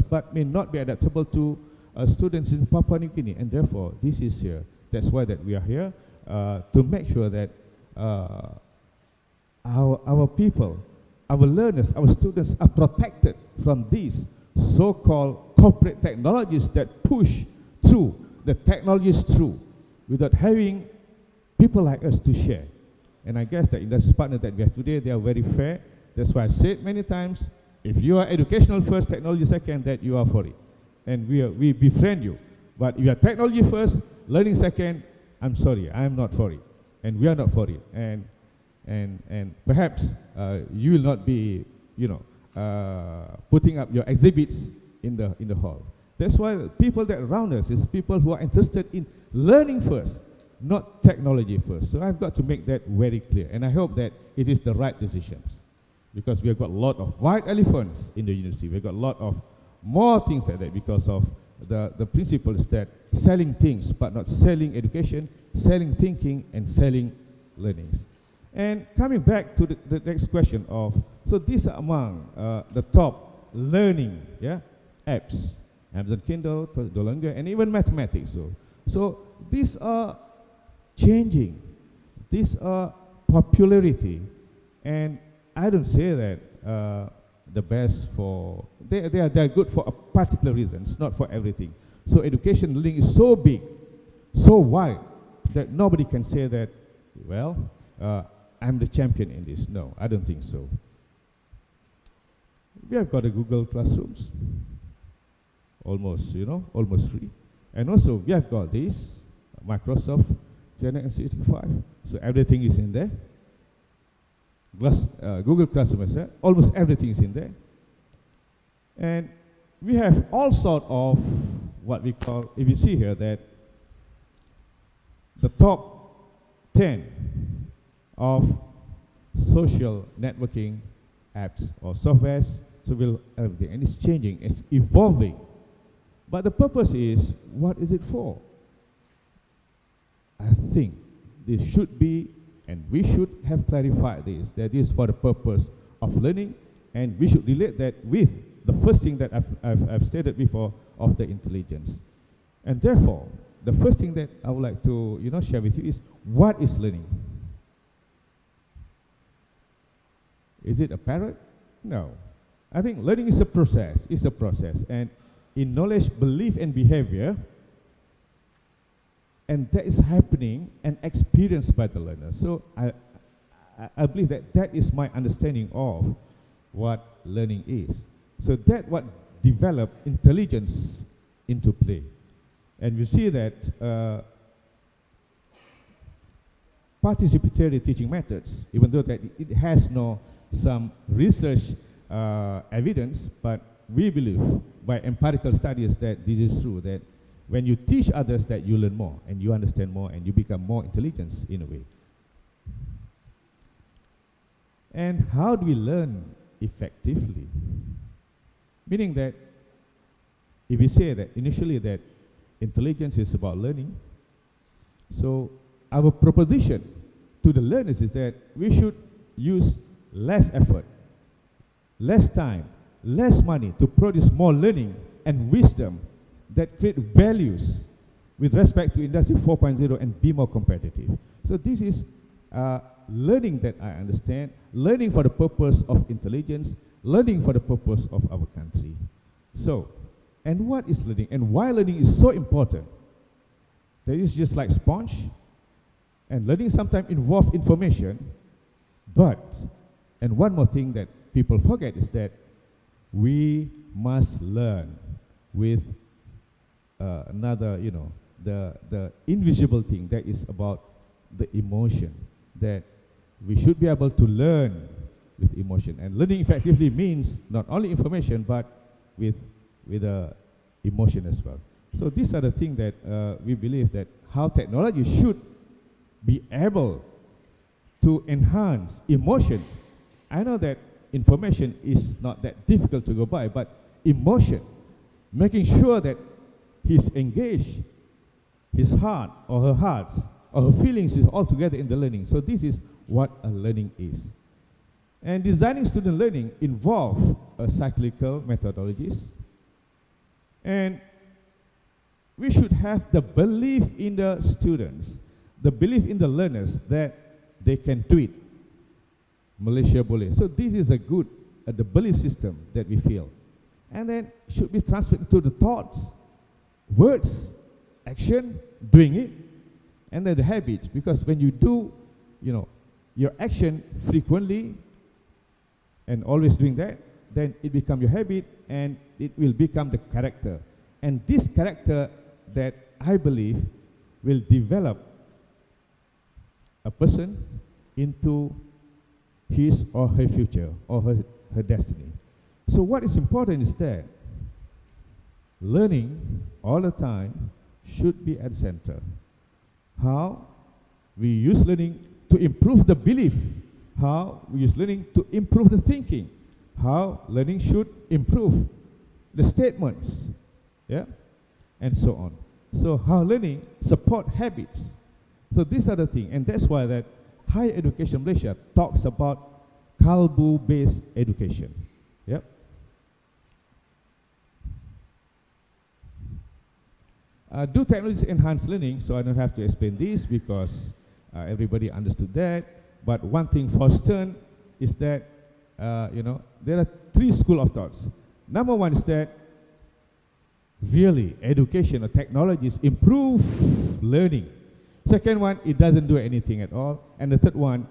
but may not be adaptable to students in Papua New Guinea, and therefore this is here. That's why that we are here to make sure that our people, our learners, our students are protected from these so-called corporate technologies that push through the technologies through without having people like us to share. And I guess the industry partners that we have today, they are very fair. That's why I've said many times, if you are educational first, technology second, that you are for it. And we befriend you. But if you are technology first, learning second, I'm sorry, I'm not for it. And we are not for it. And perhaps you will not be, putting up your exhibits in the hall. That's why people that around us is people who are interested in learning first, not technology first. So I've got to make that very clear. And I hope that it is the right decisions. Because we have got a lot of white elephants in the university. We've got a lot of more things like that because of the principles that selling things, but not selling education, selling thinking, and selling learnings. And coming back to the next question of, so these are among the top learning apps. Amazon Kindle, Duolingo, and even mathematics. So these are changing. These are popularity. And I don't say that the best for, they are good for a particular reasons, not for everything. So education learning is so big, so wide, that nobody can say that, well, I'm the champion in this. No, I don't think so. We have got a Google Classrooms, almost free. And also we have got this, Microsoft 365. So everything is in there. Google Classroom, almost everything is in there. And we have all sort of what we call, if you see here, that the top 10 of social networking apps or softwares, so will everything, and it's changing, it's evolving. But the purpose is, what is it for? I think this should be, and we should have clarified this, that is for the purpose of learning, and we should relate that with the first thing that I've stated before of the intelligence. And therefore, the first thing that I would like to share with you is, what is learning? Is it a parrot? No. I think learning is a process. It's a process. And in knowledge, belief, and behavior, and that is happening and experienced by the learner. So I believe that is my understanding of what learning is. So that what develop intelligence into play. And you see that participatory teaching methods, even though that it has no some research evidence, but we believe by empirical studies that this is true, that when you teach others, that you learn more and you understand more and you become more intelligent in a way. And how do we learn effectively? Meaning that if we say that initially that intelligence is about learning, so our proposition to the learners is that we should use less effort, less time, less money to produce more learning and wisdom that create values with respect to Industry 4.0 and be more competitive. So this is learning that I understand, learning for the purpose of intelligence, learning for the purpose of our country. So, and what is learning and why learning is so important? That is just like sponge, and learning sometimes involves information, but, and one more thing that people forget is that we must learn with another, the invisible thing that is about the emotion, that we should be able to learn with emotion. And learning effectively means not only information, but with emotion as well. So these are the things that we believe that how technology should be able to enhance emotion. I know that information is not that difficult to go by, but emotion, making sure that he's engaged, his heart or her hearts or her feelings is all together in the learning. So this is what a learning is. And designing student learning involves cyclical methodologies, And we should have the belief in the students, the belief in the learners that they can do it. Malaysia boleh. So this is a good, the belief system that we feel. And then should be transferred to the thoughts, words, action, doing it, and then the habits. Because when you do, your action frequently and always doing that, then it becomes your habit and it will become the character. And this character that I believe will develop a person into his or her future or her destiny. So what is important is that learning all the time should be at the center. How we use learning to improve the belief, how we use learning to improve the thinking, how learning should improve the statements, and so on. So how learning support habits. So these are the things, and that's why that Higher Education Malaysia talks about Kalbu-based education. Do technologies enhance learning? So I don't have to explain this because everybody understood that. But one thing for Stern is that there are three schools of thoughts. Number one is that really education or technologies improve learning. Second one, it doesn't do anything at all. And the third one,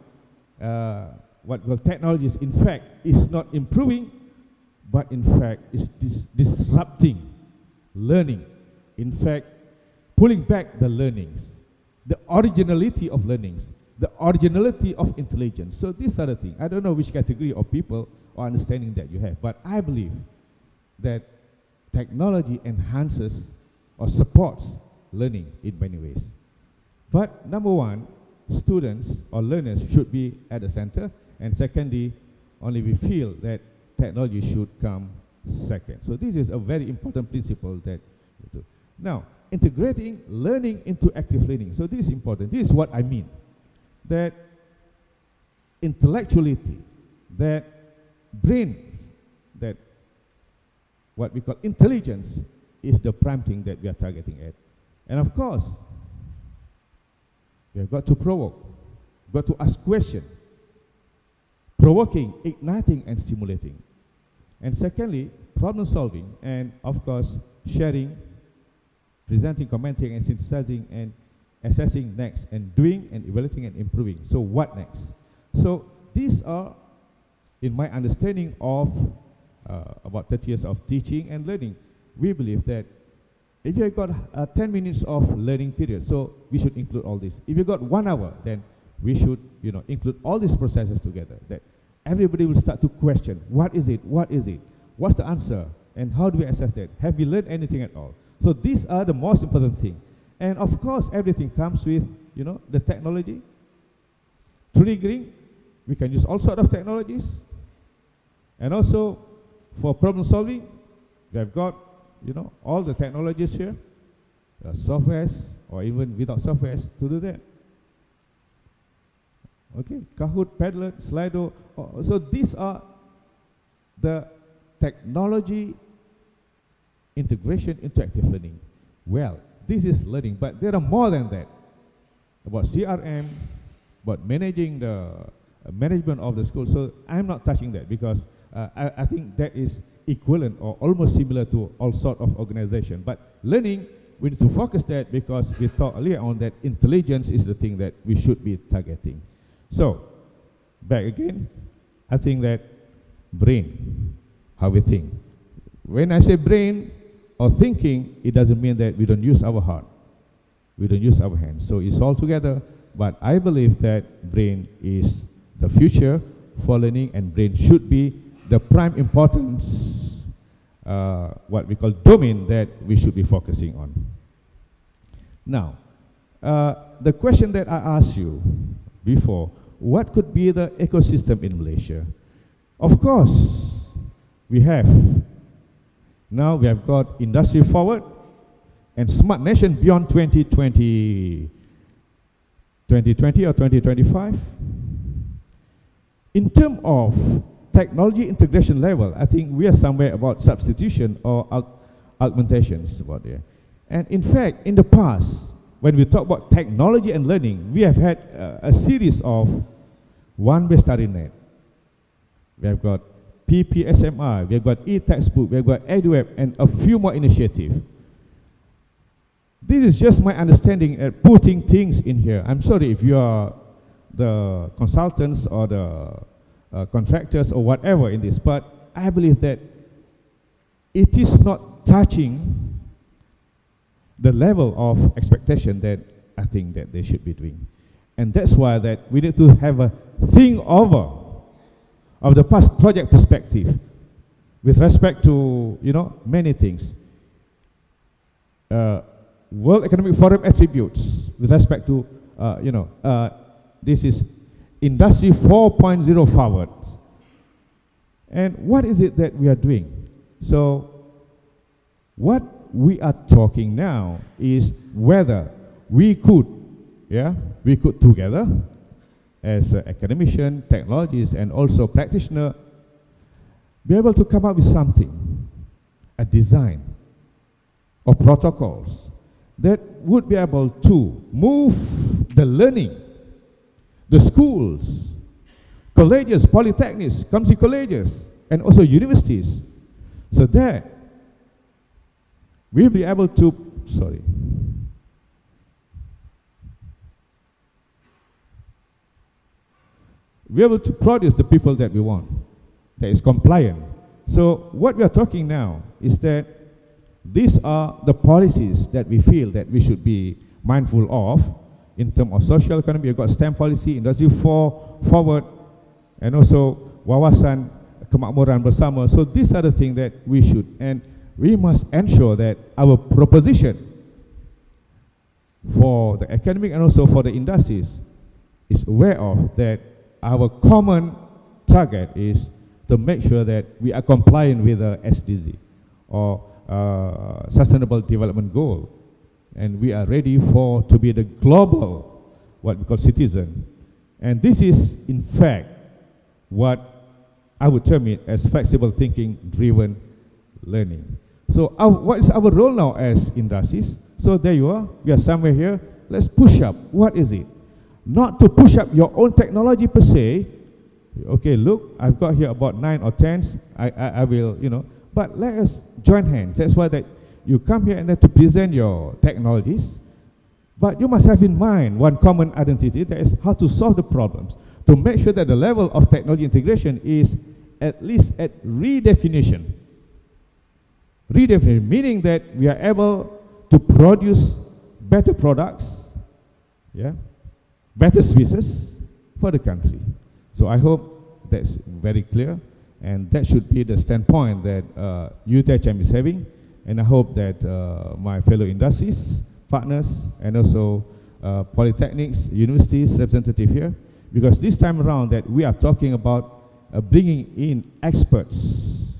what well, technologies in fact is not improving, but in fact is disrupting learning. In fact, pulling back the learnings, the originality of learnings, the originality of intelligence. So these are the things. I don't know which category of people or understanding that you have, but I believe that technology enhances or supports learning in many ways. But number one, students or learners should be at the center, and secondly, only we feel that technology should come second. So this is a very important principle that we do. Now, integrating learning into active learning. So this is important. This is what I mean. That intellectuality, that brains, that what we call intelligence is the prime thing that we are targeting at. And of course, we have got to provoke, got to ask questions, provoking, igniting, and stimulating. And secondly, problem solving, and of course, sharing, presenting, commenting, and synthesizing, and assessing next, and doing, and evaluating, and improving. So what next? So these are, in my understanding of about 30 years of teaching and learning, we believe that if you've got 10 minutes of learning period, so we should include all this. If you've got 1 hour, then we should include all these processes together, that everybody will start to question, what is it, what is it, what's the answer, and how do we assess that? Have we learned anything at all? So these are the most important thing. And of course, everything comes with, the technology. Triggering, we can use all sorts of technologies. And also, for problem solving, we have got, all the technologies here, softwares, or even without softwares to do that. Okay, Kahoot, Padlet, Slido. So these are the technology integration into active learning. Well, this is learning, but there are more than that. About CRM, about managing the management of the school. So I'm not touching that because I think that is equivalent or almost similar to all sorts of organization. But learning, we need to focus that because we thought earlier on that intelligence is the thing that we should be targeting. So, back again, I think that brain, how we think. When I say brain or thinking, it doesn't mean that we don't use our heart. We don't use our hands. So it's all together, but I believe that brain is the future for learning, and brain should be the prime importance, what we call domain that we should be focusing on. Now, the question that I asked you before, what could be the ecosystem in Malaysia? Of course, we have. Now we have got industry forward and smart nation beyond 2020 or 2025. In terms of technology integration level, I think we are somewhere about substitution or augmentation is about there. And in fact, in the past, when we talk about technology and learning, we have had a series of one-way study net. We have got PPSMI, we have got e-textbook, we have got EduWeb, and a few more initiatives. This is just my understanding at putting things in here. I'm sorry if you are the consultants or the contractors or whatever in this, but I believe that it is not touching the level of expectation that I think that they should be doing. And that's why that we need to have a think over of the past project perspective with respect to, many things. World Economic Forum attributes with respect to, this is Industry 4.0 forward. And what is it that we are doing? So, what we are talking now is whether we could together, as academician, technologists, and also practitioner, be able to come up with something, a design, or protocols that would be able to move the learning, the schools, colleges, polytechnics, community colleges, and also universities, so that we'll be able to, we're able to produce the people that we want, that is compliant. So what we are talking now is that these are the policies that we feel that we should be mindful of in terms of social economy. We've got STEM policy, Industry 4 forward, and also Wawasan Kemakmuran Bersama. So these are the things that we should, and we must ensure that our proposition for the academic and also for the industries is aware of that our common target is to make sure that we are compliant with the SDG or Sustainable Development Goal, and we are ready to be the global, what we call citizen. And this is, in fact, what I would term it as flexible thinking driven learning. So what is our role now as industries? So there you are, we are somewhere here. Let's push up. What is it? Not to push up your own technology per se. Okay, look, I've got here about 9 or 10s. I will, but let us join hands. That's why that you come here and then to present your technologies. But you must have in mind one common identity, that is how to solve the problems, to make sure that the level of technology integration is at least at redefinition. Redefinition, meaning that we are able to produce better products, better services for the country. So I hope that's very clear, and that should be the standpoint that UTHM is having, and I hope that my fellow industries, partners, and also polytechnics, universities, representative here, because this time around that we are talking about bringing in experts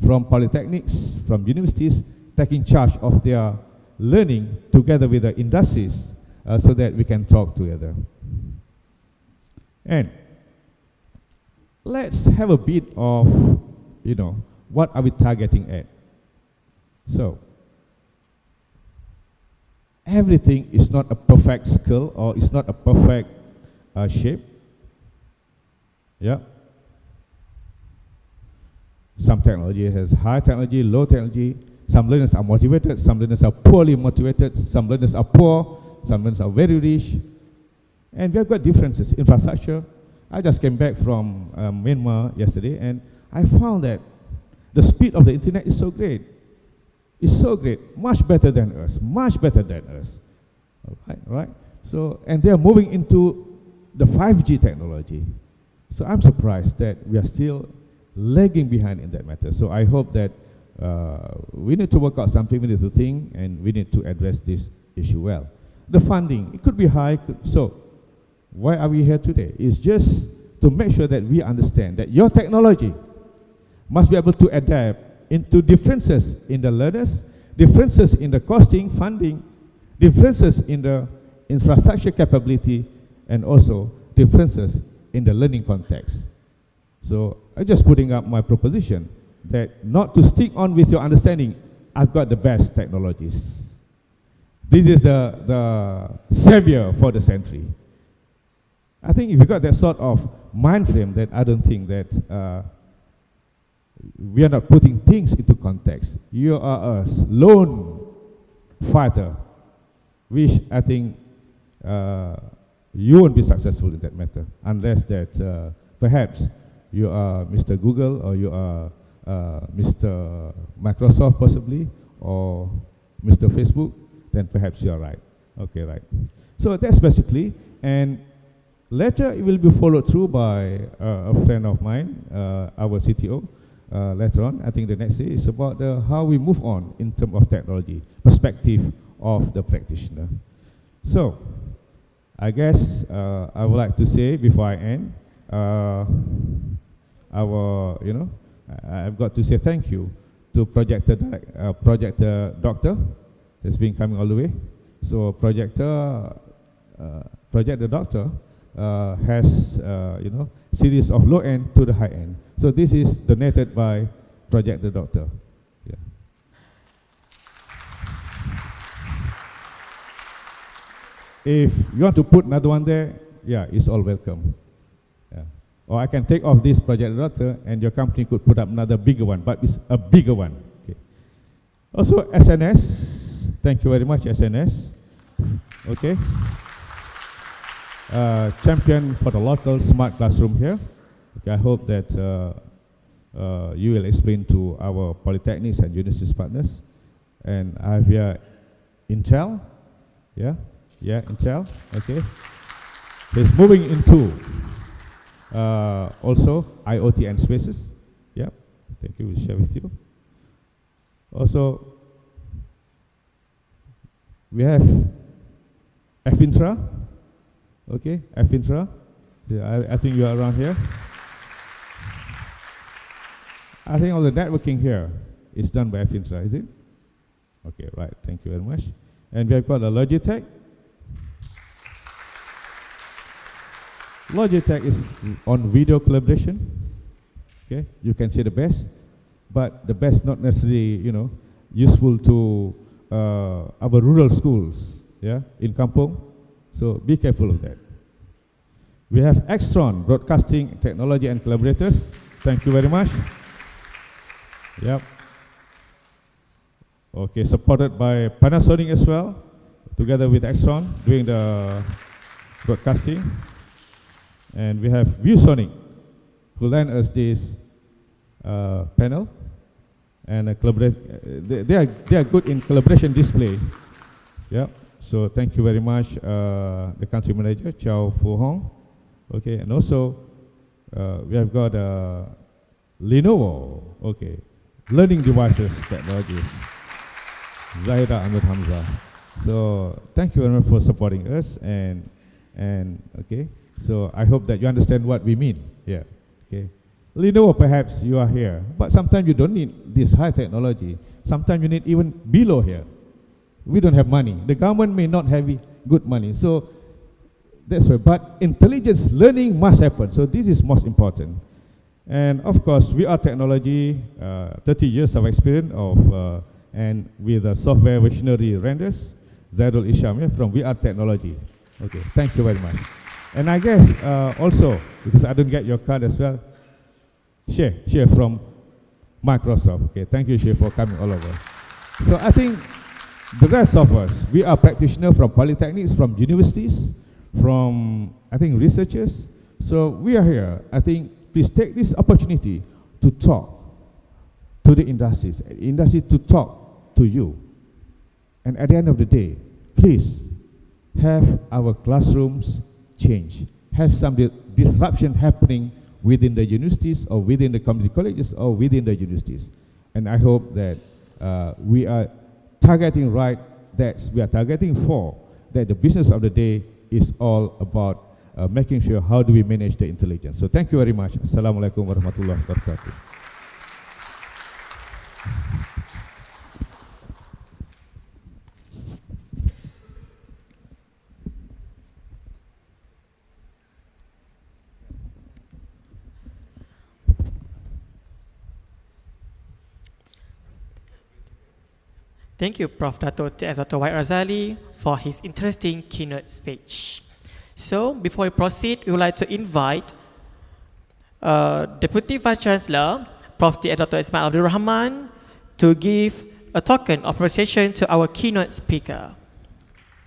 from polytechnics, from universities, taking charge of their learning together with the industries so that we can talk together. And let's have a bit of, what are we targeting at? So, everything is not a perfect skill or it's not a perfect shape. Yeah. Some technology has high technology, low technology. Some learners are motivated, some learners are poorly motivated, some learners are poor, some learners are very rich. And we have got differences. Infrastructure. I just came back from Myanmar yesterday, and I found that the speed of the internet is so great. It's so great, much better than us, much better than us. Right? So, and they are moving into the 5G technology. So I'm surprised that we are still lagging behind in that matter. So I hope that we need to work out something, we need to think, and we need to address this issue well. The funding, it could be high. So why are we here today? It's just to make sure that we understand that your technology must be able to adapt into differences in the learners, differences in the costing, funding, differences in the infrastructure capability, and also differences in the learning context. So I'm just putting up my proposition that not to stick on with your understanding I've got the best technologies. This is the savior for the century. I think if you got that sort of mind frame, then I don't think that we are not putting things into context. You are a lone fighter, which I think you won't be successful in that matter, unless that perhaps you are Mr. Google, or you are Mr. Microsoft possibly, or Mr. Facebook, then perhaps you are right. Okay, right. So that's basically, and later it will be followed through by a friend of mine, our CTO. Later on, I think the next day is about how we move on in terms of technology, perspective of the practitioner. So, I guess I would like to say before I end, I've got to say thank you to projector doctor that's been coming all the way. So projector doctor has series of low end to the high end. So this is donated by projector doctor. Yeah. If you want to put another one there, yeah, it's all welcome. Yeah. Or I can take off this projector doctor, and your company could put up another bigger one, but it's a bigger one. Okay. Also SNS, thank you very much SNS. Okay. Champion for the local smart classroom here. Okay, I hope that you will explain to our polytechnics and universities partners. And I have here Intel. Yeah, Intel. Okay. He's moving into also IoT and spaces. Yeah, thank you. We'll share with you. Also, we have Fintra. Okay, Fintra. Yeah, I think you are around here. I think all the networking here is done by Fintra, is it? Okay, right. Thank you very much. And we have got a Logitech. Logitech is on video collaboration. Okay, you can see the best, but the best not necessarily, useful to our rural schools, yeah, in Kampung. So be careful of that. We have Extron, Broadcasting Technology and Collaborators. Thank you very much. Yep. Okay, supported by Panasonic as well, together with Extron, doing the broadcasting. And we have ViewSonic, who lent us this panel. And they are good in collaboration display. Yep. So thank you very much, the country manager, Chow Fu Hong. Okay, and also we have got Lenovo. Okay, learning devices technologies, Zahida Ahmed Hamza. So thank you very much for supporting us, and okay. So I hope that you understand what we mean. Yeah. Okay. Lenovo, perhaps you are here, but sometimes you don't need this high technology. Sometimes you need even below here. We don't have money. The government may not have good money. So that's why. But intelligence learning must happen. So this is most important. And of course, we are technology, 30 years of experience of, and with the software visionary renders, Zaidul Isham from We Are Technology. Okay, thank you very much. And I guess also, because I don't get your card as well, Share from Microsoft. Okay, thank you, Share, for coming all over. So I think the rest of us, we are practitioners from polytechnics, from universities, from, I think, researchers. So we are here. I think please take this opportunity to talk to the industries to talk to you. And at the end of the day, please have our classrooms change. Have some disruption happening within the universities or within the community colleges or within the universities. And I hope that we are targeting right, that we are targeting for, that the business of the day is all about making sure how do we manage the intelligence. So thank you very much. Assalamualaikum warahmatullahi wabarakatuh. Thank you, Prof. Dato' T.S. Dr. Wahid Razali, for his interesting keynote speech. So, before we proceed, we would like to invite Deputy Vice Chancellor, Prof. T.S. Dr. Ismail Abdul Rahman, to give a token of appreciation to our keynote speaker.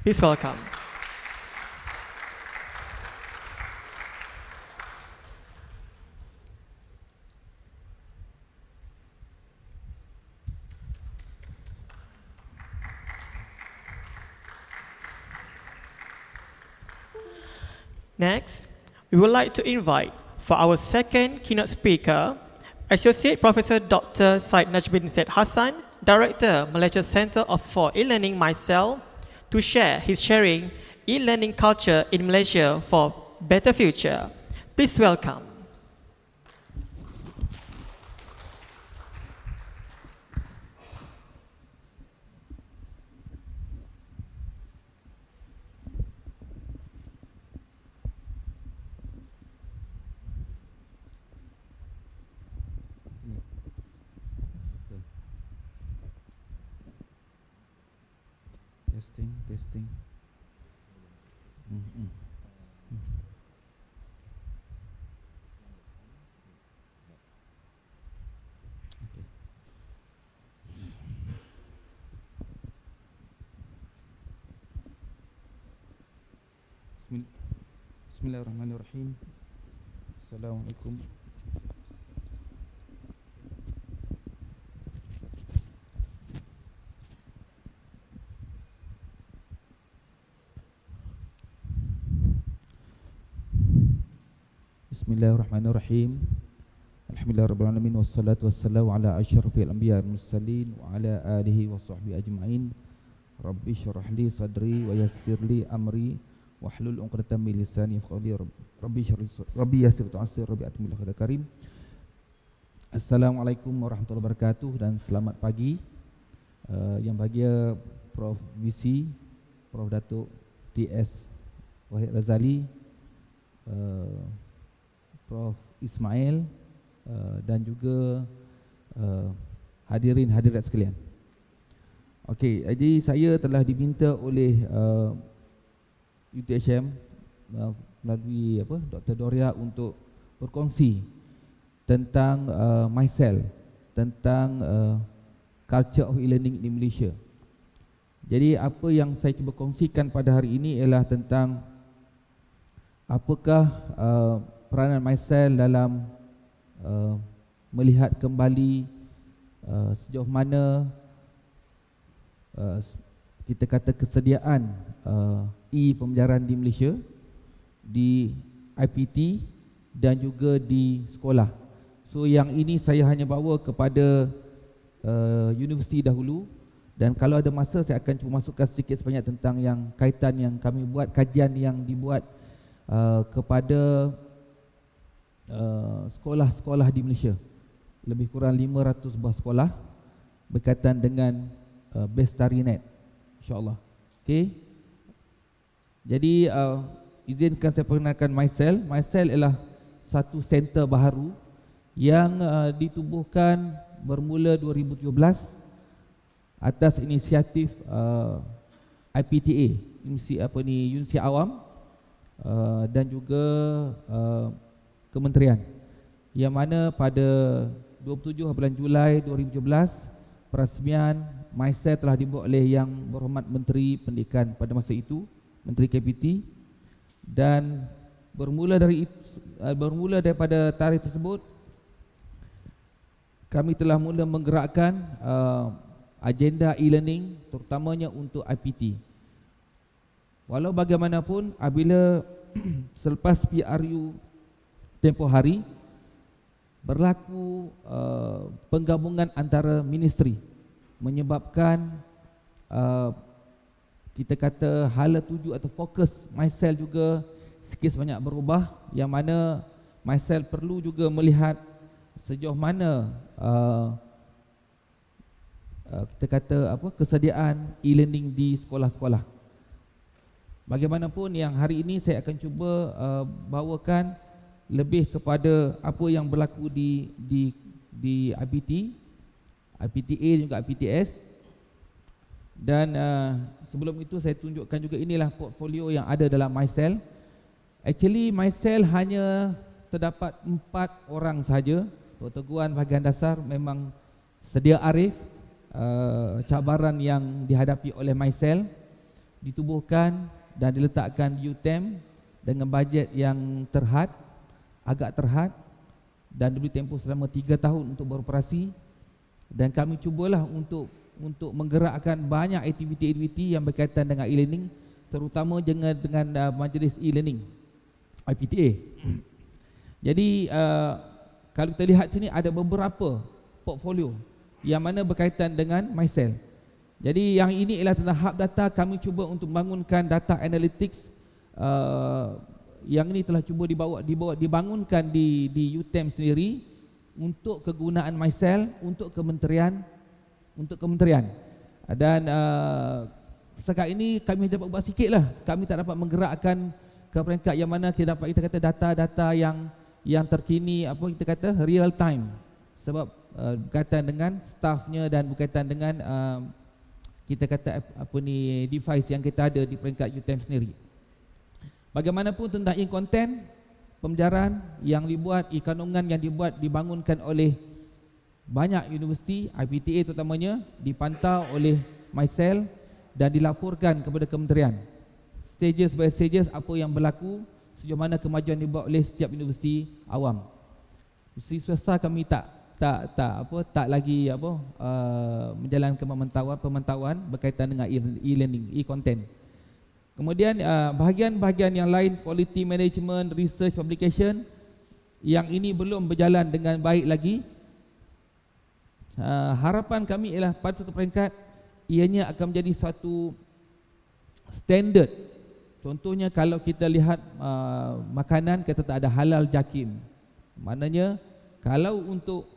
Please welcome. Next, we would like to invite for our second keynote speaker, Associate Professor Dr. Syed Najmuddin Said Hassan, Director, Malaysia Center for E-Learning Masa, to share his sharing e-learning culture in Malaysia for better future. Please welcome. Testing. Okay. Bismillahirrahmanirrahim. Assalamualaikum. Bismillahirrahmanirrahim. Alhamdulillahirrahmanirrahim. Wassalatu wassalamu ala asyrafil anbiya wal mursalin wa ala alihi wa sahbihi ajma'in. Rabbi syrah li sadri wa yassir li amri wahlul 'uqdatam min lisani yafqahu Rabbi yassir tu'assir Rabbi atmil khairal karim. Assalamualaikum warahmatullahi wabarakatuh dan selamat pagi. Yang bahagia Prof VC, Prof Dato' T.S. Wahid Razali, Prof Ismail dan juga hadirin-hadirat sekalian. Okey, jadi saya telah diminta oleh UTHM melalui Dr. Doria untuk berkongsi tentang myself, tentang culture of e-learning di Malaysia. Jadi apa yang saya cuba kongsikan pada hari ini ialah tentang apakah peranan myself dalam melihat kembali sejauh mana kita kata kesediaan e-pembelajaran di Malaysia, di IPT dan juga di sekolah. So yang ini saya hanya bawa kepada universiti dahulu, dan kalau ada masa saya akan cuba masukkan sedikit sebanyak tentang yang kaitan yang kami buat, kajian yang dibuat kepada sekolah-sekolah di Malaysia. Lebih kurang 500 buah sekolah berkaitan dengan Bestarinet, insyaAllah. Okay. Jadi izinkan saya perkenalkan myself. Myself ialah satu center baharu yang ditubuhkan bermula 2017 atas inisiatif IPTA, Universiti Awam dan juga kementerian, yang mana pada 27 bulan Julai 2017 perasmian myself telah dibuat oleh Yang Berhormat Menteri Pendidikan pada masa itu, Menteri KPT, dan bermula daripada tarikh tersebut kami telah mula menggerakkan agenda e-learning terutamanya untuk IPT. Walau bagaimanapun, apabila selepas PRU tempoh hari berlaku penggabungan antara ministeri, menyebabkan kita kata hala tuju atau fokus myself juga sikit sebanyak berubah, yang mana myself perlu juga melihat sejauh mana kita kata kesediaan e-learning di sekolah-sekolah. Bagaimanapun, yang hari ini saya akan cuba bawakan lebih kepada apa yang berlaku di IPT, IPTA dan juga IPTS, Dan sebelum itu saya tunjukkan juga inilah portfolio yang ada dalam MyCell. Actually MyCell hanya terdapat 4 orang sahaja. Dr. Guan bahagian dasar memang sedia arif. Cabaran yang dihadapi oleh MyCell ditubuhkan dan diletakkan di UTM dengan bajet yang terhad, agak terhad, dan diberi tempoh selama 3 tahun untuk beroperasi. Dan kami cubalah untuk menggerakkan banyak aktiviti-aktiviti yang berkaitan dengan e-learning, terutama dengan majlis e-learning IPTA. Jadi kalau kita lihat sini ada beberapa portfolio yang mana berkaitan dengan MyCell. Jadi yang ini ialah tentang hub data. Kami cuba untuk membangunkan data analytics. Yang ini telah cuba dibangunkan di UTM sendiri untuk kegunaan MyCell untuk kementerian. Dan setakat ini kami hanya dapat buat sikit lah. Kami tak dapat menggerakkan ke peringkat yang mana kita dapat kita kata data-data yang terkini, apa kita kata real time, sebab berkaitan dengan staffnya dan berkaitan dengan kita kata apa ni device yang kita ada di peringkat UTM sendiri. Bagaimanapun tentang e-content, pembelajaran yang dibuat, e-kandungan yang dibangunkan oleh banyak universiti, IPTA terutamanya, dipantau oleh MyCell dan dilaporkan kepada kementerian. Stages by stages apa yang berlaku, sejauh mana kemajuan dibuat oleh setiap universiti awam. Universiti swasta kami tak lagi menjalankan pemantauan berkaitan dengan e-learning, e-content. Kemudian bahagian-bahagian yang lain, quality management, research, publication, yang ini belum berjalan dengan baik lagi. Harapan kami ialah pada satu peringkat ianya akan menjadi satu standard. Contohnya kalau kita lihat makanan, kita tak ada halal jakim. Maknanya kalau untuk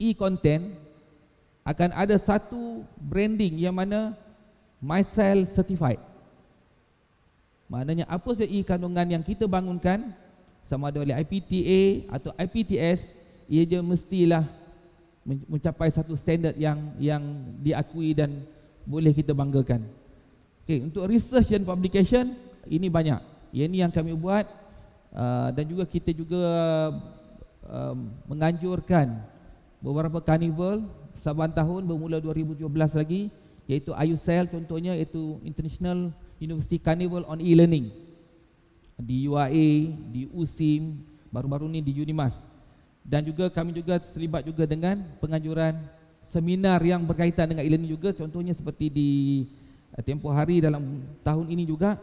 e-content akan ada satu branding yang mana MyCell certified. Maknanya apa sahaja e-kandungan yang kita bangunkan, sama ada oleh IPTA atau IPTS, ia je mestilah mencapai satu standard yang diakui dan boleh kita banggakan. Okay, untuk research dan publication ini banyak. Ini yang kami buat dan juga kita juga menganjurkan beberapa carnival saban tahun bermula 2017 lagi, iaitu IUCL contohnya, iaitu International University Carnival on E-Learning di UAE, di USIM, baru-baru ni di Unimas. Dan juga kami juga terlibat juga dengan penganjuran seminar yang berkaitan dengan e-learning juga, contohnya seperti di tempoh hari dalam tahun ini juga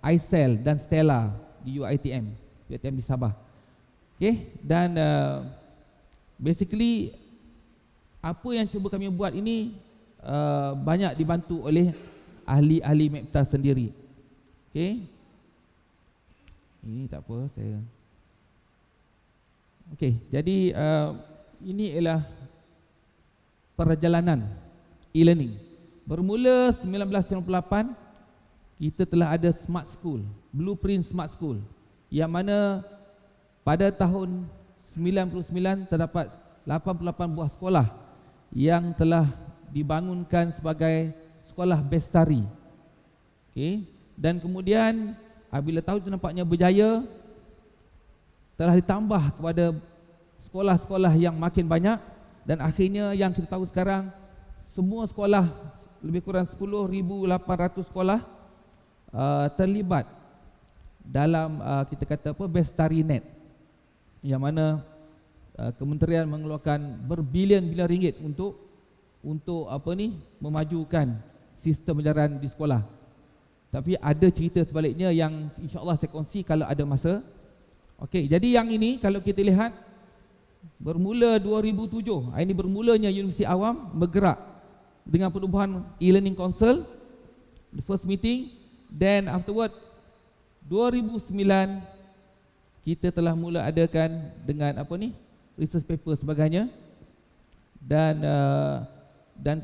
iCell dan Stella di UiTM di Sabah. Okay, dan basically apa yang cuba kami buat ini banyak dibantu oleh ahli-ahli MEPTA sendiri. Okay, ini tak apa saya. Okay, jadi ini ialah perjalanan e-learning. Bermula 1998 kita telah ada Smart School, Blueprint Smart School, yang mana pada tahun 99 terdapat 88 buah sekolah yang telah dibangunkan sebagai sekolah bestari. Okay. Dan kemudian apabila tahun itu nampaknya berjaya, telah ditambah kepada sekolah-sekolah yang makin banyak, dan akhirnya yang kita tahu sekarang semua sekolah, lebih kurang 10,800 sekolah terlibat dalam kita kata apa, Bestari Net, yang mana kementerian mengeluarkan berbilion-bilion ringgit untuk apa ni, memajukan sistem pelajaran di sekolah. Tapi ada cerita sebaliknya yang insya-Allah saya kongsi kalau ada masa. Okey, jadi yang ini kalau kita lihat bermula 2007, ini bermulanya Universiti Awam bergerak dengan penubuhan e-learning council, the first meeting. Then afterward 2009 kita telah mula adakan dengan apa ni, research paper sebagainya, dan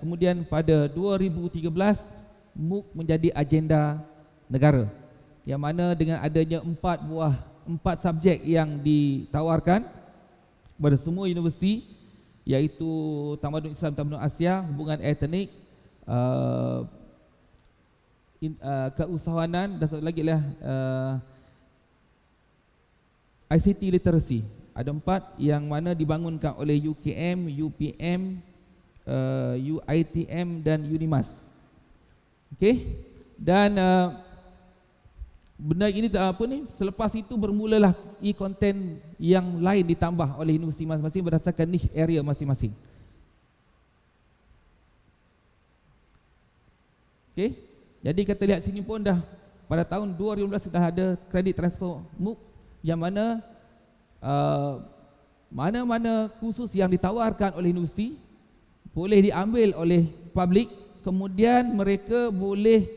kemudian pada 2013 MOOC menjadi agenda negara, yang mana dengan adanya 4 subjek yang ditawarkan kepada semua universiti, iaitu Tamadun Islam, Tamadun Asia, Hubungan Etnik, keusahawanan, dan satu lagi adalah ICT literacy. Ada 4 yang mana dibangunkan oleh UKM, UPM, UITM dan Unimas. Okey. Dan benda ini selepas itu bermulalah e-content yang lain ditambah oleh universiti masing-masing berdasarkan niche area masing-masing. Okey. Jadi kita lihat sini pun dah pada tahun 2015 dah ada credit transfer MOOC yang mana mana-mana kursus yang ditawarkan oleh universiti boleh diambil oleh public, kemudian mereka boleh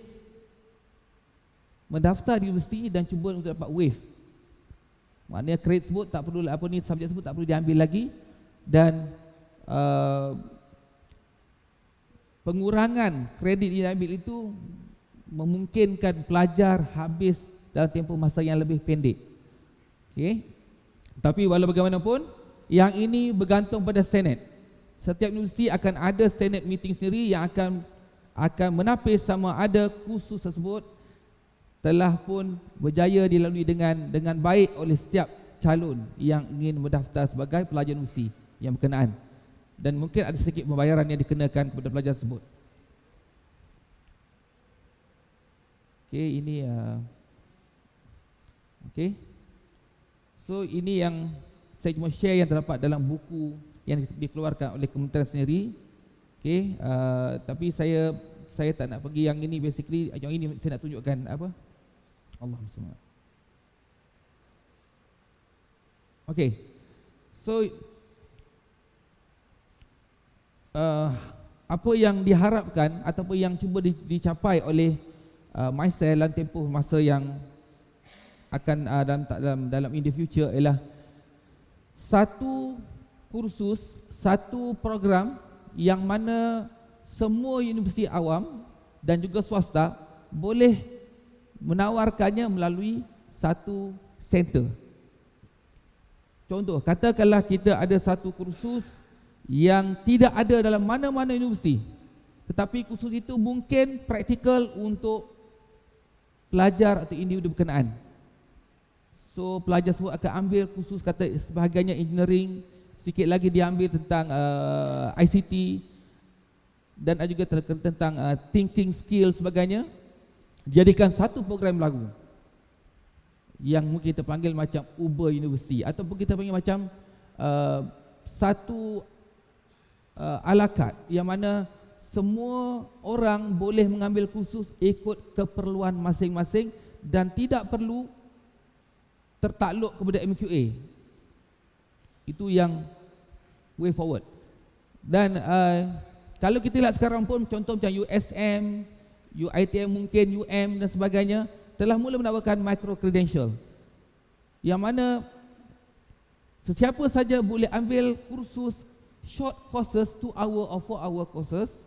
mendaftar di universiti dan cuba untuk dapat waive. Maknanya kredit sebut tak perlu, subjek sebut tak perlu diambil lagi, dan pengurangan kredit yang diambil itu memungkinkan pelajar habis dalam tempoh masa yang lebih pendek. Okey. Tapi walau bagaimanapun, yang ini bergantung pada Senate. Setiap universiti akan ada Senate meeting sendiri yang akan menapis sama ada kursus tersebut telah pun berjaya dilalui dengan baik oleh setiap calon yang ingin mendaftar sebagai pelajar universiti yang berkenaan. Dan mungkin ada sedikit pembayaran yang dikenakan kepada pelajar tersebut. Okey, ini okey. So ini yang saya cuma share yang terdapat dalam buku yang dikeluarkan oleh kementerian sendiri. Okey, tapi saya tak nak pergi yang ini, basically yang ini saya nak tunjukkan apa? Allahumma salli. Okey. So apa yang diharapkan ataupun yang cuba dicapai oleh Masa dalam tempoh masa yang akan dalam in the future ialah satu kursus, satu program yang mana semua universiti awam dan juga swasta boleh menawarkannya melalui satu center. Contoh, katakanlah kita ada satu kursus yang tidak ada dalam mana-mana universiti, tetapi kursus itu mungkin praktikal untuk pelajar atau individu berkenaan. So pelajar semua akan ambil kursus, kata sebahagiannya engineering, sikit lagi diambil tentang ICT dan juga tentang thinking skill sebagainya. Jadikan satu program lagu yang mungkin kita panggil macam Uber University, ataupun kita panggil macam satu ala carte yang mana semua orang boleh mengambil kursus ikut keperluan masing-masing dan tidak perlu tertakluk kepada MQA. Itu yang way forward. Dan kalau kita lihat sekarang pun contoh macam USM, UITM mungkin, UM dan sebagainya telah mula menawarkan micro credential yang mana sesiapa saja boleh ambil kursus short courses, 2 hour or 4 hour courses,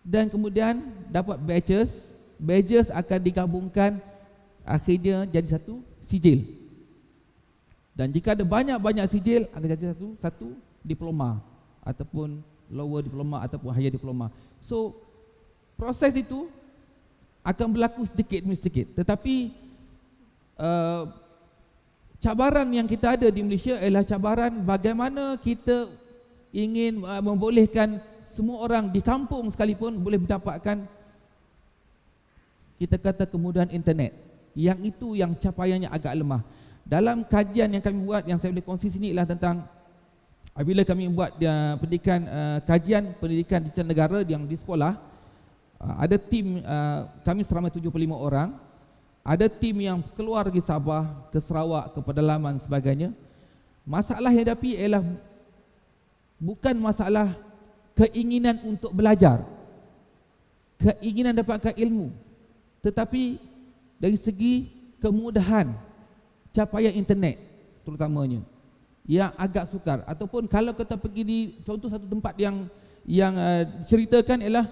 dan kemudian dapat badges. Badges akan digabungkan akhirnya jadi satu sijil. Dan jika ada banyak-banyak sijil akan jadi satu diploma ataupun lower diploma ataupun higher diploma. So proses itu akan berlaku sedikit demi sedikit. Tetapi cabaran yang kita ada di Malaysia ialah cabaran bagaimana kita ingin membolehkan semua orang di kampung sekalipun boleh mendapatkan, kita kata, kemudahan internet. Yang itu yang capaiannya agak lemah. Dalam kajian yang kami buat, yang saya boleh kongsi sini ialah tentang apabila kami buat kajian pendidikan digital negara yang di sekolah, ada tim kami seramai 75 orang. Ada tim yang keluar dari Sabah ke Sarawak, ke pedalaman sebagainya. Masalah yang dihadapi ialah bukan masalah keinginan untuk belajar, keinginan dapatkan ilmu, tetapi dari segi kemudahan capaian internet terutamanya yang agak sukar. Ataupun kalau kita pergi di contoh satu tempat yang diceritakan ialah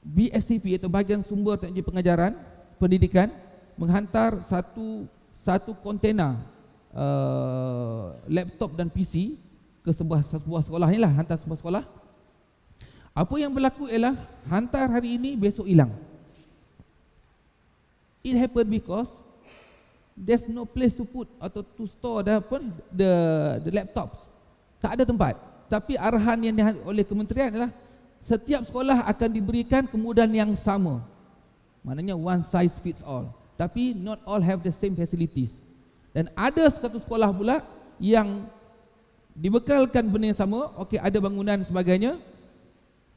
BSTP atau bahagian sumber teknologi pengajaran pendidikan menghantar satu kontena laptop dan PC ke sebuah sekolah ni lah, hantar sebuah sekolah. Apa yang berlaku ialah hantar hari ini, besok hilang. It happened because there's no place to put atau to store the laptops. Tak ada tempat. Tapi arahan yang oleh kementerian adalah setiap sekolah akan diberikan kemudahan yang sama. Maknanya one size fits all. Tapi not all have the same facilities. Dan ada satu sekolah pula yang dibekalkan benda yang sama, okey, ada bangunan sebagainya.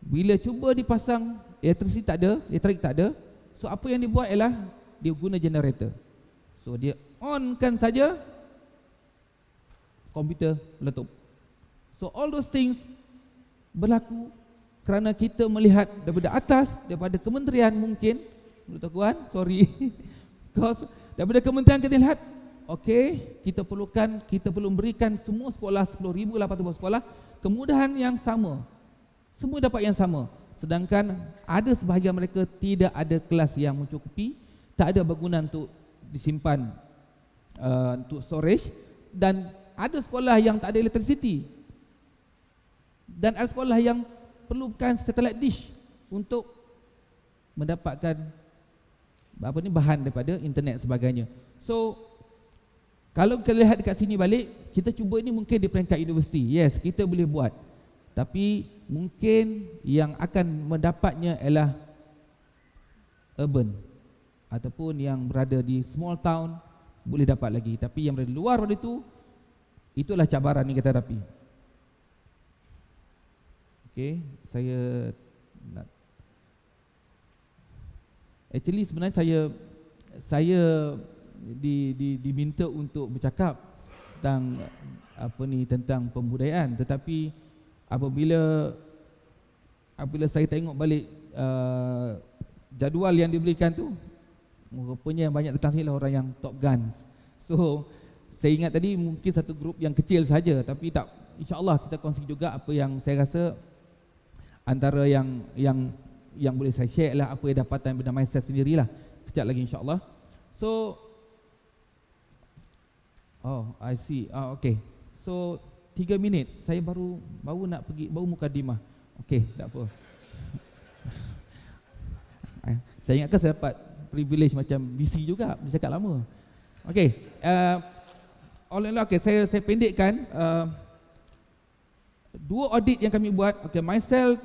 Bila cuba dipasang elektrik tak ada. So apa yang dibuat ialah dia guna generator. So dia onkan saja, komputer meletup. So all those things berlaku kerana kita melihat daripada atas, daripada kementerian mungkin, tuan, sorry. Because daripada kementerian kita lihat, okey, kita perlu berikan semua sekolah 10,800 sekolah kemudahan yang sama. Semua dapat yang sama. Sedangkan ada sebahagian mereka tidak ada kelas yang mencukupi, tak ada bangunan untuk disimpan untuk storage, dan ada sekolah yang tak ada elektrisiti, dan ada sekolah yang perlukan satellite dish untuk mendapatkan bahan daripada internet sebagainya. So kalau kita lihat dekat sini balik, kita cuba ini mungkin di peringkat universiti. Yes, kita boleh buat. Tapi mungkin yang akan mendapatnya ialah urban ataupun yang berada di small town boleh dapat lagi. Tapi yang berada di luar pada itu, itulah cabaran yang kita hadapi. Okey, saya nak actually sebenarnya saya diminta untuk bercakap tentang pembudayaan, tetapi apabila saya tengok balik jadual yang diberikan tu, rupanya banyak datang sini lah orang yang Top Gun. So saya ingat tadi mungkin satu grup yang kecil saja, tapi tak, insya-Allah kita kongsi juga apa yang saya rasa antara yang boleh saya share lah apa yang dapatan berdamai saya sendirilah sekejap lagi insya-Allah. So I see. Okay. So 3 minit. Saya baru nak pergi, baru mukadimah. Okey, tak apa. Saya ingatkan saya dapat privilege macam BC juga, bercakap lama. Okey, okay, saya pendekkan 2 audit yang kami buat. Okey, myself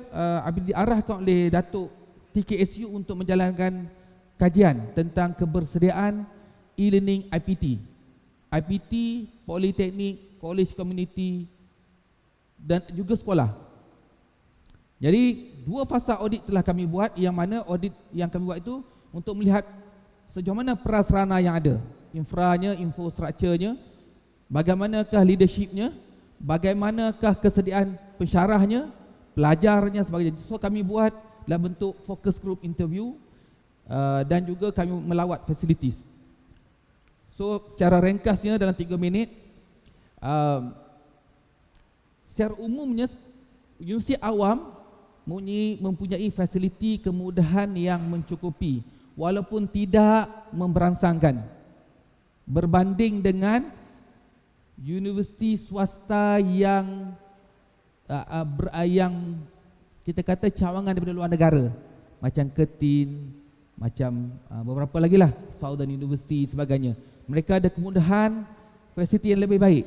diarahkan oleh Datuk TKSU untuk menjalankan kajian tentang kebersediaan e-learning IPT, politeknik, college community dan juga sekolah. Jadi 2 fasa audit telah kami buat, yang mana audit yang kami buat itu untuk melihat sejauh mana prasarana yang ada, infranya, infrastrukturnya, bagaimanakah leadershipnya, bagaimanakah kesediaan pensyarahnya, pelajarnya sebagainya. So kami buat dalam bentuk focus group interview dan juga kami melawat facilities. So secara ringkasnya dalam 3 minit, secara umumnya universiti awam mempunyai fasiliti kemudahan yang mencukupi walaupun tidak memberangsangkan berbanding dengan universiti swasta yang kita kata cawangan daripada luar negara, macam Ketin, macam beberapa lagi lah, Southern University sebagainya. Mereka ada kemudahan fasiliti yang lebih baik.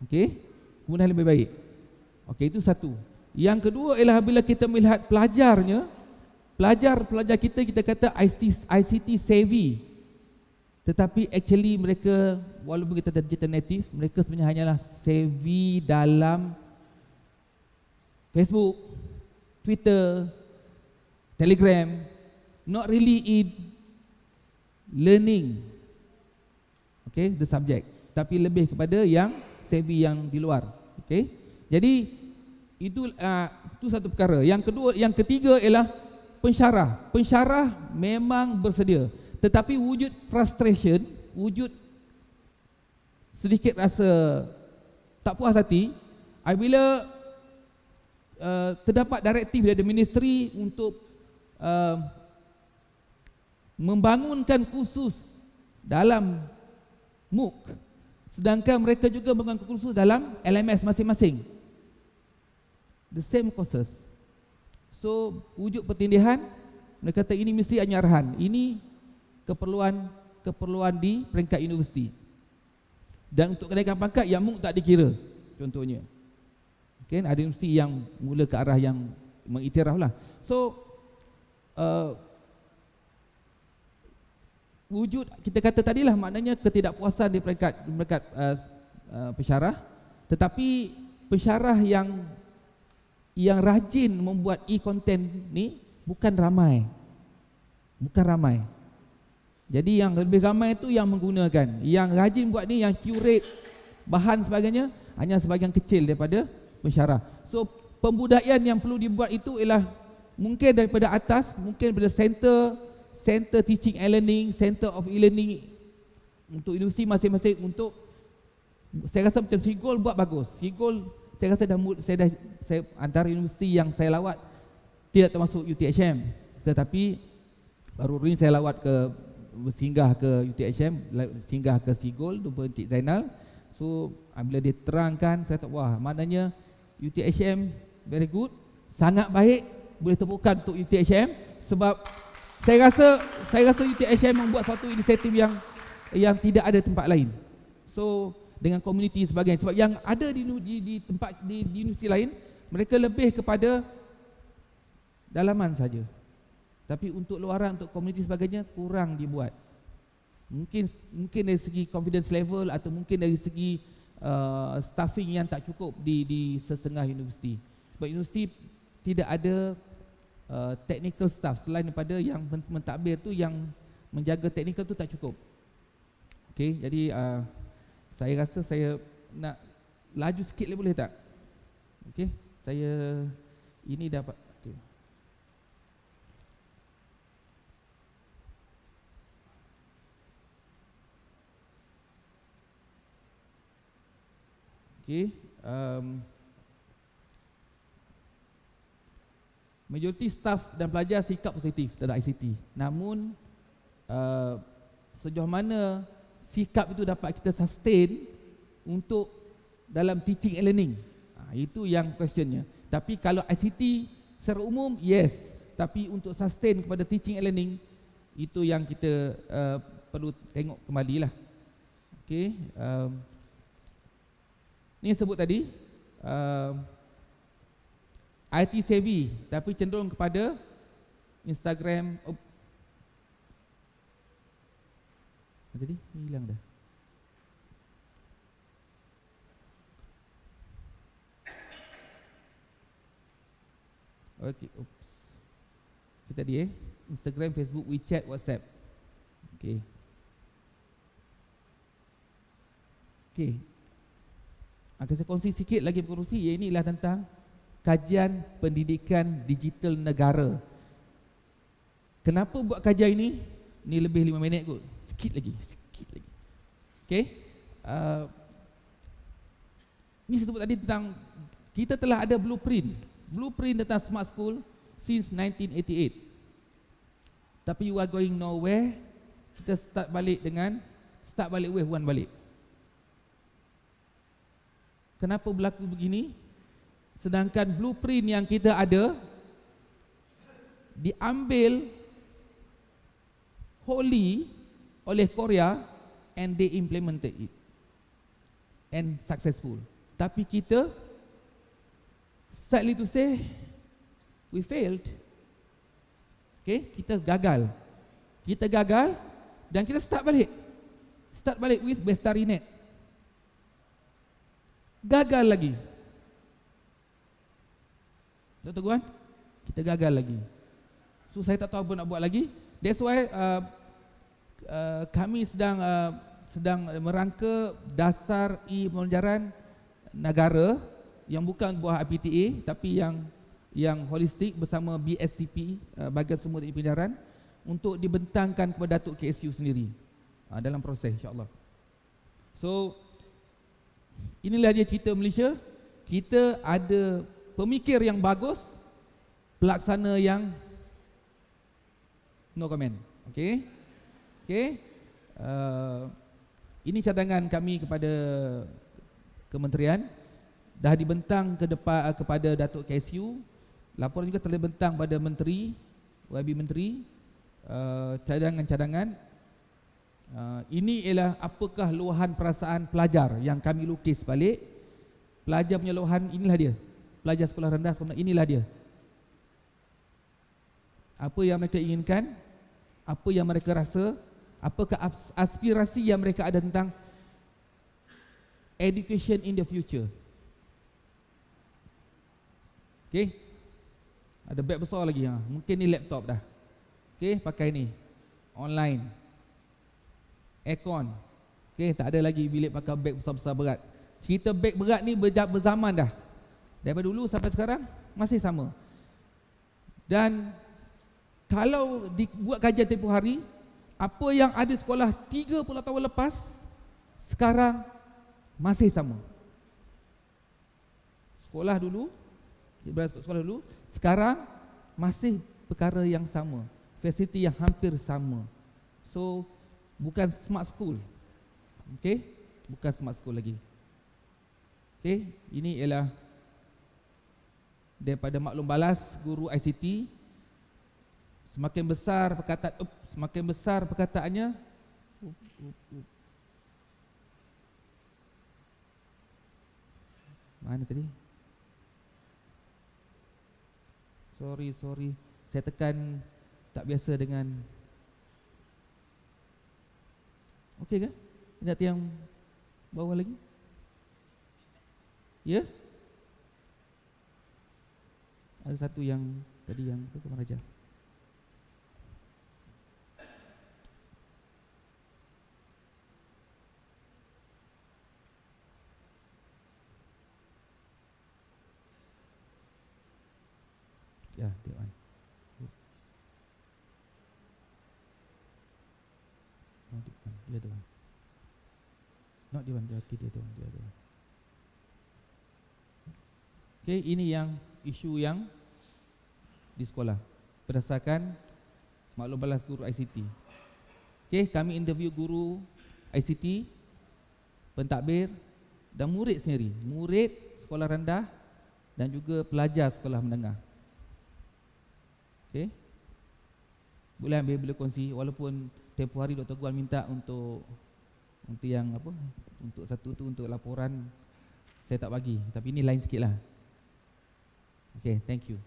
Okey, kemudahan lebih baik. Okey, itu satu. Yang kedua ialah bila kita melihat pelajarnya, pelajar kita kata ICT savvy, tetapi actually mereka, walaupun kita digital native, mereka sebenarnya hanyalah savvy dalam Facebook, Twitter, Telegram, not really in learning, okay, the subject, tapi lebih kepada yang savvy yang di luar. Okay, jadi itu satu perkara. Yang ketiga ialah pensyarah. Pensyarah memang bersedia, tetapi wujud frustration, wujud sedikit rasa tak puas hati apabila terdapat direktif dari ministeri untuk membangunkan kursus dalam MOOC, sedangkan mereka juga membangun kursus dalam LMS masing-masing. the same courses. So wujud pertindihan, mereka kata ini mesti hanya arahan. Ini keperluan di peringkat universiti. Dan untuk kenaikan pangkat yang MUK tak dikira, contohnya. Okay, ada universiti yang mula ke arah yang mengiktiraf lah. So wujud kita kata tadilah maknanya ketidakpuasan di peringkat pensyarah, tetapi pensyarah yang rajin membuat e-content ni bukan ramai. Jadi yang lebih ramai itu yang menggunakan, yang rajin buat ni, yang curate bahan sebagainya hanya sebahagian kecil daripada pensyarah. So pembudayaan yang perlu dibuat itu ialah mungkin daripada atas, mungkin daripada center teaching and learning, center of e-learning untuk universiti masing-masing. Untuk saya rasa macam Sigol buat bagus. Sigol saya rasa saya antara universiti yang saya lawat tidak termasuk UTHM, tetapi baru ini saya lawat singgah ke UTHM, singgah ke Sigol jumpa Encik Zainal. So bila dia terangkan, saya tahu wah, maknanya UTHM very good, sangat baik, boleh tepukan untuk UTHM. Sebab saya rasa UTHM membuat satu inisiatif yang tidak ada tempat lain. So dengan komuniti sebagainya, sebab yang ada di tempat di universiti lain, mereka lebih kepada dalaman saja. Tapi untuk luaran, untuk komuniti sebagainya kurang dibuat. Mungkin dari segi confidence level atau mungkin dari segi staffing yang tak cukup di sesengah universiti. Sebab universiti tidak ada technical staff selain daripada yang mentadbir tu, yang menjaga technical tu tak cukup. Okey, jadi saya rasa saya nak laju sikit boleh tak? Okey, saya ini dapat okay. Okay, majoriti staff dan pelajar sikap positif terhadap ICT. Namun sejauh mana sikap itu dapat kita sustain untuk dalam teaching and learning, itu yang questionnya. Tapi kalau ICT secara umum, yes. Tapi untuk sustain kepada teaching and learning, itu yang kita perlu tengok kembali lah. Okay, ni sebut tadi IT savvy, tapi cenderung kepada Instagram. Tadi hilang dah. Okey, oops. Kita tadi Instagram, Facebook, WeChat, WhatsApp. Okey. Okey. Akan saya kongsi sikit lagi berkongsi, inilah tentang kajian pendidikan digital negara. Kenapa buat kajian ini? Ni lebih 5 minit kot. Sikit lagi. Okey. Ni saya sebut tadi tentang kita telah ada blueprint tentang smart school since 1988. Tapi you are going nowhere. Kita start balik wave one balik. Kenapa berlaku begini? Sedangkan blueprint yang kita ada diambil wholly oleh Korea and they implemented it and successful. Tapi kita, sadly to say, we failed. Okay, kita gagal dan kita start balik with Bestarinet. Gagal lagi. Tuan-tuan, kita gagal lagi. So saya tak tahu apa nak buat lagi. That's why kami sedang merangka dasar pembelajaran negara yang bukan buah IPTA tapi yang holistik bersama BSTP, Bahagian Semua Teknik Penyiaran, untuk dibentangkan kepada Datuk KSU sendiri dalam proses, insya-Allah. So inilah dia cerita Malaysia. Kita ada pemikir yang bagus, pelaksana yang no comment. Okey. Ini cadangan kami kepada kementerian dah dibentang ke depan kepada Datuk KSU. Laporan juga telah dibentang pada Menteri, YB Menteri, cadangan-cadangan. Ini ialah apakah luahan perasaan pelajar yang kami lukis balik. Pelajar punya luahan, inilah dia. Pelajar sekolah rendah sebenarnya inilah dia. Apa yang mereka inginkan, apa yang mereka rasa, apakah aspirasi yang mereka ada tentang education in the future. Okay, ada beg besar lagi, mungkin ni laptop dah. Okay, pakai ni online, aircon. Okay, tak ada lagi bilik pakai beg besar-besar berat. Cerita beg berat ni berzaman dah. Daripada dulu sampai sekarang masih sama. Dan kalau dibuat kajian tempoh hari, apa yang ada sekolah 30 tahun lepas sekarang masih sama. Sekolah dulu, sekolah dulu, sekarang masih perkara yang sama, fasiliti yang hampir sama. So bukan smart school. Okey, bukan smart school lagi. Okey, ini ialah daripada maklum balas guru ICT. Semakin besar perkataannya, mana tadi? Sorry, saya tekan tak biasa dengan. Okey ke? Ingat yang bawah lagi? Ya? Ada satu yang tadi yang tu kemana aja? Ya, Dewan. Dia Dewan. Not Dewan, dia Dewan. Okey, ini yang isu yang di sekolah berdasarkan maklum balas guru ICT. Okey, kami interview guru ICT, pentadbir dan murid sendiri, murid sekolah rendah dan juga pelajar sekolah menengah. Okey, boleh ambil kongsi, walaupun tempoh hari Dr. Guan minta untuk yang apa, untuk satu tu untuk laporan saya tak bagi, tapi ini lain sikit lah. Okay, thank you.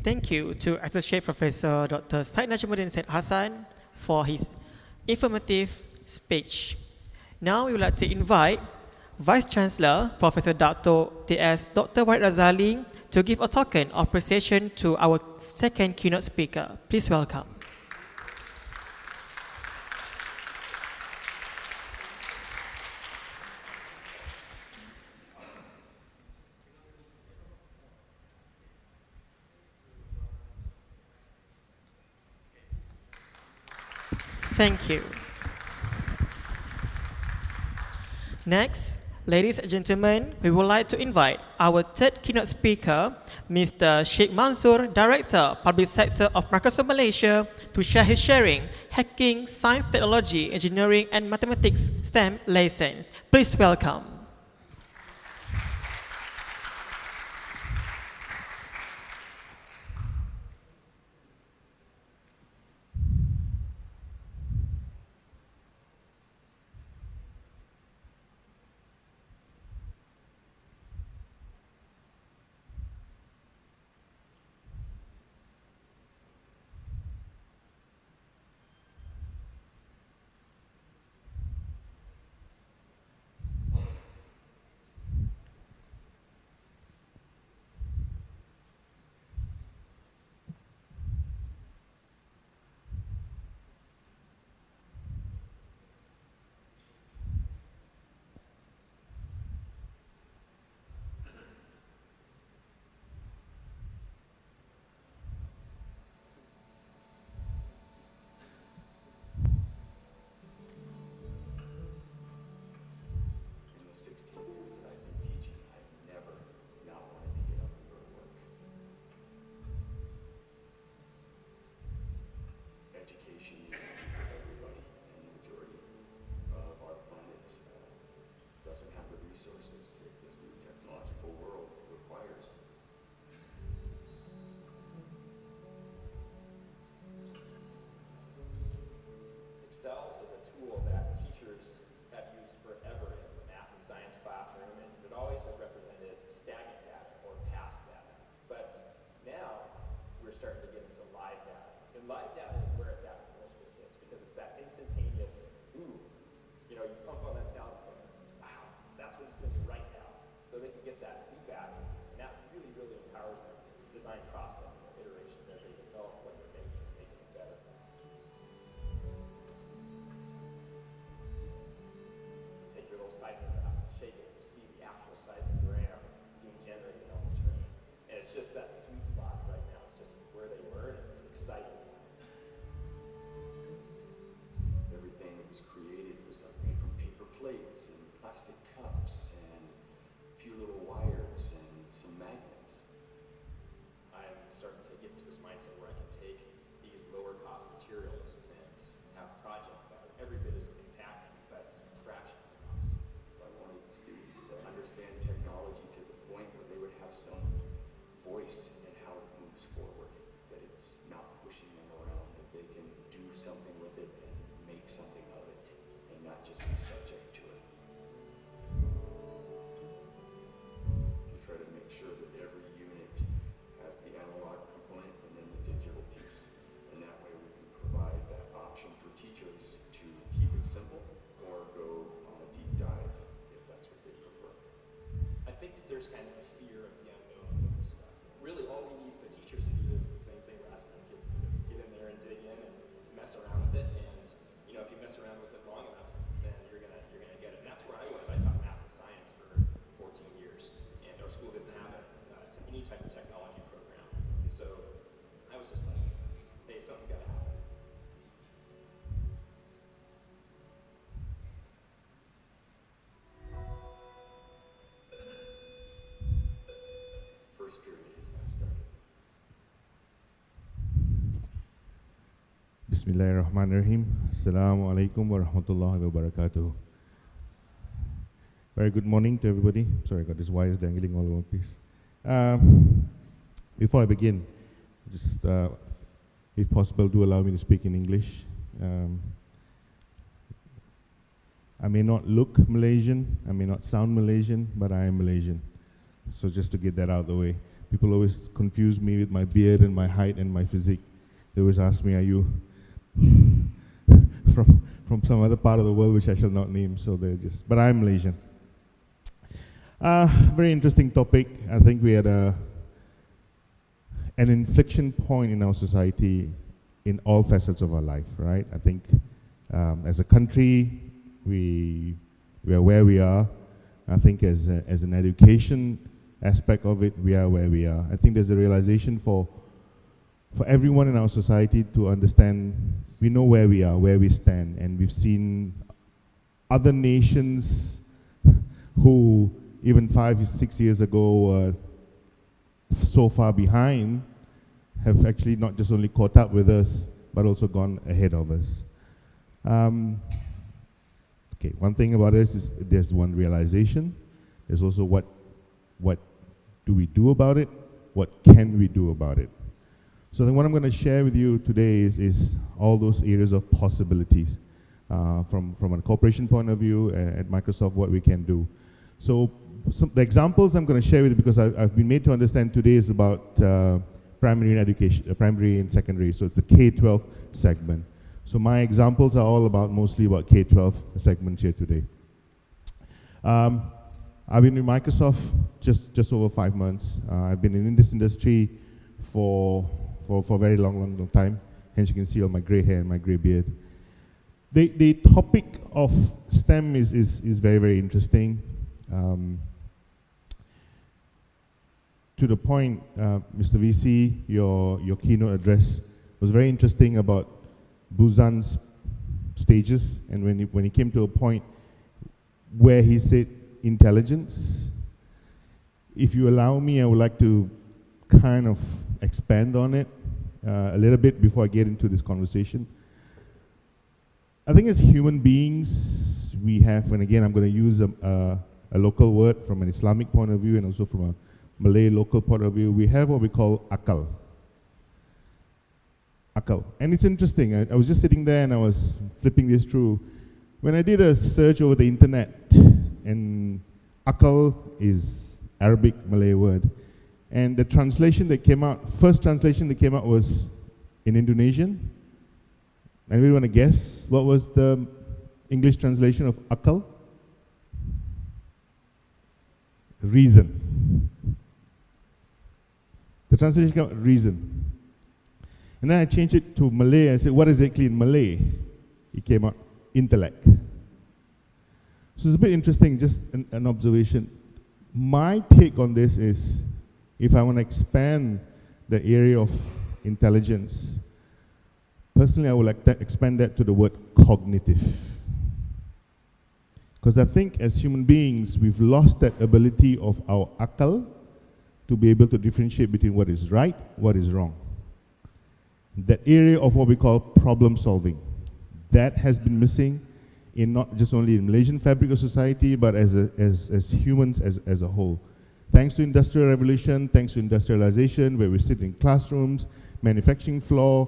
Thank you to Associate Professor Dr. Syed Najmuddin Syed Hassan for his informative speech. Now we would like to invite Vice Chancellor Professor T.S. Dr. Wahid Razali to give a token of appreciation to our second keynote speaker. Please welcome. Thank you. Next, ladies and gentlemen, we would like to invite our third keynote speaker, Mr. Sheikh Mansoor, Director, Public Sector of Microsoft Malaysia, to share his sharing, hacking, science, technology, engineering, and mathematics STEM lessons. Please welcome. starting to get into live data. And live data is where it's at for middle school kids because it's that instantaneous, ooh, you know, you pump on that salad spoon, wow, that's what it's doing right now. So they can get that feedback, and that really, really empowers them design process and their iterations as they develop what they're making it better. Take your little seismograph and shake it, and you see the actual seismogram being generated on the screen. And it's just that sweet spot right now. It's just where they learn, and it's exciting. Everything that was created was made from paper plates and plastic cups and a few little wires and some magnets. I'm starting to get into this mindset where I can take these lower cost materials and have projects that are every bit as impactful, but it's a fraction of the cost. I wanted the students to understand technology to the point where they would have some voice in how it moves forward, that it's not pushing them around, that they can do something with it and make something of it, and not just be subject to it. We try to make sure that every unit has the analog component and then the digital piece, and that way we can provide that option for teachers to keep it simple or go on a deep dive if that's what they prefer. I think that there's kind of a fear of the unknown with this stuff. Really, all we need the teachers to do is the same thing we're asking the kids to do. Get in there and dig in and mess around with it. And you know, if you mess around with it long enough, then you're gonna get it. And that's where I was. I taught math and science for 14 years, and our school didn't have any type of technology program. And so I was just like, hey, something's gotta happen. First period is now started. Bismillahirrahmanirrahim. Assalamu alaikum wa rahmatullahi wa barakatuh. Very good morning to everybody. Sorry, I got these wires dangling all over the place. Before I begin, just if possible, do allow me to speak in English. I may not look Malaysian, I may not sound Malaysian, but I am Malaysian. So just to get that out of the way. People always confuse me with my beard and my height and my physique. They always ask me, are you from some other part of the world which I shall not name, so they're just, but I'm Malaysian. Very interesting topic. I think we had an inflection point in our society in all facets of our life, right? I think as a country, we are where we are. I think as an education aspect of it, we are where we are. I think there's a realization for everyone in our society to understand we know where we are, where we stand, and we've seen other nations who even 5 or 6 years ago were so far behind have actually not just only caught up with us, but also gone ahead of us. Okay, one thing about this is there's one realization. There's also what do we do about it? What can we do about it? So then what I'm going to share with you today is all those areas of possibilities from a corporation point of view at Microsoft, what we can do. So the examples I'm going to share with you, because I've been made to understand today, is about primary education, primary and secondary, so it's the K-12 segment. So my examples are all mostly about K-12 segments here today. I've been with Microsoft just over 5 months. I've been in this industry for a very long time. Hence you can see all my gray hair and my gray beard. The topic of STEM is very, very interesting. To the point, Mr. VC, your keynote address was very interesting about Busan's stages, and when he came to a point where he said intelligence, if you allow me, I would like to kind of expand on it a little bit before I get into this conversation. I think as human beings, we have, and again I'm going to use a local word from an Islamic point of view and also from a Malay local point of view, we have what we call akal. Akal. And it's interesting, I was just sitting there and I was flipping this through. When I did a search over the internet, and akal is Arabic Malay word, And the translation that came out, first translation that came out was in Indonesian. Anybody want to guess what was the English translation of akal? Reason. The translation came out reason. And then I changed it to Malay. I said, what exactly in Malay? It came out intellect. So it's a bit interesting, just an observation. My take on this is, if I want to expand the area of intelligence, personally I would like to expand that to the word cognitive. Because I think as human beings, we've lost that ability of our akal to be able to differentiate between what is right, what is wrong. That area of what we call problem solving, that has been missing in not just only in Malaysian fabric of society, but as humans as a whole. Thanks to Industrial Revolution, thanks to industrialization, where we sit in classrooms, manufacturing floor,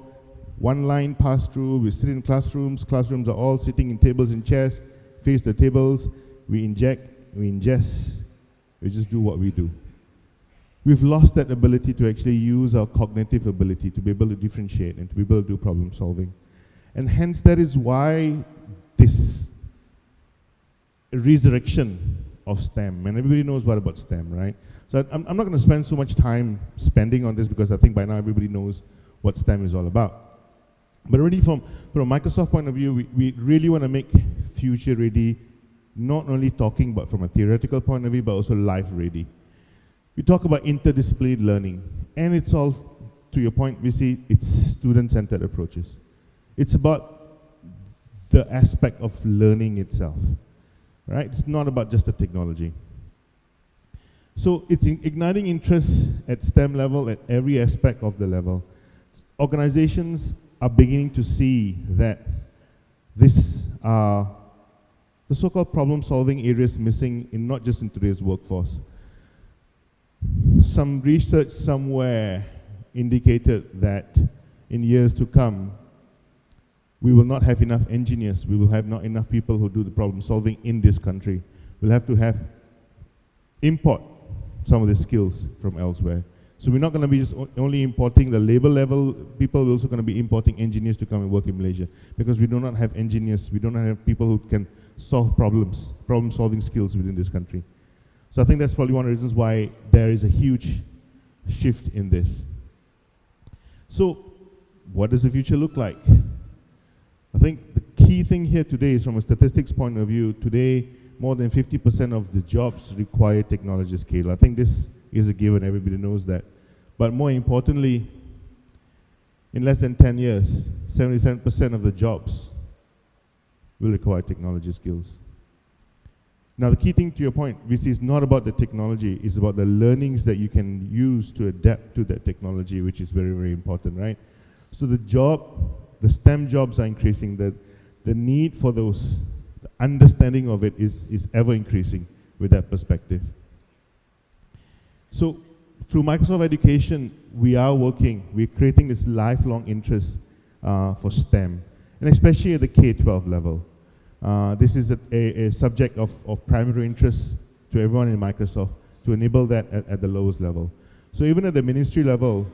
one line pass through, we sit in classrooms are all sitting in tables and chairs, face the tables, we inject, we ingest, we just do what we do. We've lost that ability to actually use our cognitive ability to be able to differentiate and to be able to do problem solving. And hence that is why this resurrection of STEM, and everybody knows what about STEM, right? So I'm not going to spend so much time spending on this because I think by now everybody knows what STEM is all about. But really from a Microsoft point of view, we really want to make future ready, not only talking but from a theoretical point of view, but also life ready. We talk about interdisciplinary learning, and it's all, to your point, we see it's student-centered approaches. It's about the aspect of learning itself, right? It's not about just the technology. So it's igniting interest at STEM level, at every aspect of the level. Organizations are beginning to see that this the so-called problem-solving areas missing in not just in today's workforce. Some research somewhere indicated that in years to come, we will not have enough engineers, we will have not enough people who do the problem solving in this country. We'll have to import some of the skills from elsewhere. So we're not going to be just only importing the labor level people, we're also going to be importing engineers to come and work in Malaysia, because we do not have engineers, we do not have people who can solve problems, problem solving skills within this country. So I think that's probably one of the reasons why there is a huge shift in this. So what does the future look like? I think the key thing here today is, from a statistics point of view, today more than 50% of the jobs require technology skill. I think this is a given, everybody knows that. But more importantly, in less than 10 years, 77% of the jobs will require technology skills. Now the key thing, to your point, we see, is not about the technology, it's about the learnings that you can use to adapt to that technology, which is very, very important, right? So the STEM jobs are increasing, the need for those, the understanding of it is ever increasing with that perspective. So through Microsoft Education, we're creating this lifelong interest for STEM, and especially at the K-12 level. This is a subject of primary interest to everyone in Microsoft, to enable that at the lowest level. So even at the ministry level,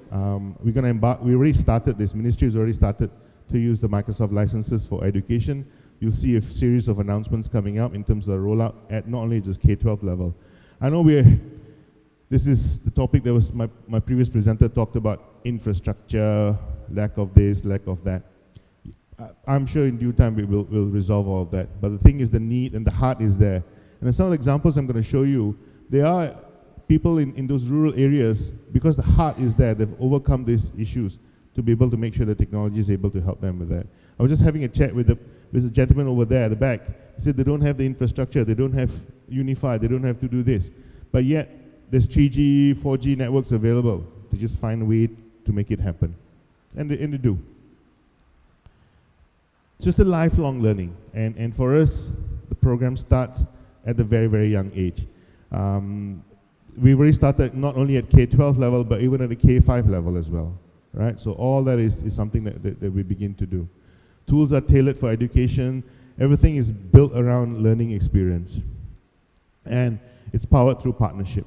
we already started this, ministry has already started to use the Microsoft licenses for education. You'll see a series of announcements coming up in terms of the rollout at not only just K-12 level. I know this is the topic that was my previous presenter talked about: infrastructure, lack of this, lack of that. I'm sure in due time we'll resolve all of that. But the thing is, the need and the heart is there. And some of the examples I'm going to show you, there are people in those rural areas, because the heart is there, they've overcome these issues to be able to make sure the technology is able to help them with that. I was just having a chat with a gentleman over there at the back. He said they don't have the infrastructure, they don't have Unify, they don't have to do this. But yet, there's 3G, 4G networks available. They just find a way to make it happen. And they do. It's just a lifelong learning. And for us, the program starts at a very, very young age. We've already started not only at K-12 level, but even at the K-5 level as well. Right? So all that is something that we begin to do. Tools are tailored for education. Everything is built around learning experience. And it's powered through partnership.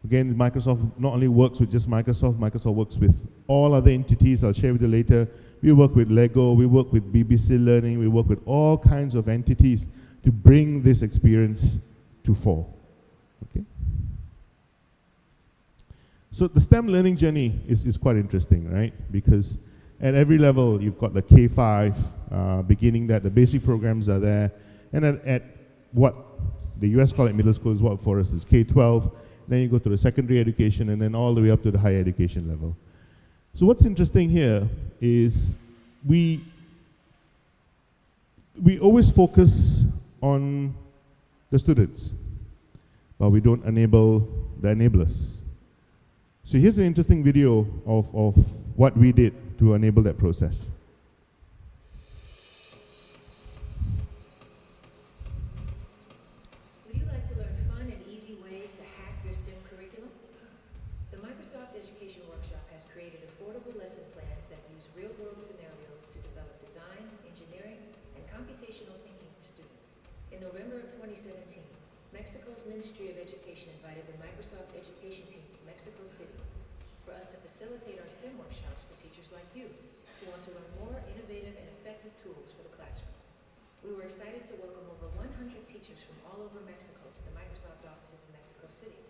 Again, Microsoft not only works with just Microsoft, Microsoft works with all other entities. I'll share with you later. We work with Lego, we work with BBC Learning, we work with all kinds of entities to bring this experience to fore. Okay? So the STEM learning journey is quite interesting, right? Because at every level, you've got the K5, beginning that the basic programs are there, and at what the US call it middle school is what for us is K-12, then you go to the secondary education, and then all the way up to the higher education level. So what's interesting here is we always focus on the students, but we don't enable the enablers. So here's an interesting video of what we did to enable that process. Would you like to learn fun and easy ways to hack your STEM curriculum? The Microsoft Education Workshop has created affordable lesson plans that use real-world scenarios to develop design, engineering, and computational thinking for students. In November of 2017, Mexico's Ministry of Education invited the Microsoft Education team to Mexico City for us to facilitate our STEM workshops for teachers like you who want to learn more innovative and effective tools for the classroom. We were excited to welcome over 100 teachers from all over Mexico to the Microsoft offices in Mexico City.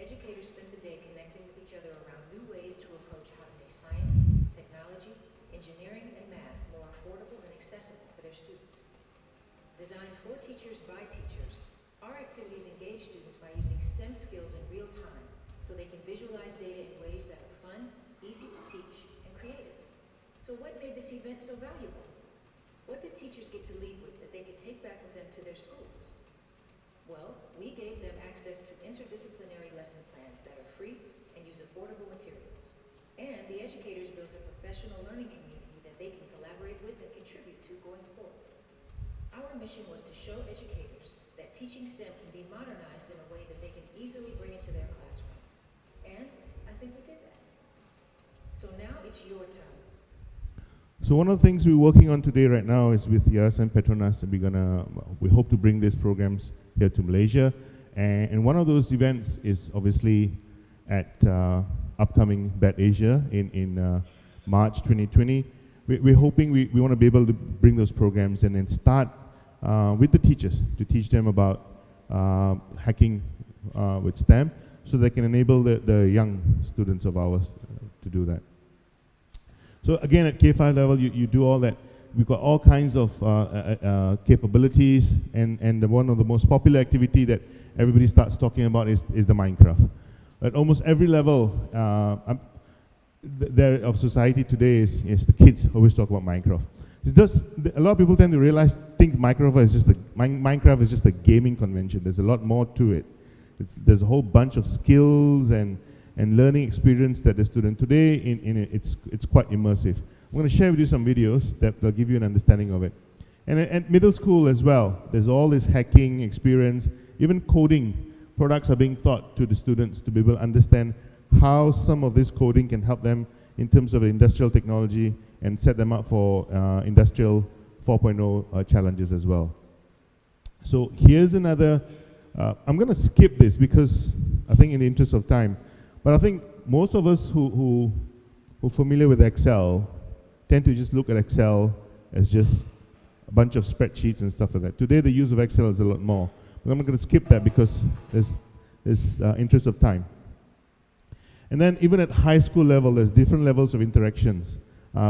Educators spent the day connecting with each other around new ways to approach how to make science, technology, engineering, and math more affordable and accessible for their students. Designed for teachers by teachers, our activities engage students by using STEM skills in real time so they can visualize data in ways that are fun, easy to teach, and creative. So what made this event so valuable? What did teachers get to leave with that they could take back with them to their schools? Well, we gave them access to interdisciplinary lesson plans that are free and use affordable materials. And the educators built a professional learning community that they can collaborate with and contribute to going forward. Our mission was to show educators that teaching STEM can be modernized in a way that they can easily bring into their classroom. And I think we did that. So now it's your turn. So one of the things we're working on today right now is with Yayasan and Petronas, and we hope to bring these programs here to Malaysia. And one of those events is obviously at upcoming BAT Asia in March 2020. We're hoping we want to be able to bring those programs and then start with the teachers to teach them about hacking with STEM so they can enable the young students of ours to do that. So again, at K5 level, you do all that. We've got all kinds of capabilities, and one of the most popular activity that everybody starts talking about is the Minecraft. At almost every level of society today is the kids always talk about Minecraft. It's just, a lot of people tend to think Minecraft is just a gaming convention. There's a lot more to it. There's a whole bunch of skills and learning experience that the student today it's quite immersive. I'm going to share with you some videos that will give you an understanding of it. And at middle school as well, there's all this hacking experience, even coding products are being taught to the students to be able to understand how some of this coding can help them in terms of industrial technology and set them up for industrial 4.0 challenges as well. So here's another, I'm going to skip this because I think in the interest of time, but I think most of us who are familiar with Excel tend to just look at Excel as just a bunch of spreadsheets and stuff like that. Today the use of Excel is a lot more. But I'm going to skip that because there's interest of time. And then even at high school level, there's different levels of interactions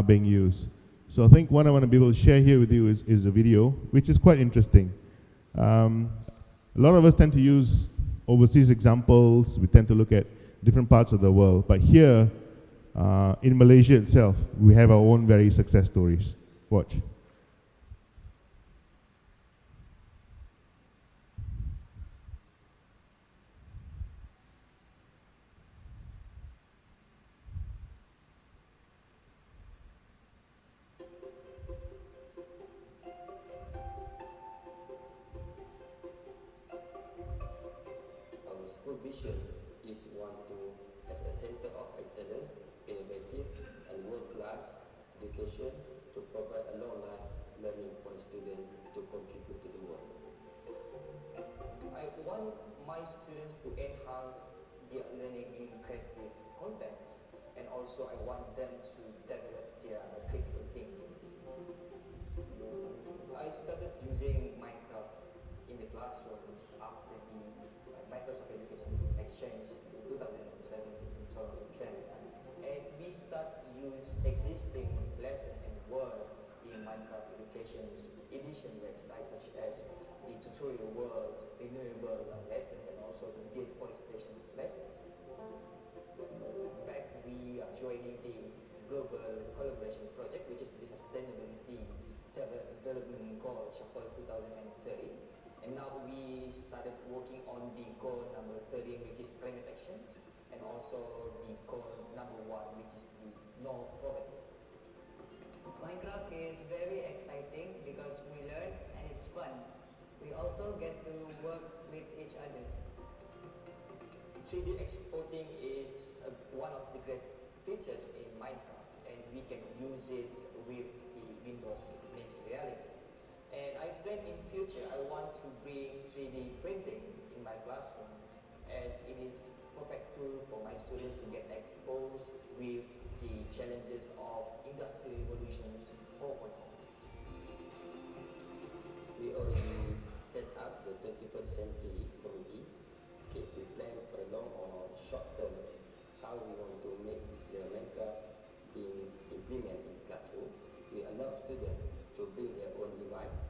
being used. So I think what I want to be able to share here with you is a video, which is quite interesting. A lot of us tend to use overseas examples. We tend to look at different parts of the world. But here, in Malaysia itself, we have our own very success stories. Watch. Our school vision is one to, as a center of excellence, innovative and world-class education to provide a long-life learning for students to contribute to the world. I want my students to enhance their learning in creative context, and also I want them to develop their critical thinking. I started using Minecraft in the classrooms after the Microsoft Education Exchange in 2007 in Toronto, Canada, and we start use existing lesson and word in Minecraft Education's edition websites such as the tutorial worlds, renewable lessons, and also the deforestation lessons. In fact, we are joining the global collaboration project, which is the sustainability development goal Shuffle 2030. And now we started working on the goal number 13, which is climate action, and also the goal number 1, which is the no poverty. Minecraft is very exciting because we learn and it's fun. We also get to work with each other. 3D exporting is one of the great features in Minecraft, and we can use it with the Windows mixed reality. And I plan in future I want to bring 3D printing in my classroom, as it is perfect tool for my students to get exposed with the challenges of Industry Revolutions 4.0. We already set up the 21st Century Committee. Okay, we plan for the long or short terms how we want to make the Minecraft being implemented in classroom. We allow students to bring their own device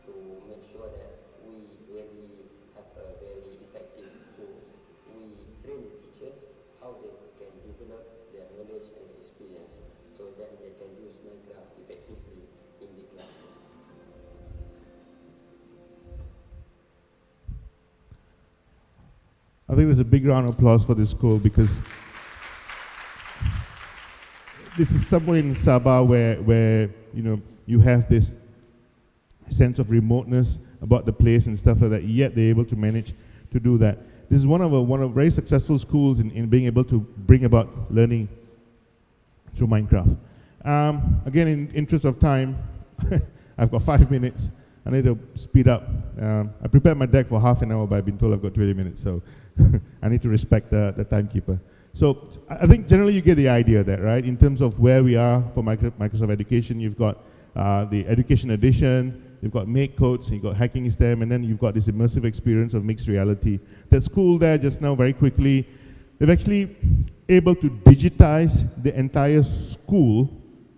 to make sure that we really have a very effective tool. We train teachers how they can develop their knowledge and experience so then they can use Minecraft effectively in the classroom. I think there's a big round of applause for this school, because this is somewhere in Sabah where you have this sense of remoteness about the place and stuff like that, yet they're able to manage to do that. This is one of very successful schools in being able to bring about learning through Minecraft. Again, in interest of time, I've got 5 minutes. I need to speed up. I prepared my deck for half an hour, but I've been told I've got 20 minutes, so I need to respect the timekeeper. So I think generally you get the idea there, right? In terms of where we are for Microsoft Education, you've got the Education Edition, you've got Make Codes, you've got Hacking STEM, and then you've got this immersive experience of mixed reality. That school there just now, very quickly, they've actually able to digitize the entire school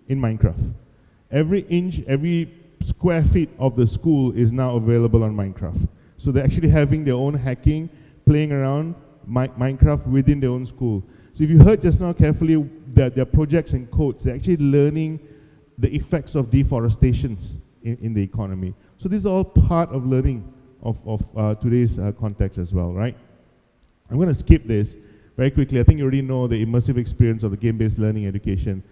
in Minecraft. Every inch, every square feet of the school is now available on Minecraft. So they're actually having their own hacking, playing around Minecraft within their own school. So if you heard just now carefully that their projects and codes, they're actually learning the effects of deforestation in the economy. So this is all part of learning of today's context as well, right? I'm going to skip this very quickly. I think you already know the immersive experience of the game-based learning education.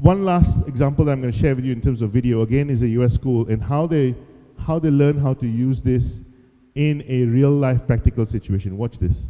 One last example that I'm going to share with you in terms of video, again, is a US school and how they learn how to use this in a real-life practical situation. Watch this.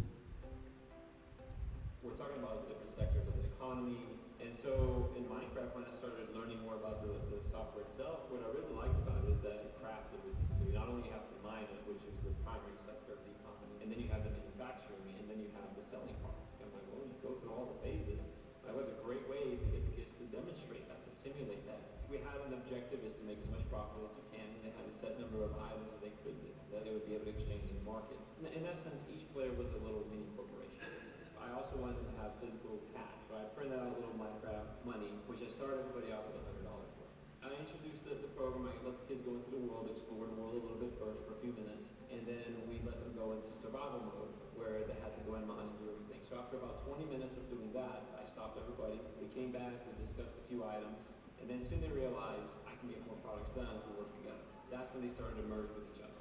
We're talking about different sectors of the economy, and so in Minecraft, when I started learning more about the software itself, what I really liked about it is that it crafted with you. So you not only have the mine, which is the primary sector of the economy, and then you have the manufacturing, and then you have the selling part. I'm like, well, you go through all the phases. I have a great way to get the kids to demonstrate that, to simulate that. We had an objective is to make as much profit as we can, and they had a set number of items that they could that they would be able to exchange in the market. In that sense, each player was a little mini corporation. I also wanted them to have physical cash, so I printed out a little Minecraft money, which I started everybody out with $100 for. I introduced the program. I let the kids go into the world, explore the world a little bit first for a few minutes, and then we let them go into survival mode, where they had to go in mine and do everything. So after about 20 minutes of doing that, I stopped everybody. We came back, we discussed a few items, and then soon they realized I can get more products done if we work together. That's when they started to merge with each other.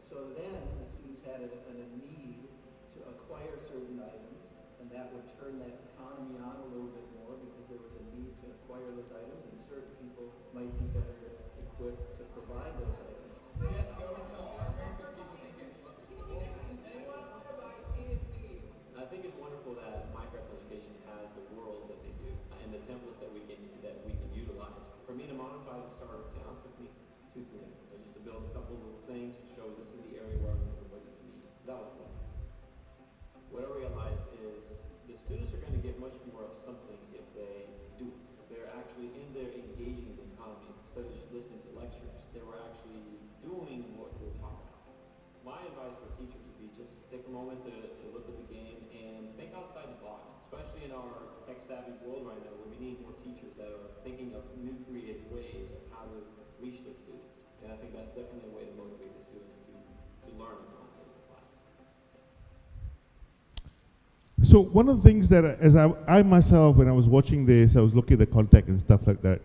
So then the students had a need to acquire certain items, and that would turn that economy on a little bit more because there was a need to acquire those items, and certain people might be better equipped to provide those items. I think it's wonderful that Minecraft education has the worlds that they do and the templates that we can utilize. For me to modify the start of town took me 2-3 minutes. So just to build a couple little things to show this is the area where I'm going to bring it to me. That was fun. What I realized take a moment to look at the game and think outside the box, especially in our tech-savvy world right now where we need more teachers that are thinking of new creative ways of how to reach their students. And I think that's definitely a way to motivate the students to learn and content in the class. So one of the things that as I myself, when I was watching this, I was looking at the content and stuff like that.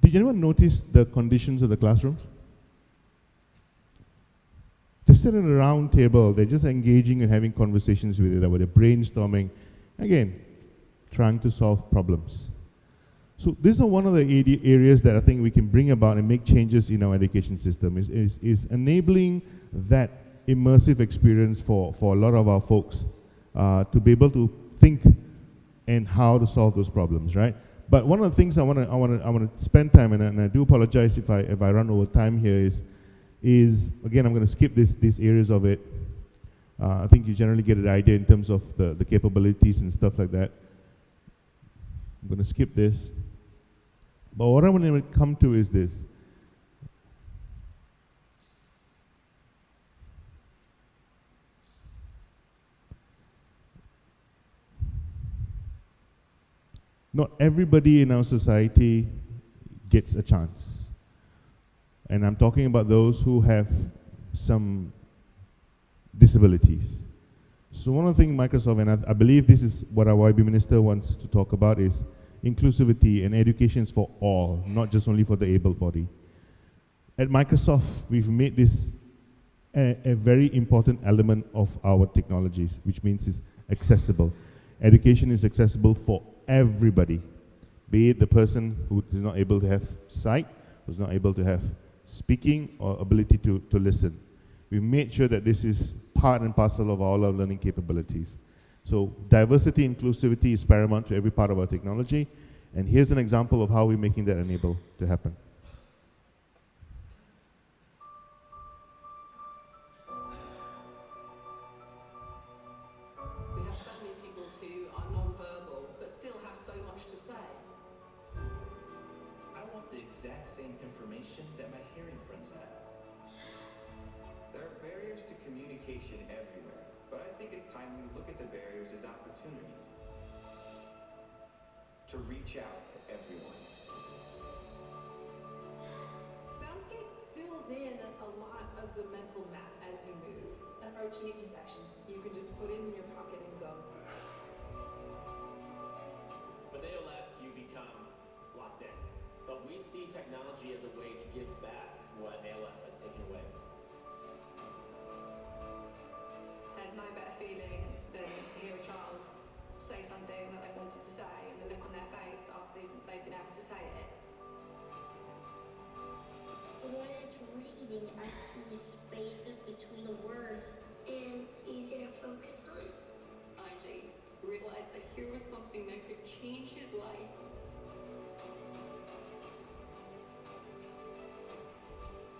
Did anyone notice the conditions of the classrooms? They sit at a round table, they're just engaging and having conversations with it, they're brainstorming, again, trying to solve problems. So these are one of the areas that I think we can bring about and make changes in our education system, is enabling that immersive experience for a lot of our folks to be able to think and how to solve those problems, right? But one of the things I want to spend time, and I do apologize if I run over time here, is again, I'm going to skip these areas of it. I think you generally get an idea in terms of the capabilities and stuff like that. I'm going to skip this. But what I want to come to is this. Not everybody in our society gets a chance. And I'm talking about those who have some disabilities. So one of the things Microsoft, and I believe this is what our YB minister wants to talk about, is inclusivity and education for all, not just only for the able-bodied. At Microsoft, we've made this a very important element of our technologies, which means it's accessible. Education is accessible for everybody, be it the person who is not able to have sight, who's not able to have speaking or ability to listen. We made sure that this is part and parcel of all our learning capabilities. So diversity, inclusivity is paramount to every part of our technology, and here's an example of how we're making that enable to happen. We have so many people who are non-verbal but still have so much to say. I want the exact same information that my hearing friends have. There are barriers to communication everywhere, but I think it's time we look at the barriers as opportunities to reach out to everyone. Soundscape fills in a lot of the mental map as you move. Approach an intersection. You can just put it in your pocket and go. With ALS, you become locked in. But we see technology as a way to give back what ALS has taken away. There's no better feeling than to hear a child say something that they wanted to say and the look on their face after they've been able to say it. When it's reading, I see spaces between the words, and it's easy to focus on. IJ realized that here was something that could change his life.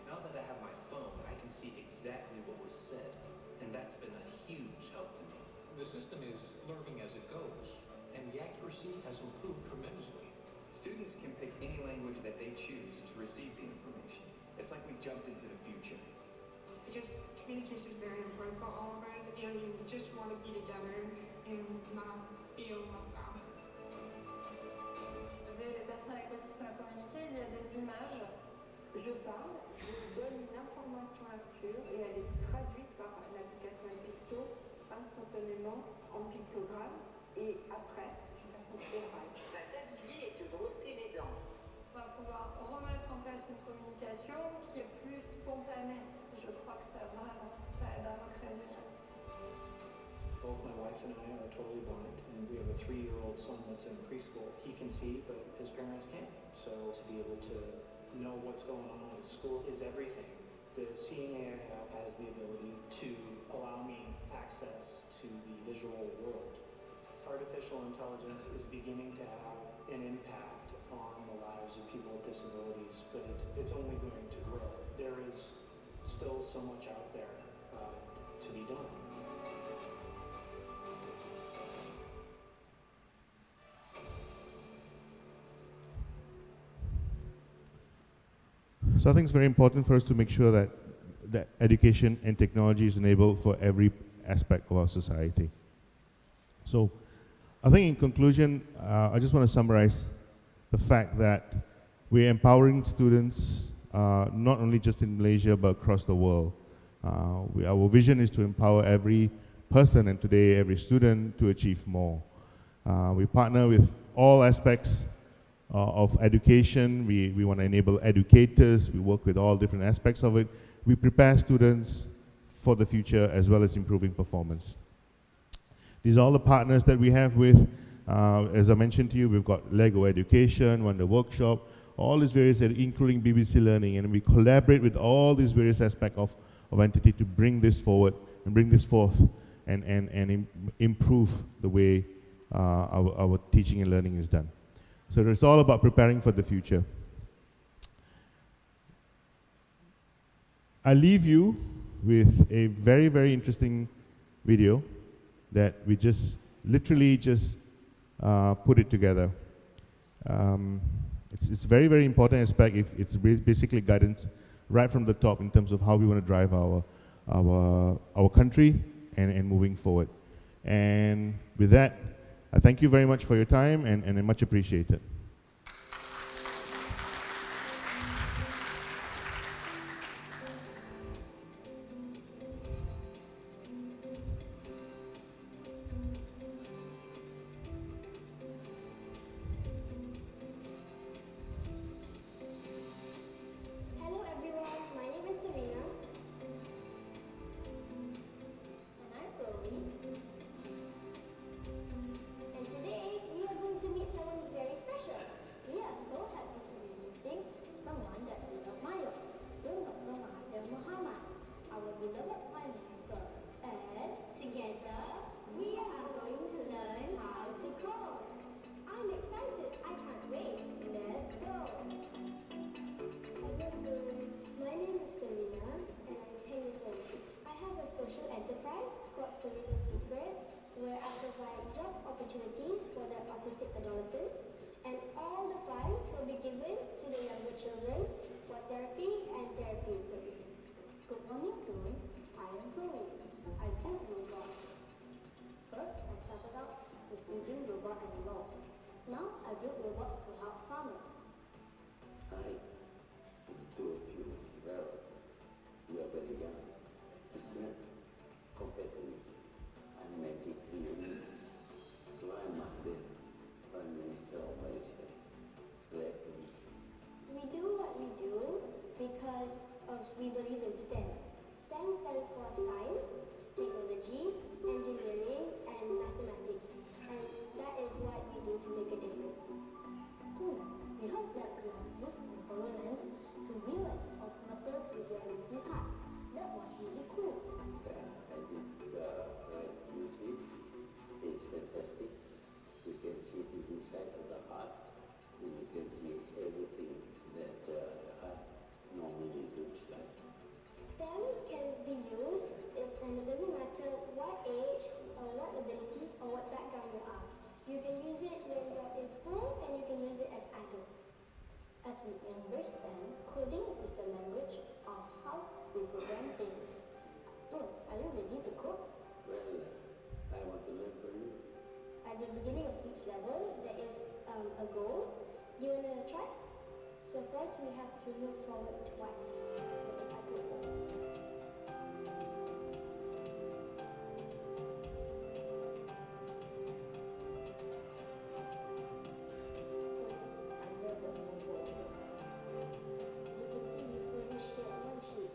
Now that I have my phone, I can see exactly what was said, and that's been a huge help to me. The system is learning as it goes, and the accuracy has improved tremendously. Students can pick any language that they choose to receive the information. It's like we jumped into the future. Because communication is very important for all of us, and we just want to be together and not feel left out. Des personnes avec autisme à communiquer, il y a des images. Je parle, je lui donne une information à lecture et elle est traduite par l'application Picto instantanément en pictogramme et après d'une façon orale. Va t'habiller et te brosser les dents. On va pouvoir remettre en place une communication qui est plus spontanée. Je crois que ça aide à recréer du lien. Both my wife and I are totally blind, and we have a 3-year-old son that's in preschool. He can see, but his parents can't. So to be able to know what's going on at school is everything. The Seeing AI app has the ability to allow me access to the visual world. Artificial intelligence is beginning to have an impact on the lives of people with disabilities, but it's only going to grow. There is still so much out there to be done. So I think it's very important for us to make sure that that education and technology is enabled for every aspect of our society. So I think in conclusion, I just want to summarize the fact that we're empowering students not only just in Malaysia but across the world. Our vision is to empower every person and today every student to achieve more. We partner with all aspects of education. We want to enable educators. We work with all different aspects of it. We prepare students for the future as well as improving performance. These are all the partners that we have with. As I mentioned to you, we've got Lego Education, Wonder Workshop, all these various, including BBC Learning, and we collaborate with all these various aspects of entity to bring this forward and bring this forth and improve the way our teaching and learning is done. So it's all about preparing for the future. I leave you with a very, very interesting video that we just literally just put it together. It's a very, very important aspect. It's basically guidance right from the top in terms of how we want to drive our country and moving forward. And with that, I thank you very much for your time and I much appreciate it. Hello everyone, my name is Serena. And I'm Chloe. And today we are going to meet someone very special. We are so happy to be meeting someone that we admire, Dr. Mahathir Mohamad, our beloved Prime Minister. And together we are going to learn how to code. I'm excited, I can't wait. Let's go! Hello, my name is Serena and I'm 10 years old. I have a social enterprise called Serena's Secret where I provide job opportunities for the autistic adolescents and all the funds will be given to the younger children for therapy and therapeutic. Good morning, Tun. I am Chloe. I build robots. First, I started out with building robot animals. Now, I build robots to help farmers. Hi, the two of you, well, you are very young compared to me. I'm 93 only, so I'm the Prime Minister of Malaysia. Glad to meet you. We do what we do because we believe in STEM. STEM stands for science, technology, engineering, and mathematics. And that is what we do to make a difference. Cool. We hope that you have used the HoloLens to view an augmented reality hut. That was really cool. Yeah, I did try to use it. It's fantastic. You can see the inside of the heart, and you can see everything that the heart normally looks like. STEM can be used, and it doesn't matter what age, or what ability, or what background you are. You can use it when you're in school, and you can use it as adults. As we embrace STEM, coding is the language of how we program things. Tun, are you ready to code? Well, I want to learn from you. At the beginning of each level, there is a goal. Do you want to try? So first, we have to move forward twice. So if I go Under the move forward. As you can see, we've already shared one sheet.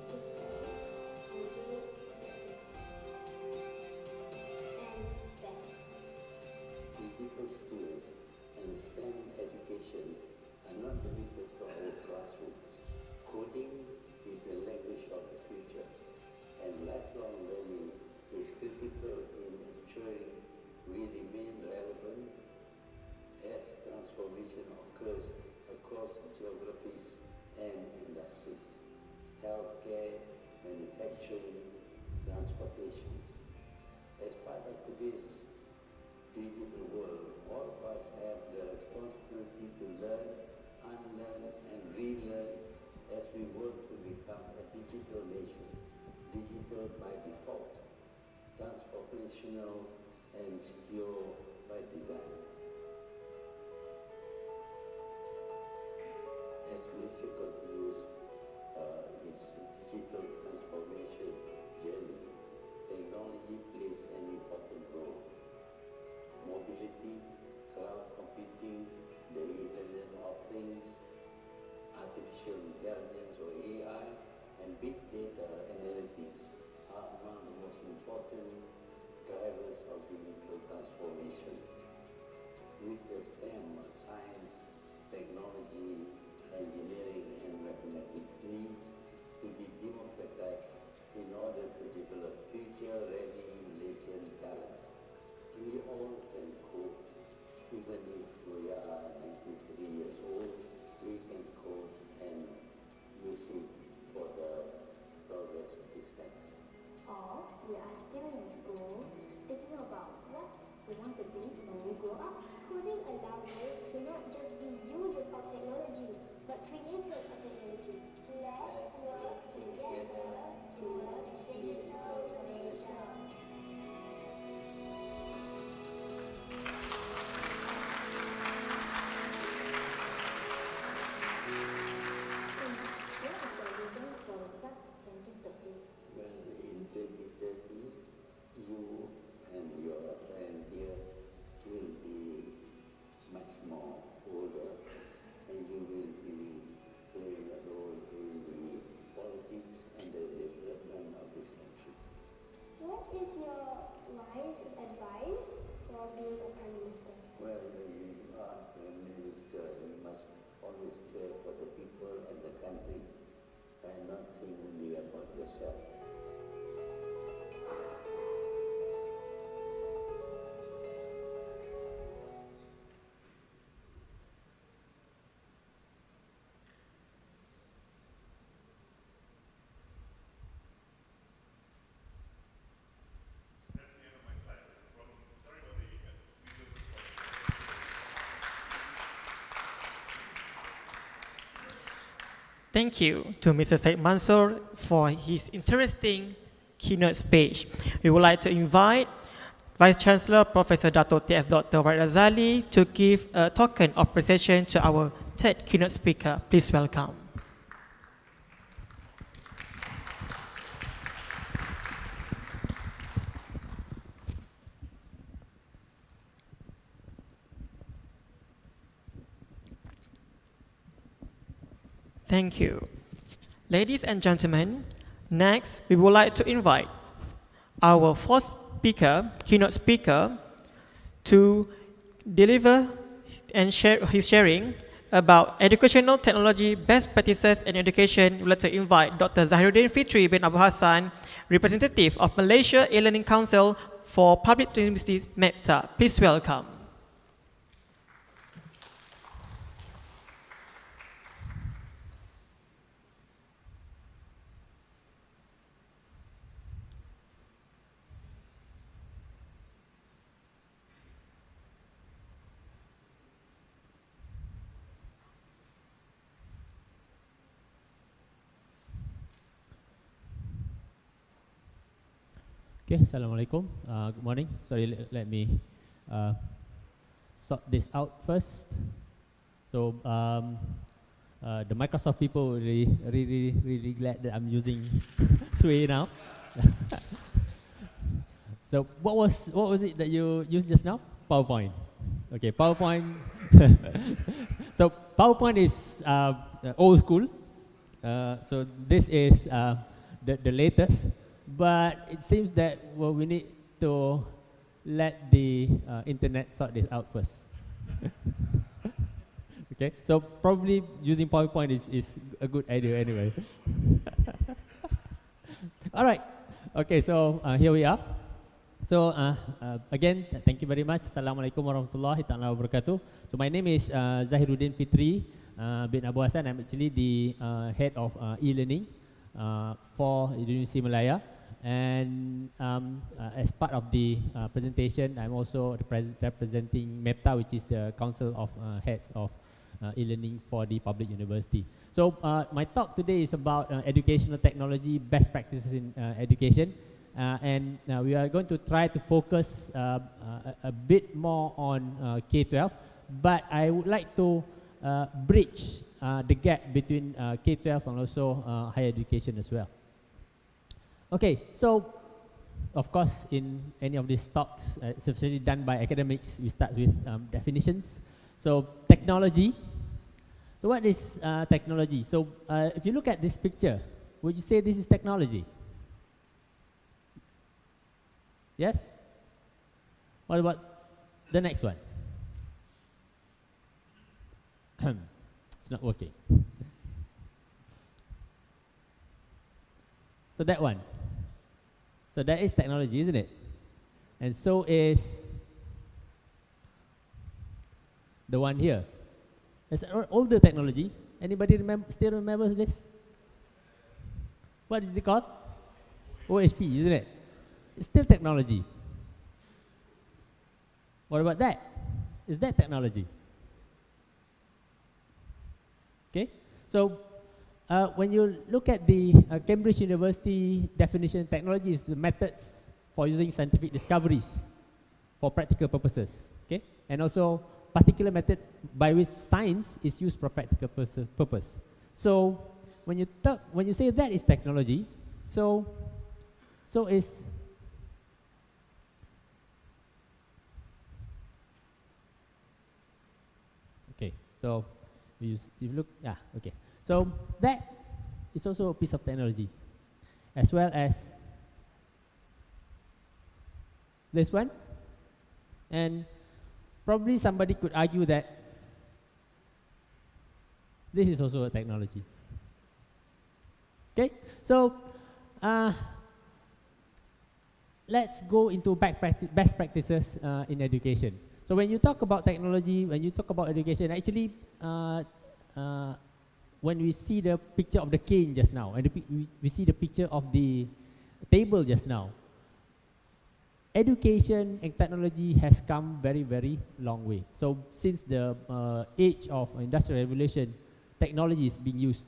Just there, and go there, and there. Digital skills and STEM education are not limited to our classrooms. Coding is the language of the future, and lifelong learning is critical in ensuring we remain relevant as transformation occurs across geographies and industries, healthcare, manufacturing, transportation. As part of today's digital world, all of us have the responsibility to learn, unlearn, and relearn as we work to become a digital nation. original and secure by design. As Malaysia continues its digital transformation journey, technology plays an important role. Mobility, cloud computing, the Internet of Things, artificial intelligence or AI, and big data analytics are among the most important drivers of digital transformation. With the STEM, science, technology, engineering, and mathematics needs to be democratized in order to develop future-ready Malaysian talent. We all can code, even if we are 93 years old, we can code and use it for the progress of this country. Or we are still in school, thinking about what we want to be when we grow up. Coding allows us to not just be users of technology, but creators of technology. Let's work together towards digital Malaysia. What is your vision for class 2030? Well, in 2030, you and your friend here will be much more older, and you will be playing a role in the politics and the development of this country. What is your wise advice for being a Prime Minister? Well, when you are Prime Minister, you must always care for the people and the country, and not think only about yourself. Thank you to Mr. Syed Mansur for his interesting keynote speech. We would like to invite Vice Chancellor Professor Dato T.S. Dr. Wahid Razali to give a token of appreciation to our third keynote speaker. Please welcome. Thank you. Ladies and gentlemen, next we would like to invite our fourth speaker, keynote speaker, to deliver and share his sharing about educational technology best practices in education. We would like to invite Dr. Zahiruddin Fitri bin Abu Hassan, representative of Malaysia E-Learning Council for Public Universities, MEPTA. Please welcome. Okay, Assalamualaikum. Good morning. Sorry, let me sort this out first. So the Microsoft people really glad that I'm using Sway now. So what was it that you used just now? PowerPoint. Okay, PowerPoint. So PowerPoint is old school. So this is the latest. But it seems that we need to let the internet sort this out first. Okay, so probably using PowerPoint is a good idea anyway. All right, okay, so here we are. So again, thank you very much. Assalamualaikum warahmatullahi wabarakatuh. So my name is Zahiruddin Fitri bin Abu Hassan. I'm actually the head of e-learning for University Malaya. And as part of the presentation, I'm also representing MEPTA, which is the Council of Heads of E-Learning for the Public University. So my talk today is about educational technology, best practices in education. and we are going to try to focus a bit more on K-12, but I would like to bridge the gap between K-12 and also higher education as well. Okay, so of course in any of these talks, especially done by academics, we start with definitions. So technology. So what is technology? So if you look at this picture, would you say this is technology? Yes? What about the next one? It's not working. So that one. So that is technology, isn't it? And so is the one here. It's an older technology. Anybody still remembers this? What is it called? OSP, isn't it? It's still technology. What about that? Is that technology? Okay, so when you look at the Cambridge University definition, technology is the methods for using scientific discoveries for practical purposes. Okay, and also particular method by which science is used for practical purpose. So when you say that is technology, so is okay. So you look, yeah, okay. So that is also a piece of technology, as well as this one. And probably somebody could argue that this is also a technology. Okay, so let's go into best practices in education. So when you talk about technology, when you talk about education, actually when we see the picture of the cane just now, and we see the picture of the table just now, education and technology has come very, very long way. So since the age of industrial revolution, technology is being used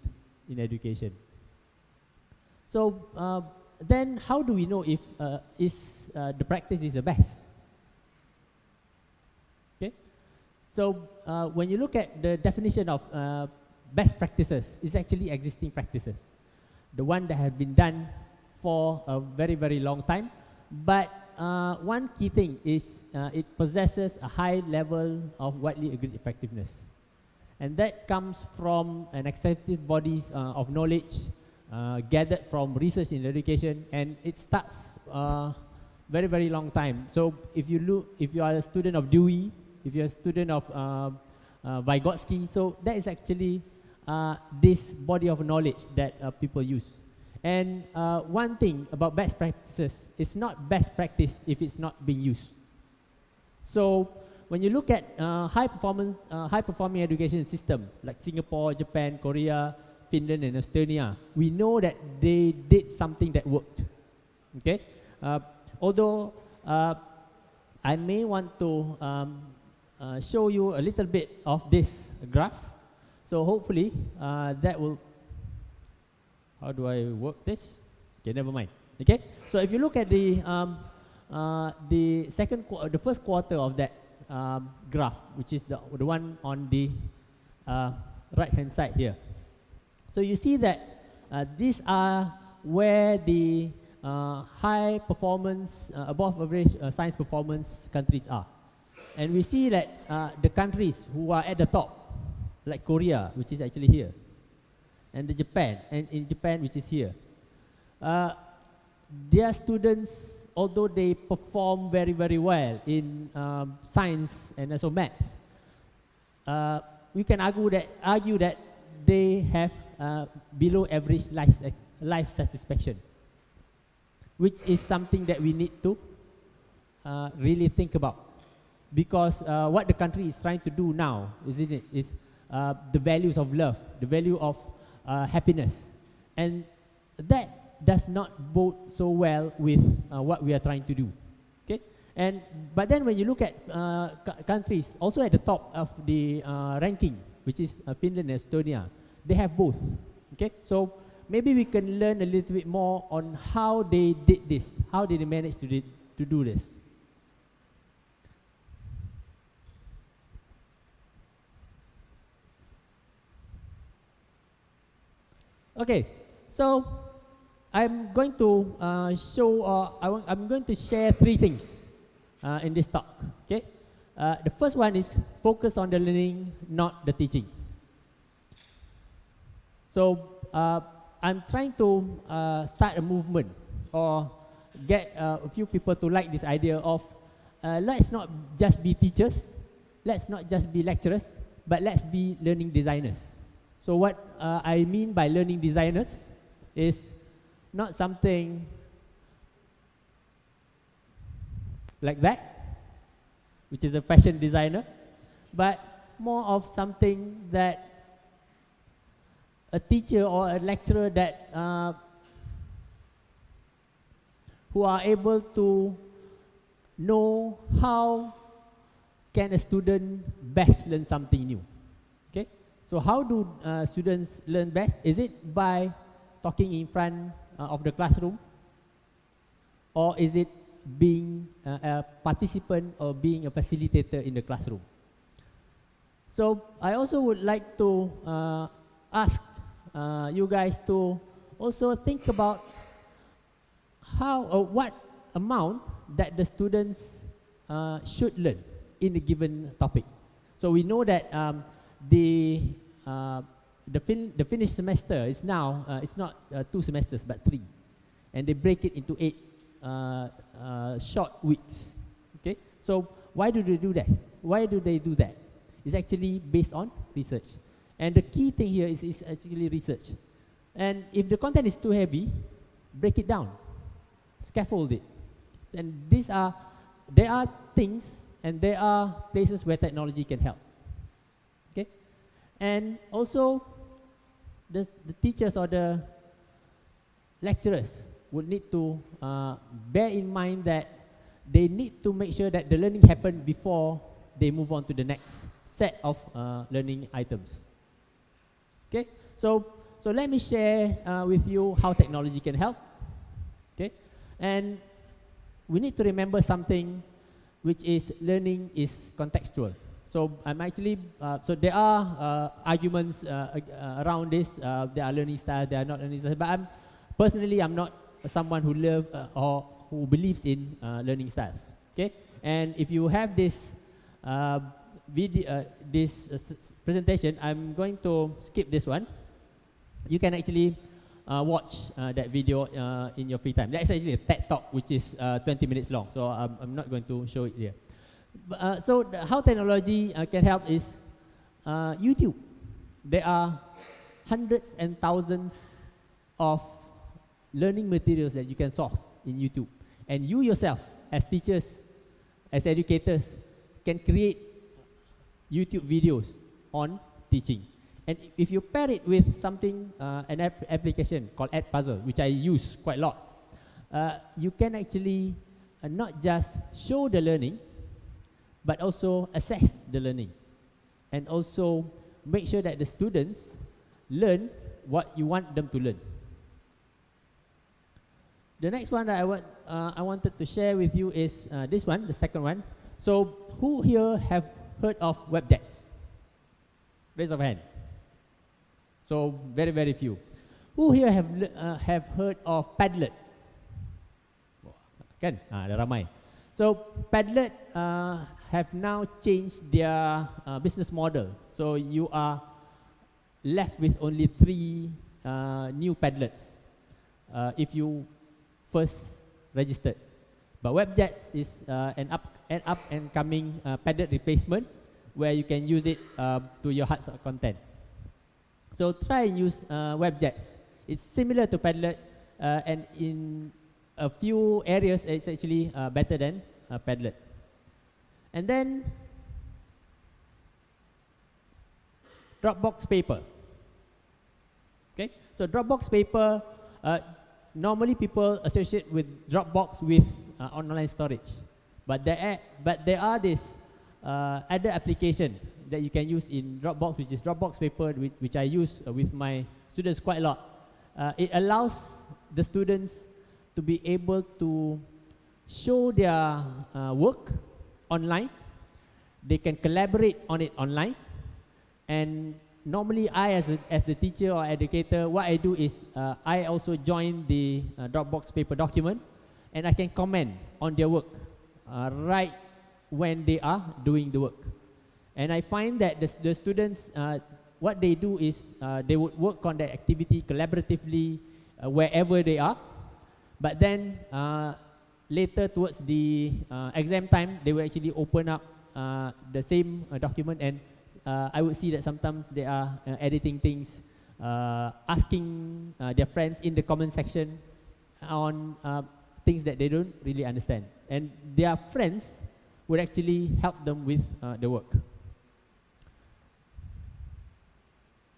in education. So then how do we know if the practice is the best? Okay, so when you look at the definition of best practices, it's actually existing practices, the one that have been done for a very, very long time. But one key thing is it possesses a high level of widely agreed effectiveness, and that comes from an extensive bodies of knowledge gathered from research in education, and it starts very, very long time. So if you are a student of Dewey, if you're a student of Vygotsky, so that is actually this body of knowledge that people use. And one thing about best practices, it's not best practice if it's not being used. So when you look at high performing education system like Singapore, Japan, Korea, Finland, and Estonia, we know that they did something that worked. Okay, although I may want to show you a little bit of this graph. So hopefully that will. How do I work this? Okay, never mind. Okay, so if you look at the first quarter of that graph, which is the one on the right hand side here. So you see that these are where the high performance, above average science performance countries are. And we see that the countries who are at the top, like Korea, which is actually here, and Japan, which is here, their students, although they perform very, very well in science and also maths, we can argue that they have below average life satisfaction, which is something that we need to really think about, because what the country is trying to do now is the values of love, the value of happiness, and that does not bode so well with what we are trying to do. Okay, but then when you look at countries also at the top of the ranking, which is Finland and Estonia, they have both. Okay, so maybe we can learn a little bit more on how they did this, how did they manage to do this. Okay, so I'm going to I'm going to share 3 things in this talk. Okay, the first one is focus on the learning, not the teaching. So I'm trying to start a movement or get a few people to like this idea of let's not just be teachers, let's not just be lecturers, but let's be learning designers. So what I mean by learning designers is not something like that, which is a fashion designer, but more of something that a teacher or a lecturer that who are able to know how can a student best learn something new. Okay, so how do students learn best? Is it by talking in front of the classroom, or is it being a participant or being a facilitator in the classroom? So I also would like to ask you guys to also think about how or what amount that the students should learn in a given topic. So we know that the finished semester is now it's not 2 semesters but 3, and they break it into 8 short weeks. Okay, so why do they do that? Why do they do that? It's actually based on research, and the key thing here is actually research. And if the content is too heavy, break it down, scaffold it, and there are things and there are places where technology can help. Okay, and also the teachers or the lecturers would need to bear in mind that they need to make sure that the learning happens before they move on to the next set of learning items. Okay, so let me share with you how technology can help. Okay, and we need to remember something, which is learning is contextual. So I'm actually so there are arguments around this. There are learning styles, there are not learning styles. But I'm not someone who or who believes in learning styles. Okay, and if you have this presentation, I'm going to skip this one. You can actually watch that video in your free time. That's actually a TED Talk, which is 20 minutes long. So I'm not going to show it here. So how technology can help is YouTube. There are hundreds and thousands of learning materials that you can source in YouTube. And you yourself, as teachers, as educators, can create YouTube videos on teaching. And if you pair it with something, an application called Edpuzzle, which I use quite a lot, you can actually not just show the learning, but also assess the learning, and also make sure that the students learn what you want them to learn. The next one that I wanted to share with you is this one, the second one. So who here have heard of WebJets? Raise of hand. So very, very few. Who here have heard of Padlet? Kan? Ada ramai. So Padlet have now changed their business model. So you are left with only 3 new Padlets if you first registered. But WebJets is an up and coming Padlet replacement where you can use it to your heart's content. So try and use WebJets. It's similar to Padlet, and in a few areas it's actually better than Padlet. And then Dropbox Paper. Okay, so Dropbox Paper, normally people associate with Dropbox with online storage, but there are this other application that you can use in Dropbox, which is Dropbox Paper, which I use with my students quite a lot. it allows the students to be able to show their work online. They can collaborate on it online. And normally I, as the teacher or educator, what I do is I also join the Dropbox paper document, and I can comment on their work right when they are doing the work. And I find that the students, what they do is they would work on that activity collaboratively wherever they are. But then later towards the exam time, they will actually open up the same document, and I would see that sometimes they are editing things, asking their friends in the comment section on things that they don't really understand. And their friends would actually help them with the work.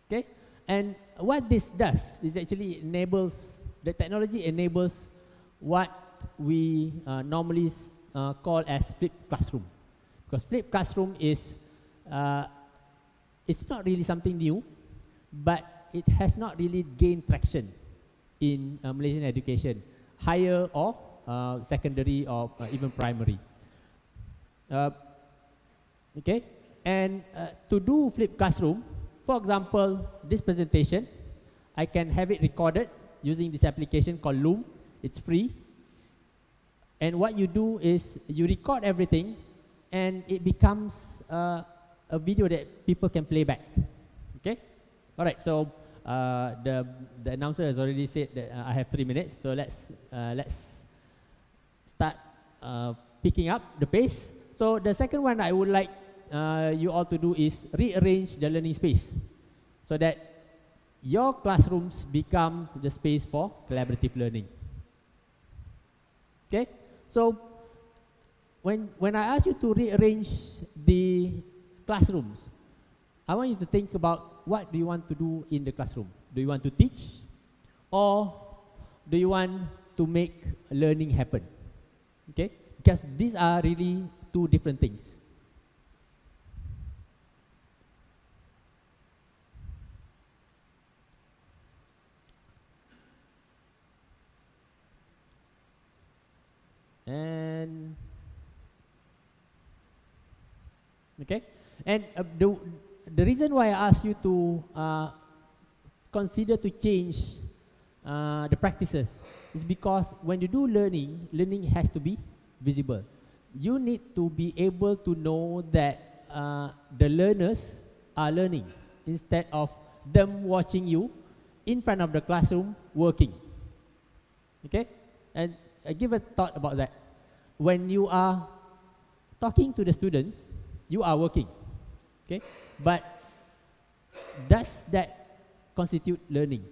Okay, and what this does is actually enables, the technology enables what we normally call as flipped classroom. Because flipped classroom is, it's not really something new, but it has not really gained traction in Malaysian education, higher or secondary or even primary. Okay, and to do flipped classroom, for example, this presentation, I can have it recorded using this application called Loom. It's free. And what you do is you record everything, and it becomes a video that people can play back. Okay? All right, so the announcer has already said that I have 3 minutes, so let's start picking up the pace. So the second one I would like you all to do is rearrange the learning space so that your classrooms become the space for collaborative learning. Okay, so when I ask you to rearrange the classrooms, I want you to think about what do you want to do in the classroom. Do you want to teach, or do you want to make learning happen? Okay, because these are really two different things. And okay, and the reason why I ask you to consider to change the practices is because when you do learning, learning has to be visible. You need to be able to know that the learners are learning instead of them watching you in front of the classroom working. Okay, and give a thought about that. When you are talking to the students, you are working, okay? But does that constitute learning?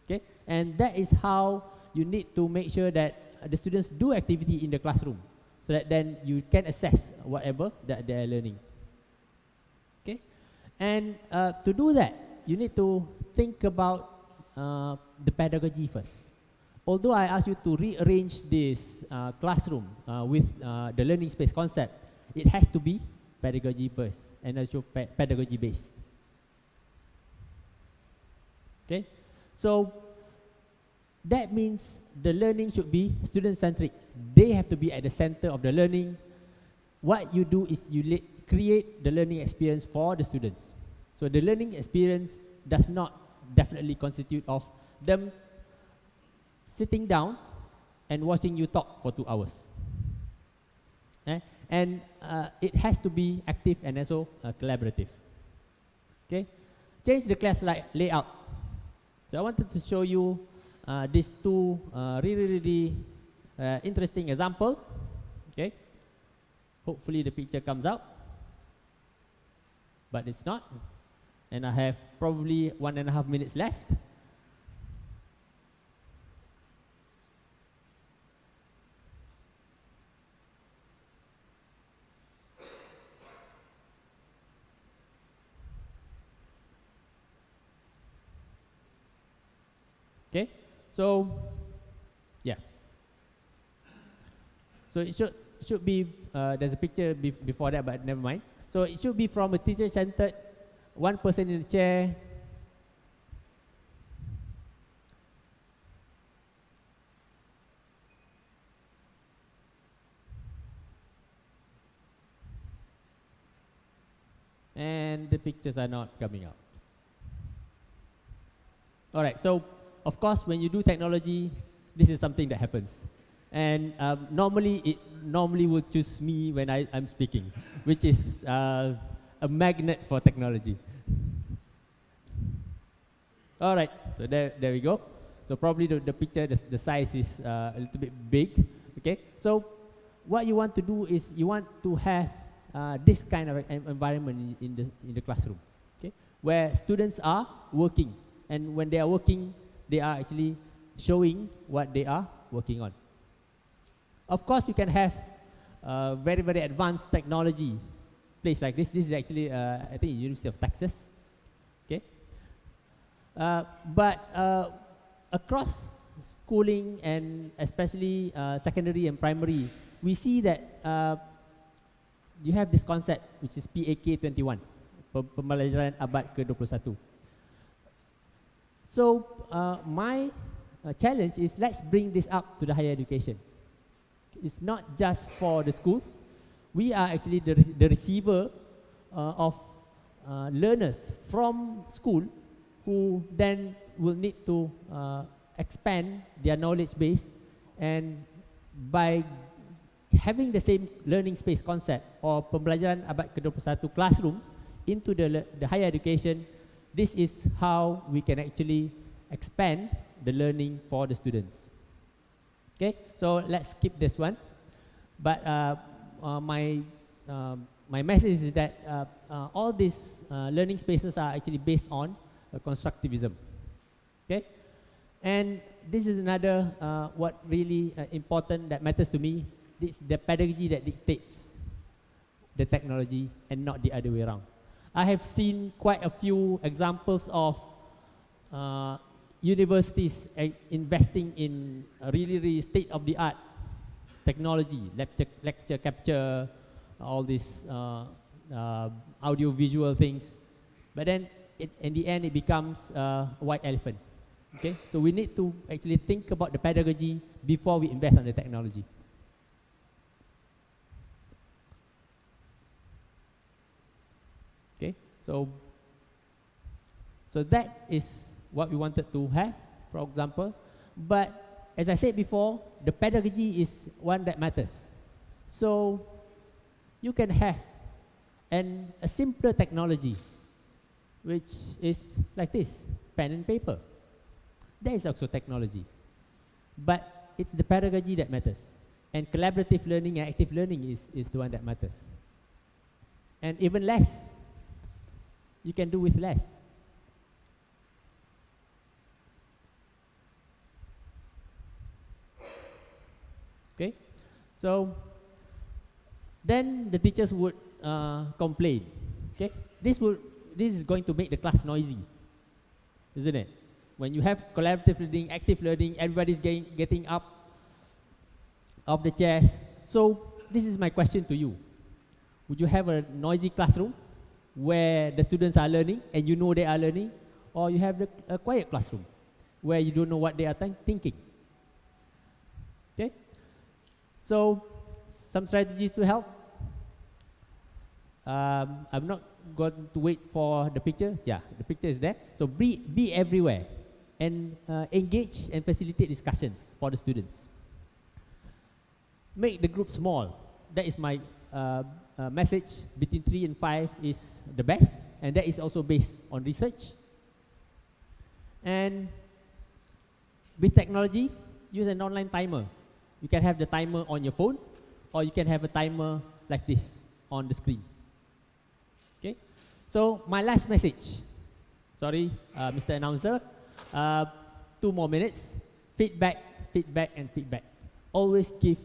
Okay, and that is how you need to make sure that the students do activity in the classroom, so that then you can assess whatever that they are learning. Okay, and to do that, you need to think about the pedagogy first. Although I asked you to rearrange this classroom with the learning space concept, it has to be pedagogy first and also pedagogy based. Okay, so that means the learning should be student centric. They have to be at the center of the learning. What you do is you create the learning experience for the students. So the learning experience does not definitely constitute of them sitting down and watching you talk for 2 hours. And it has to be active and also collaborative. Okay, change the class layout. So I wanted to show you these two really interesting example. Okay, hopefully the picture comes out, but it's not. And I have probably 1.5 minutes left. Okay, so yeah, so it should be there's a picture before that, but never mind. So it should be from a teacher-centered, one person in the chair, and the pictures are not coming out. All right, so of course, when you do technology, this is something that happens. And normally, it would choose me when I'm speaking, which is a magnet for technology. All right, so there we go. So probably the picture, the size is a little bit big, okay? So what you want to do is you want to have this kind of environment in the classroom, okay? Where students are working, and when they are working, they are actually showing what they are working on. Of course, you can have very, very advanced technology place like this. This is actually, I think, University of Texas, okay? But across schooling and especially secondary and primary, we see that you have this concept which is PAK21, Pembelajaran Abad ke-21. So my challenge is let's bring this up to the higher education. It's not just for the schools. We are actually the receiver of learners from school who then will need to expand their knowledge base, and by having the same learning space concept or pembelajaran abad ke-21 classrooms into the higher education, this is how we can actually expand the learning for the students. Okay, so let's skip this one. But my message is that all these learning spaces are actually based on constructivism. Okay, and this is another what really important that matters to me. It's the pedagogy that dictates the technology and not the other way around. I have seen quite a few examples of universities investing in really, really state-of-the-art technology, lecture capture, all these audio-visual things. But then, in the end, it becomes a white elephant. Okay, so we need to actually think about the pedagogy before we invest on the technology. Okay, so that is what we wanted to have, for example. But as I said before, the pedagogy is one that matters. So you can have a simpler technology, which is like this, pen and paper. That is also technology. But it's the pedagogy that matters. And collaborative learning and active learning is the one that matters. And even less, you can do with less. Okay, so then the teachers would complain. Okay, this is going to make the class noisy, isn't it? When you have collaborative learning, active learning, everybody's getting up off the chairs. So this is my question to you. Would you have a noisy classroom where the students are learning and you know they are learning, or you have a quiet classroom where you don't know what they are thinking? Okay, so some strategies to help. I'm not going to wait for the picture. Yeah, the picture is there. So be everywhere and engage and facilitate discussions for the students. Make the group small. That is my message. Between 3 and 5 is the best, and that is also based on research. And with technology, use an online timer. You can have the timer on your phone, or you can have a timer like this on the screen. Okay, so my last message. Sorry, Mr. Announcer. 2 more minutes. Feedback, feedback, and feedback. Always give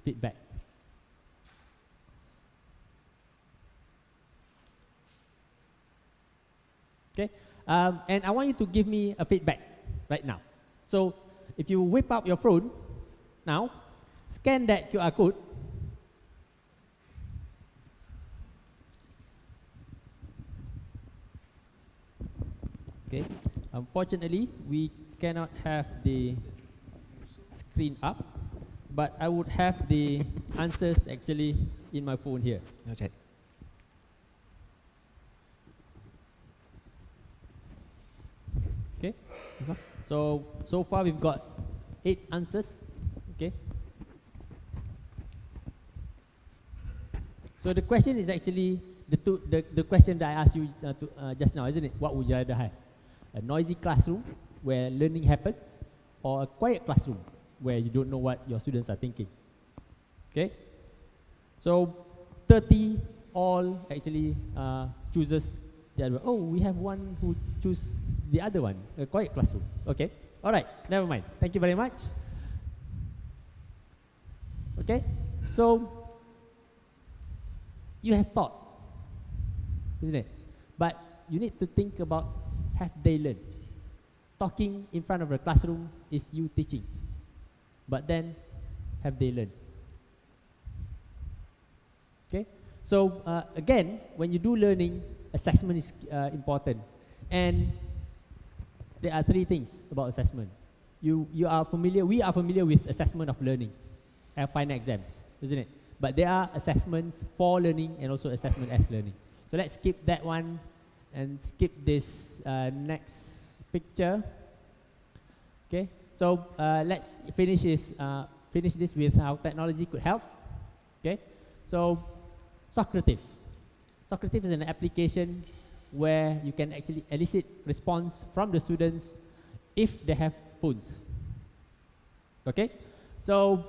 feedback. Okay, and I want you to give me a feedback right now. So if you whip up your phone now, scan that QR code. Okay, unfortunately, we cannot have the screen up, but I would have the answers actually in my phone here. Okay. Okay, so far we've got 8 answers. Okay. So the question is actually the question that I asked you just now, isn't it? What would you rather have? A noisy classroom where learning happens, or a quiet classroom where you don't know what your students are thinking? Okay. So 30 all actually chooses the other. Oh, we have one who choose the other one, a quiet classroom. Okay. All right. Never mind. Thank you very much. Okay. So you have thought, isn't it? But you need to think about, have they learned? Talking in front of the classroom is you teaching. But then, have they learned? Okay. So again, when you do learning, assessment is important. And there are 3 things about assessment. We are familiar with assessment of learning, final exams, isn't it? But there are assessments for learning and also assessment as learning. So let's skip that one and skip this next picture. Okay. So let's finish this with how technology could help. Okay. So Socrative. Socrative is an application where you can actually elicit response from the students if they have phones. Okay. So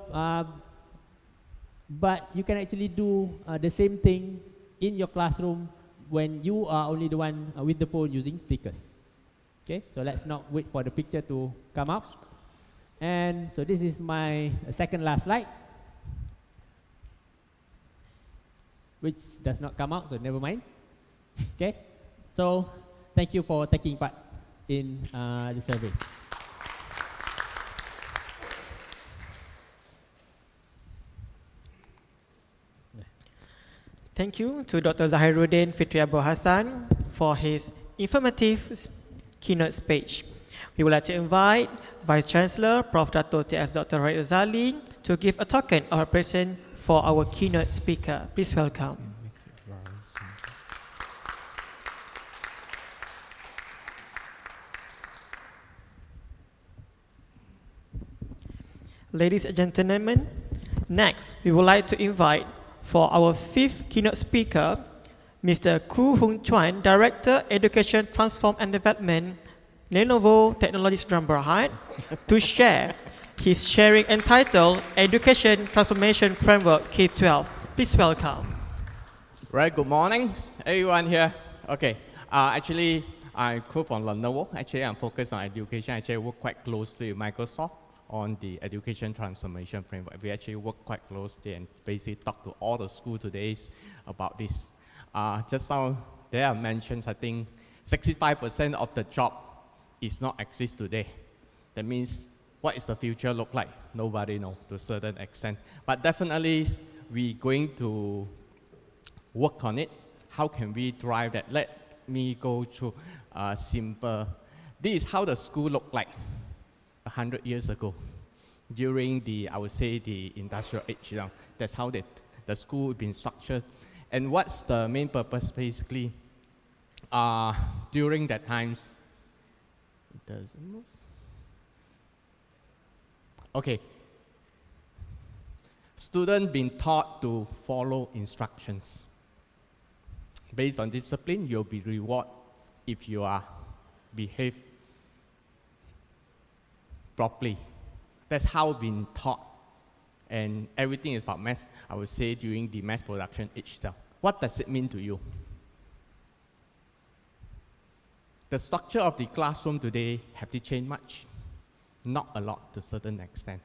but you can actually do the same thing in your classroom when you are only the one with the phone using flickers. Okay, so let's not wait for the picture to come up. And so this is my second last slide, which does not come out, so never mind. Okay, so thank you for taking part in the survey. Thank you to Dr. Zahiruddin Fitri Abu Hassan for his informative keynote speech. We would like to invite Vice Chancellor Prof. Dato T.S. Dr. Raid Razali to give a token of appreciation for our keynote speaker. Please welcome. Ladies and gentlemen, next we would like to invite for our 5th keynote speaker, Mr. Koo Hoon Chuan, Director, Education, Transform and Development, Lenovo Technologies Sdn Bhd, to share his sharing entitled Education Transformation Framework K-12. Please welcome. Right, good morning, everyone here. Okay, actually, I'm Koo from Lenovo. Actually, I'm focused on education. Actually, I work quite closely with Microsoft on the education transformation framework. We actually work quite closely and basically talk to all the schools today about this. Just now, there are mentions, I think 65% of the job is not exist today. That means, what is the future look like? Nobody knows to a certain extent. But definitely, we're going to work on it. How can we drive that? Let me go through simple. This is how the school looked like 100 years ago, during the, I would say, the industrial age. You know, that's how the school been structured. And what's the main purpose, basically? During that times, it doesn't move. Okay. Students been taught to follow instructions. Based on discipline, you'll be rewarded if you are behave properly. That's how been taught. And everything is about mass, I would say, during the mass production itself. What does it mean to you? The structure of the classroom today, have they changed much? Not a lot, to a certain extent.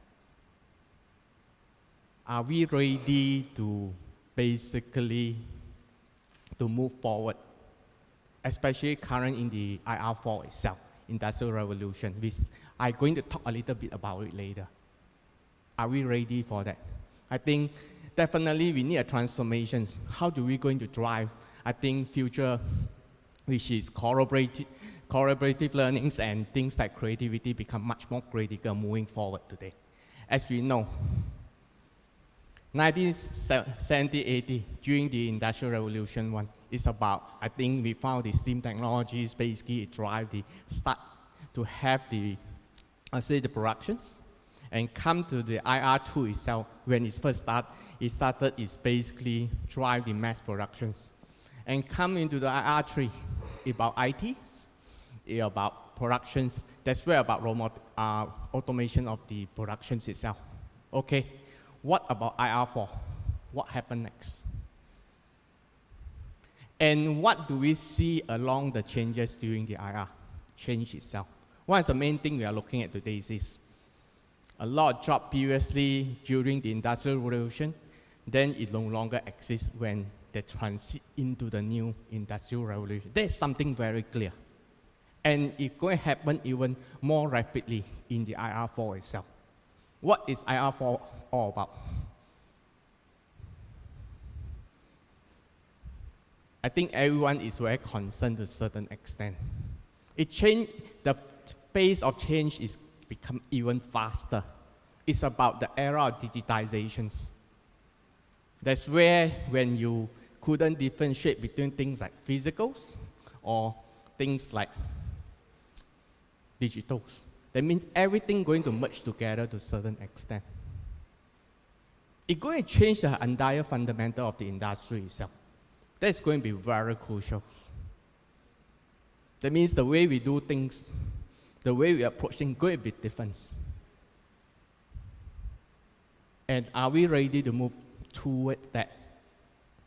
Are we ready to basically to move forward, especially current in the IR4 itself, Industrial Revolution, which I'm going to talk a little bit about it later. Are we ready for that? I think definitely we need a transformation. How do we going to drive, I think, future, which is collaborative learnings and things like creativity become much more critical moving forward today. As we know, 1970-80, during the Industrial Revolution one, is about, I think we found the steam technologies basically drive the start to have the, the productions, and come to the IR2 itself. When it first started is basically drive the mass productions. And come into the IR3, about IT, about productions. That's where about automation of the productions itself. Okay, what about IR4? What happened next? And what do we see along the changes during the IR change itself? One is the main thing we are looking at today is a lot of jobs previously during the Industrial Revolution, then it no longer exists when they transit into the new Industrial Revolution. There's something very clear. And it's going to happen even more rapidly in the IR4 itself. What is IR4 all about? I think everyone is very concerned to a certain extent. The pace of change is become even faster. It's about the era of digitizations. That's where when you couldn't differentiate between things like physicals or things like digitals. That means everything going to merge together to a certain extent. It's going to change the entire fundamental of the industry itself. That's going to be very crucial. That means the way we do things, the way we approach things, going to be different. And are we ready to move toward that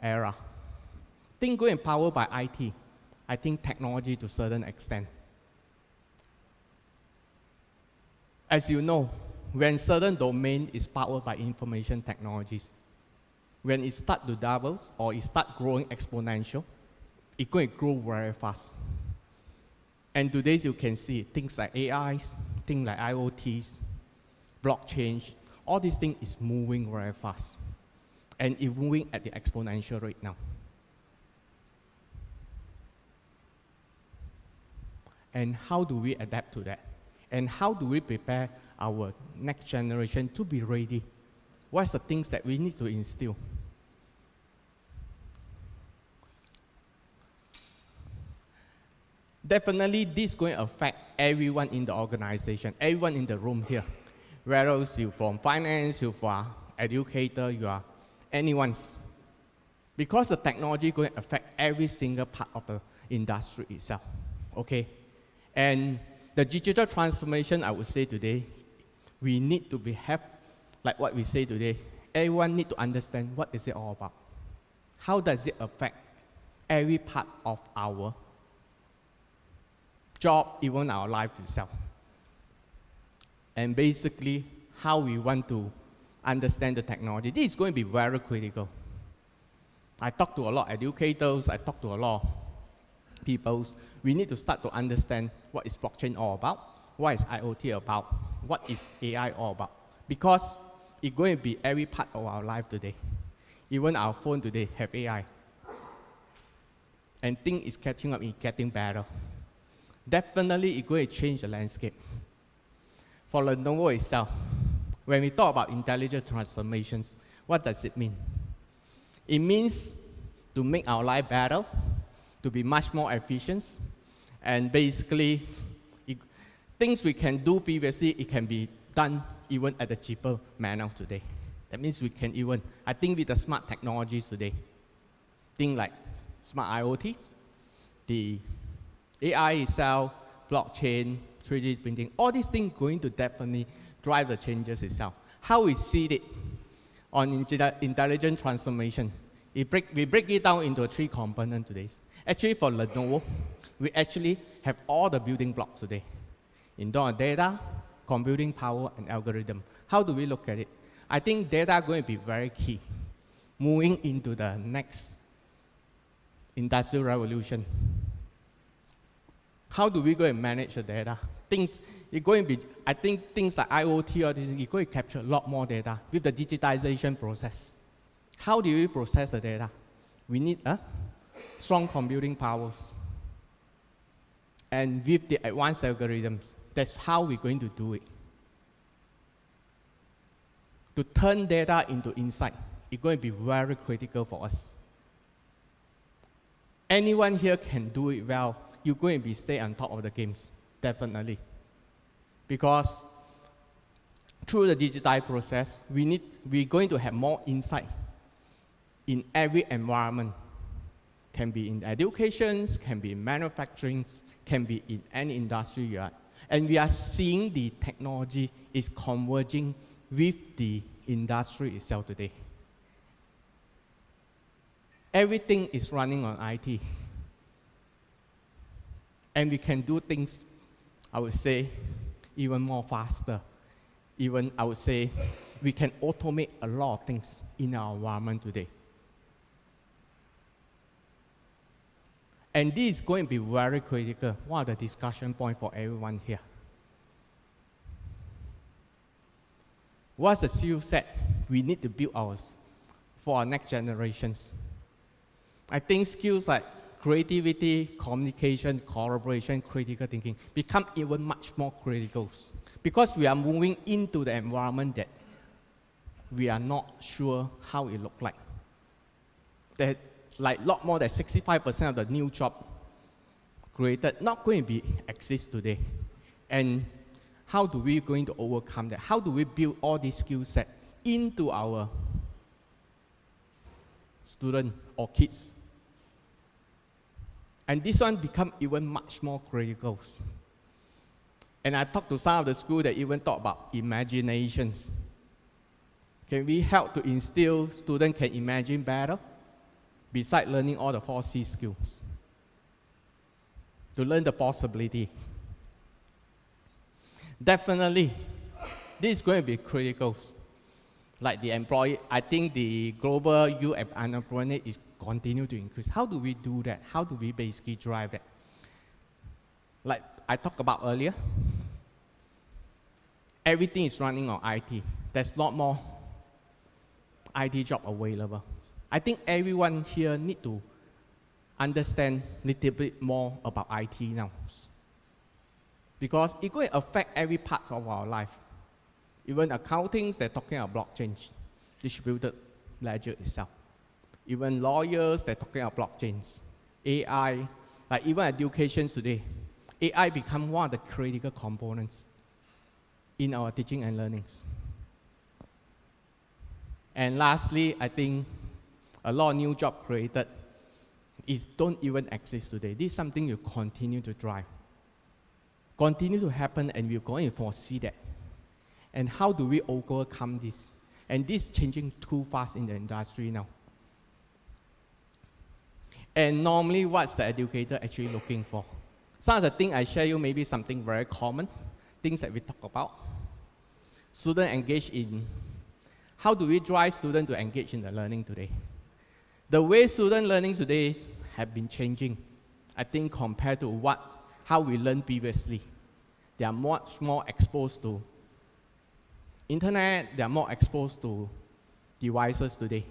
era? Things going powered by IT. I think technology to a certain extent. As you know, when certain domain is powered by information technologies, when it start to double or it start growing exponential, it's going to grow very fast. And today you can see things like AIs, things like IoTs, blockchain, all these things is moving very fast. And it's moving at the exponential rate now. And how do we adapt to that? And how do we prepare our next generation to be ready? What's the things that we need to instill? Definitely, this is going to affect everyone in the organization, everyone in the room here. Whether you're from finance, you're from educator, you are anyone's. Because the technology is going to affect every single part of the industry itself. Okay? And the digital transformation, I would say today, we need to have, like what we say today, everyone need to understand what is it all about. How does it affect every part of our job, even our life itself. And basically, how we want to understand the technology. This is going to be very critical. I talk to a lot of educators, I talk to a lot of people. We need to start to understand what is blockchain all about, what is IoT about, what is AI all about. Because it's going to be every part of our life today. Even our phone today have AI. And things is catching up, it's getting better. Definitely, it's going to change the landscape. For Lenovo itself, when we talk about intelligent transformations, what does it mean? It means to make our life better, to be much more efficient, and basically, things we can do previously, it can be done even at a cheaper manner today. That means we can even, I think with the smart technologies today, things like smart IoTs, the AI itself, blockchain, 3D printing, all these things going to definitely drive the changes itself. How we see it on intelligent transformation, we break it down into 3 components today. Actually, for Lenovo, we actually have all the building blocks today. In terms of data, computing power, and algorithm. How do we look at it? I think data is going to be very key. Moving into the next industrial revolution. How do we go and manage the data? Things, it's going to be, I think things like IoT or this, it's going to capture a lot more data with the digitization process. How do we process the data? We need strong computing powers. And with the advanced algorithms, that's how we're going to do it. To turn data into insight, it's going to be very critical for us. Anyone here can do it well. You're going to be stay on top of the games, definitely. Because through the digitized process, we're going to have more insight in every environment. Can be in education, can be in manufacturing, can be in any industry you are. And we are seeing the technology is converging with the industry itself today. Everything is running on IT. And we can do things, I would say, even more faster. Even, I would say, we can automate a lot of things in our environment today. And this is going to be very critical. One of the discussion points for everyone here. What's the skill set we need to build ours for our next generations? I think skills like creativity, communication, collaboration, critical thinking become even much more critical because we are moving into the environment that we are not sure how it looks like. That like a lot more than 65% of the new job created not going to be exist today. And how do we going to overcome that? How do we build all these skill sets into our students or kids? And this one become even much more critical. And I talked to some of the schools that even talk about imaginations. Can we help to instill students can imagine better? Besides learning all the 4C skills. To learn the possibility. Definitely, this is going to be critical. Like the employee, I think the global youth unemployment is continue to increase. How do we do that? How do we basically drive that? Like I talked about earlier, everything is running on IT. There's a lot more IT job available. I think everyone here need to understand a little bit more about IT now. Because it's going to affect every part of our life. Even accounting, they're talking about blockchain, distributed ledger itself. Even lawyers, they're talking about blockchains. AI, like even education today, AI become one of the critical components in our teaching and learnings. And lastly, I think a lot of new jobs created don't even exist today. This is something you continue to drive. Continue to happen, and we're going to foresee that. And how do we overcome this? And this is changing too fast in the industry now. And normally, what's the educator actually looking for? Some of the things I share you may be something very common, things that we talk about. Students engage in, how do we drive students to engage in the learning today? The way student learning today have been changing, I think, compared to how we learned previously. They are much more exposed to internet, they are more exposed to devices today.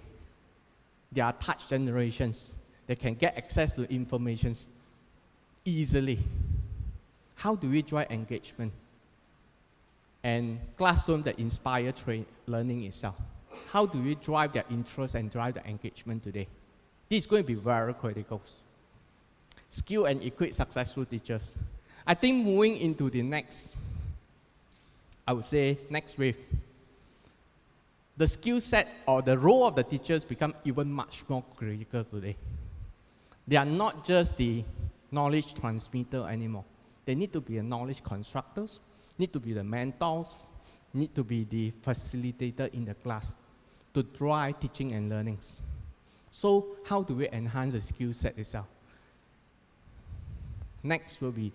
They are touch generations. They can get access to information easily. How do we drive engagement? And classroom that inspire learning itself. How do we drive their interest and drive the engagement today? This is going to be very critical. Skill and equip successful teachers. I think moving into the next, I would say, next wave, the skill set or the role of the teachers become even much more critical today. They are not just the knowledge transmitter anymore. They need to be the knowledge constructors, need to be the mentors, need to be the facilitator in the class to drive teaching and learnings. So how do we enhance the skill set itself? Next will be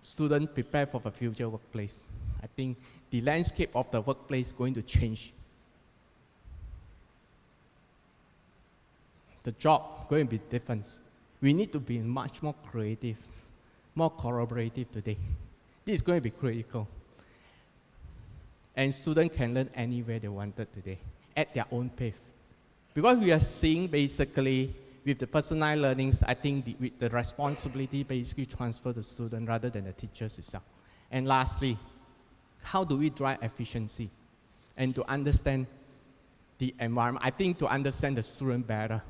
students prepare for the future workplace. I think the landscape of the workplace is going to change. The job going to be different. We need to be much more creative, more collaborative today. This is going to be critical. And students can learn anywhere they wanted today, at their own pace. Because we are seeing basically, with the personalized learnings, I think with the responsibility basically transfer to the student rather than the teachers itself. And lastly, how do we drive efficiency? And to understand the environment, I think to understand the student better,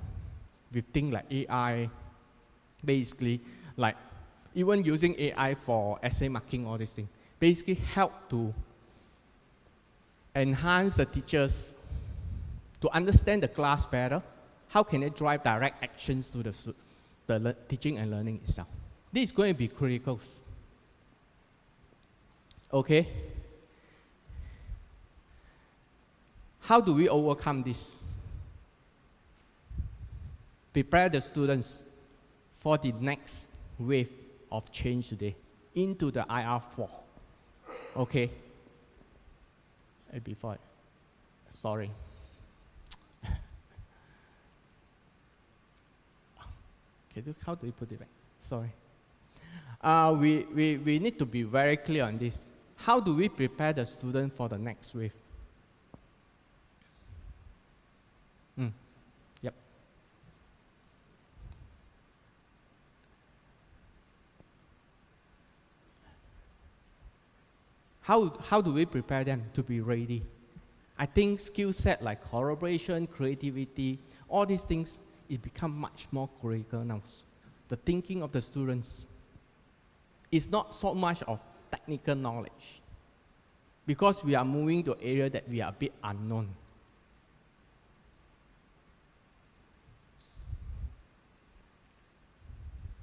with things like AI, basically, like even using AI for essay marking, all these things. basically help to enhance the teachers to understand the class better. How can they drive direct actions to the teaching and learning itself? This is going to be critical. Okay? How do we overcome this? Prepare the students for the next wave of change today into the IR4. Okay? Before, sorry. How do we put it back? Sorry. We need to be very clear on this. How do we prepare the student for the next wave? Yep. How do we prepare them to be ready? I think skill set like collaboration, creativity, all these things, it become much more critical now. The thinking of the students is not so much of technical knowledge, because we are moving to an area that we are a bit unknown.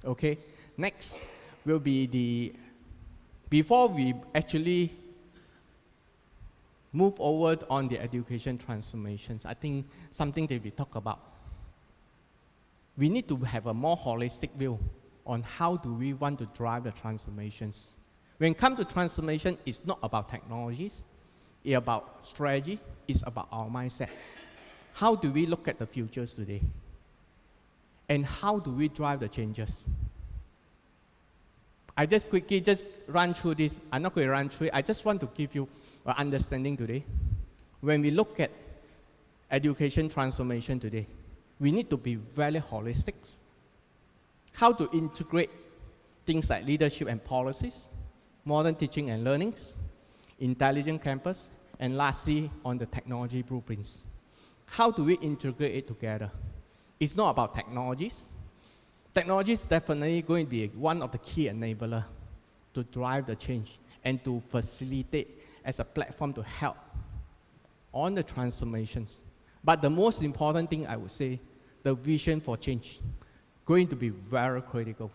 Okay, next will be before we actually move over on the education transformations, I think something that we talk about. We need to have a more holistic view on how do we want to drive the transformations. When it comes to transformation, it's not about technologies, it's about strategy, it's about our mindset. How do we look at the futures today? And how do we drive the changes? I just quickly run through this. I'm not going to run through it. I just want to give you an understanding today. When we look at education transformation today, we need to be very holistic. How to integrate things like leadership and policies, modern teaching and learnings, intelligent campus, and lastly, on the technology blueprints. How do we integrate it together? It's not about technologies. Technology is definitely going to be one of the key enablers to drive the change and to facilitate as a platform to help on the transformations. But the most important thing I would say, the vision for change, going to be very critical.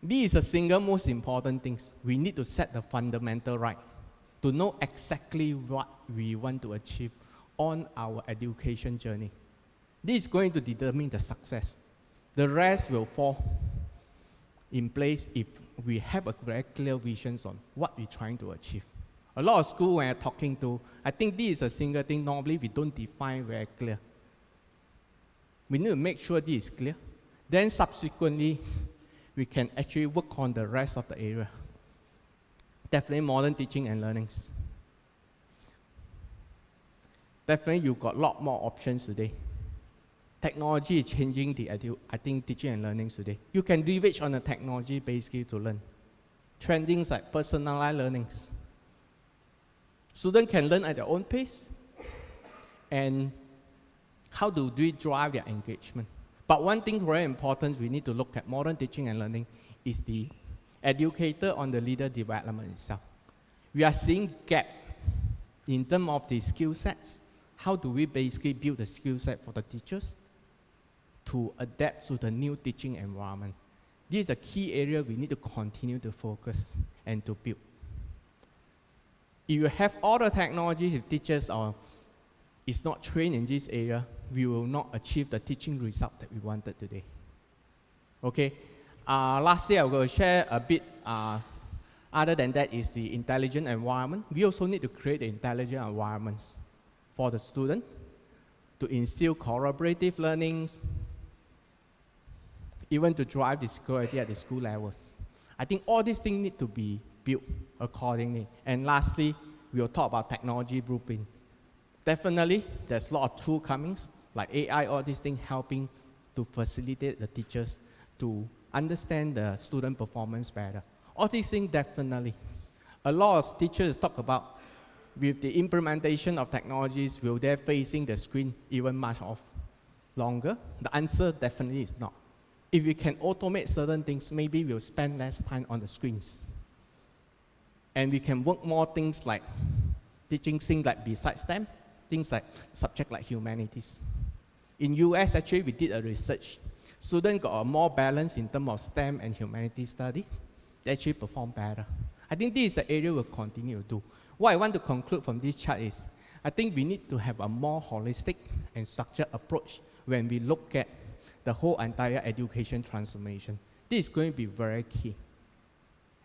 This is the single most important thing. We need to set the fundamental right to know exactly what we want to achieve on our education journey. This is going to determine the success. The rest will fall in place if we have a very clear vision on what we're trying to achieve. A lot of schools when I'm talking to, I think this is a single thing normally we don't define very clear. We need to make sure this is clear. Then subsequently, we can actually work on the rest of the area. Definitely modern teaching and learnings. Definitely you've got a lot more options today. Technology is changing the teaching and learning today. You can leverage on the technology basically to learn. Trendings like personalized learnings. Students can learn at their own pace. And how do we drive their engagement? But one thing very important we need to look at modern teaching and learning is the educator on the leader development itself. We are seeing gap in terms of the skill sets. How do we basically build the skill set for the teachers to adapt to the new teaching environment? This is a key area we need to continue to focus and to build. If you have all the technologies, if teachers is not trained in this area, we will not achieve the teaching result that we wanted today. Okay. Lastly, I'm going to share a bit. Other than that is the intelligent environment. We also need to create the intelligent environments for the student to instill collaborative learnings, even to drive the security at the school levels. I think all these things need to be built accordingly. And lastly, we'll talk about technology blueprint. Definitely, there's a lot of tools coming, like AI, all these things helping to facilitate the teachers to understand the student performance better. All these things definitely. A lot of teachers talk about with the implementation of technologies, will they facing the screen even much longer? The answer definitely is not. if we can automate certain things, maybe we'll spend less time on the screens. And we can work more things like teaching things like besides STEM, things like subject like humanities. In US, actually, we did a research. Students got a more balance in terms of STEM and humanities studies. They actually perform better. I think this is the area we'll continue to do. What I want to conclude from this chart is, I think we need to have a more holistic and structured approach when we look at the whole entire education transformation. This is going to be very key.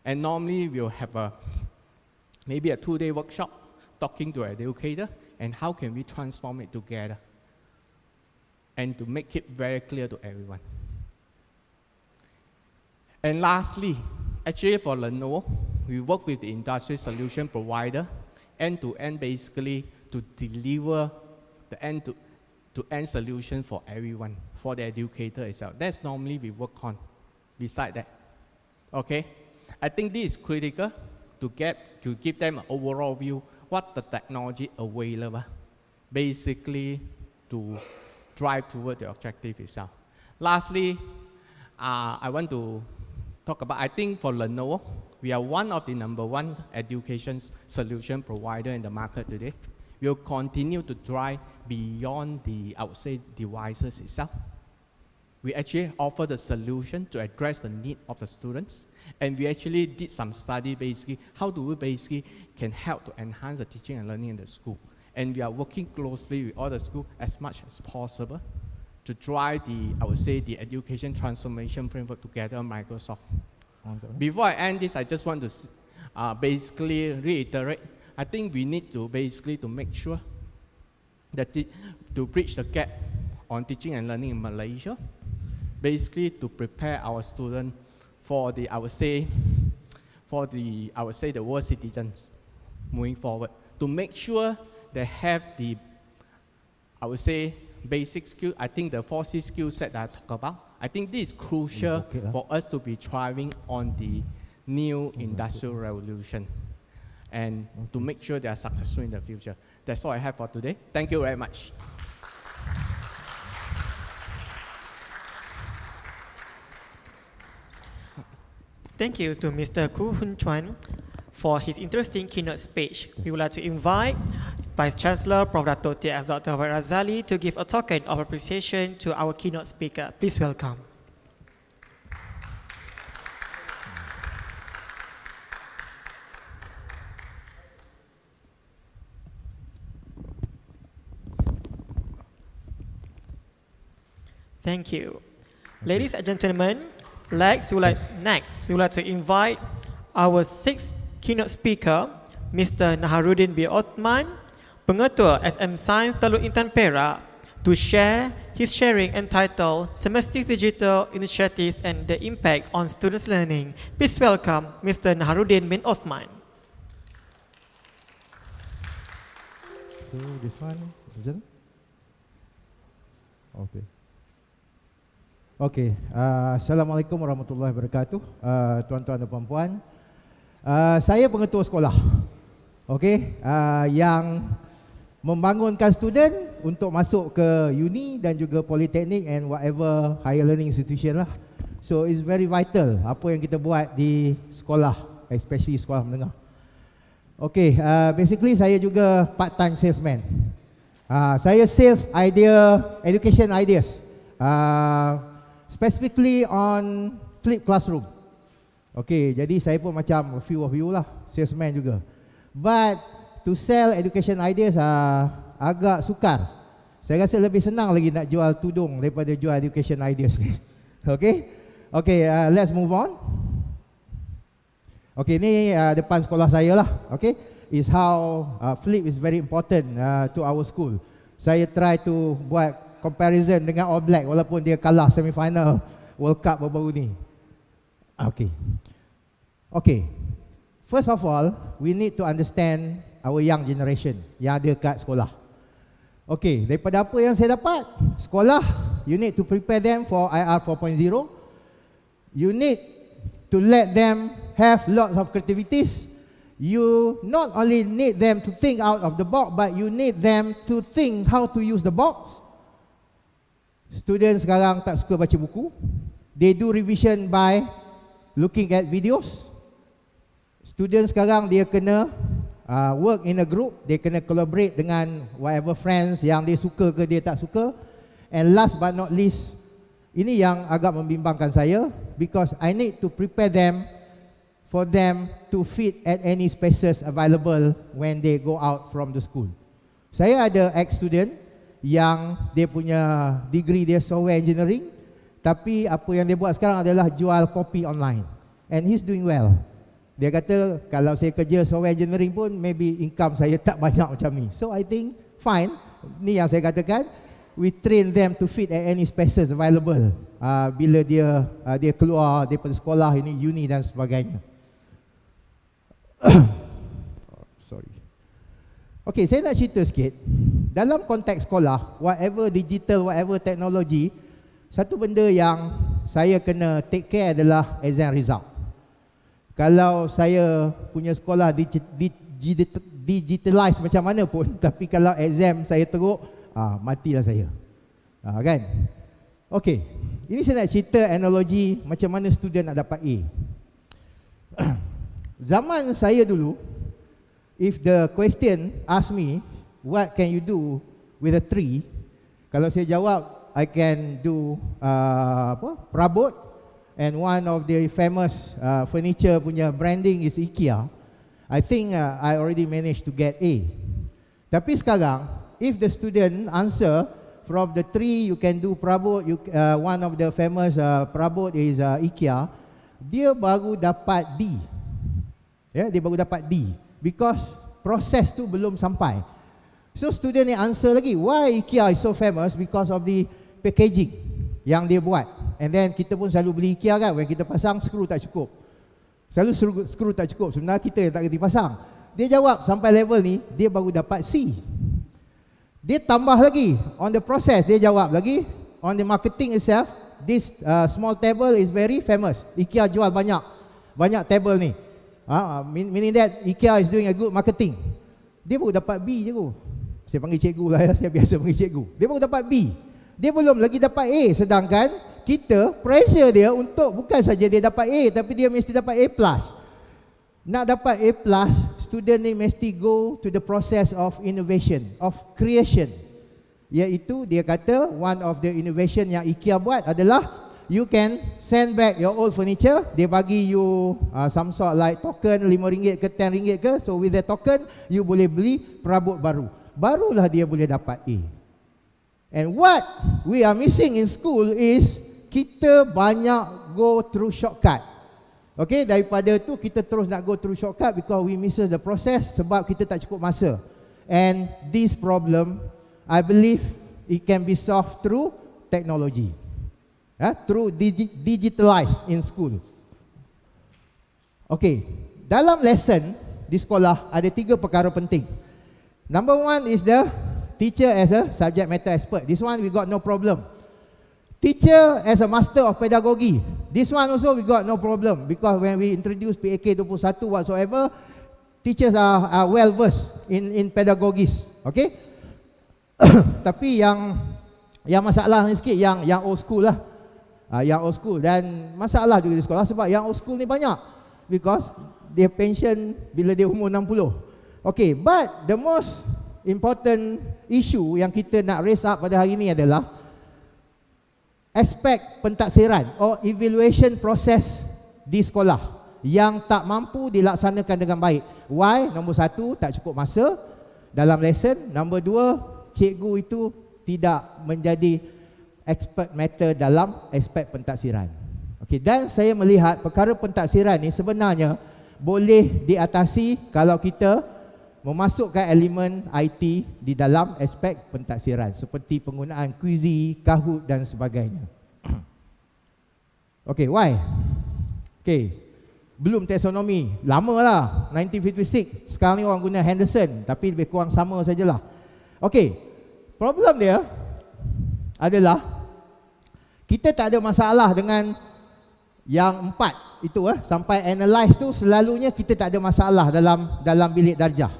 And normally we'll have maybe a 2-day workshop talking to an educator and how can we transform it together and to make it very clear to everyone. And lastly, actually for Lenovo, we work with the industry solution provider end-to-end basically to deliver the end-to-end solution for everyone, for the educator itself. That's normally we work on beside that. Okay? I think this is critical to give them an overall view what the technology available, basically to drive toward the objective itself. Lastly, I want to talk about, I think for Lenovo, we are one of the #1 education solution provider in the market today. We'll continue to drive beyond the, I would say, devices itself. We actually offer the solution to address the need of the students. And we actually did some study basically, how do we basically can help to enhance the teaching and learning in the school. And we are working closely with all the schools as much as possible to drive the, I would say, the education transformation framework together on Microsoft. Before I end this, I just want to basically reiterate, I think we need to basically to make sure that to bridge the gap on teaching and learning in Malaysia, basically to prepare our students for the, I would say, the world citizens moving forward, to make sure they have the, I would say, basic skill. I think the 4C skill set that I talk about, I think this is crucial for us to be thriving on the new industrial revolution and to make sure they are successful in the future. That's all I have for today. Thank you very much. Thank you to Mr. Koo Hun Chuan for his interesting keynote speech. We would like to invite Vice Chancellor Prof. Dato' T.S. Dr. Razali to give a token of appreciation to our keynote speaker. Please welcome. Thank you. Ladies and gentlemen, next, we would like to invite our sixth keynote speaker, Mr. Naharuddin bin Osman, Pengetua SM Sains Teluk Intan Perak, to share his sharing entitled Semestic Digital Initiatives and the Impact on Students' Learning. Please welcome Mr. Naharuddin bin Osman. So this one, okay. Okey, Assalamualaikum warahmatullahi wabarakatuh, tuan-tuan dan puan-puan. Saya pengetua sekolah, okey, yang membangunkan student untuk masuk ke uni dan juga politeknik and whatever higher learning institution lah. So it's very vital apa yang kita buat di sekolah, especially sekolah menengah. Okey, basically saya juga part-time salesman. Saya sales education ideas. Specifically on flip classroom. Okay, jadi saya pun macam a few of you lah, salesman juga. But to sell education ideas agak sukar. Saya rasa lebih senang lagi nak jual tudung daripada jual education ideas ni. Okay, okay, let's move on. Okay, ni depan sekolah saya lah. Okay, is how flip is very important to our school. Saya try to buat comparison dengan All Black walaupun dia kalah semifinal World Cup baru-baru ni. Okay. Okay. First of all, we need to understand our young generation yang ada kat sekolah. Okay, daripada apa yang saya dapat, sekolah, you need to prepare them for IR 4.0. You need to let them have lots of creativities. You not only need them to think out of the box, but you need them to think how to use the box. Student sekarang tak suka baca buku. They do revision by looking at videos. Students sekarang dia kena work in a group, dia kena collaborate dengan whatever friends yang dia suka ke dia tak suka. And last but not least, ini yang agak membimbangkan saya, because I need to prepare them for them to fit at any spaces available when they go out from the school. Saya ada ex-student yang dia punya degree dia software engineering, tapi apa yang dia buat sekarang adalah jual kopi online. And he's doing well. Dia kata, kalau saya kerja software engineering pun, maybe income saya tak banyak macam ni. So I think, fine. Ni yang saya katakan, we train them to fit at any spaces available. Bila dia keluar daripada sekolah ini, uni dan sebagainya. Sorry. Okay, saya nak cerita sikit. Dalam konteks sekolah, whatever digital, whatever teknologi, satu benda yang saya kena take care adalah exam result. Kalau saya punya sekolah digitalize macam mana pun, tapi kalau exam saya teruk, matilah saya. Kan? Okay, ini saya nak cerita analogi macam mana student nak dapat A. Zaman saya dulu, if the question ask me, what can you do with a tree? Kalau saya jawab, I can do perabot, and one of the famous furniture punya branding is IKEA. I think I already managed to get A. Tapi sekarang, if the student answer from the tree you can do perabot, one of the famous perabot is IKEA, dia baru dapat D. Ya, dia baru dapat D because proses tu belum sampai. So student ni answer lagi, why IKEA is so famous? Because of the packaging yang dia buat. And then kita pun selalu beli IKEA kan, when kita pasang skru tak cukup. Selalu skru tak cukup, sebenarnya kita yang tak kerti pasang. Dia jawab sampai level ni, dia baru dapat C. Dia tambah lagi, on the process dia jawab lagi, on the marketing itself, this small table is very famous. IKEA jual banyak table ni. Meaning that IKEA is doing a good marketing. Dia baru dapat B je tu. Saya panggil cikgu lah ya, saya biasa panggil cikgu. Dia baru dapat B. Dia belum lagi dapat A, sedangkan kita pressure dia untuk bukan saja dia dapat A, tapi dia mesti dapat A+. Nak dapat A+, student ni mesti go to the process of innovation, of creation. Iaitu dia kata one of the innovation yang IKEA buat adalah you can send back your old furniture, dia bagi you some sort like token RM5 ke RM10 ke, so with that token you boleh beli perabot baru. Barulah dia boleh dapat A. And what we are missing in school is kita banyak go through shortcut. Okay, daripada tu kita terus nak go through shortcut because we misses the process sebab kita tak cukup masa. And this problem, I believe it can be solved through technology. Through digitalize in school. Okay, dalam lesson di sekolah ada 3 perkara penting. Number 1 is the teacher as a subject matter expert. This one we got no problem. Teacher as a master of pedagogy. This one also we got no problem because when we introduce PAK 21 whatsoever, teachers are well versed in pedagogies. Okay? Tapi yang masalah ni sikit yang old school lah. Yang old school, dan masalah juga di sekolah sebab yang old school ni banyak because dia pension bila dia umur 60. Okay, but the most important issue yang kita nak raise up pada hari ini adalah aspek pentaksiran or evaluation process di sekolah yang tak mampu dilaksanakan dengan baik. Why? Nombor 1, tak cukup masa dalam lesson. Nombor 2, cikgu itu tidak menjadi expert matter dalam aspek pentaksiran. Okay, dan saya melihat perkara pentaksiran ni sebenarnya boleh diatasi kalau kita memasukkan elemen IT di dalam aspek pentaksiran seperti penggunaan kuizi, Kahoot dan sebagainya. Okay, why? Okay, belum taksonomi, lama lah, 1956. Sekarang ni orang guna Henderson, tapi lebih kurang sama sajalah. Okay, problem dia adalah kita tak ada masalah dengan yang 4 itu sampai analyze tu selalunya kita tak ada masalah dalam bilik darjah.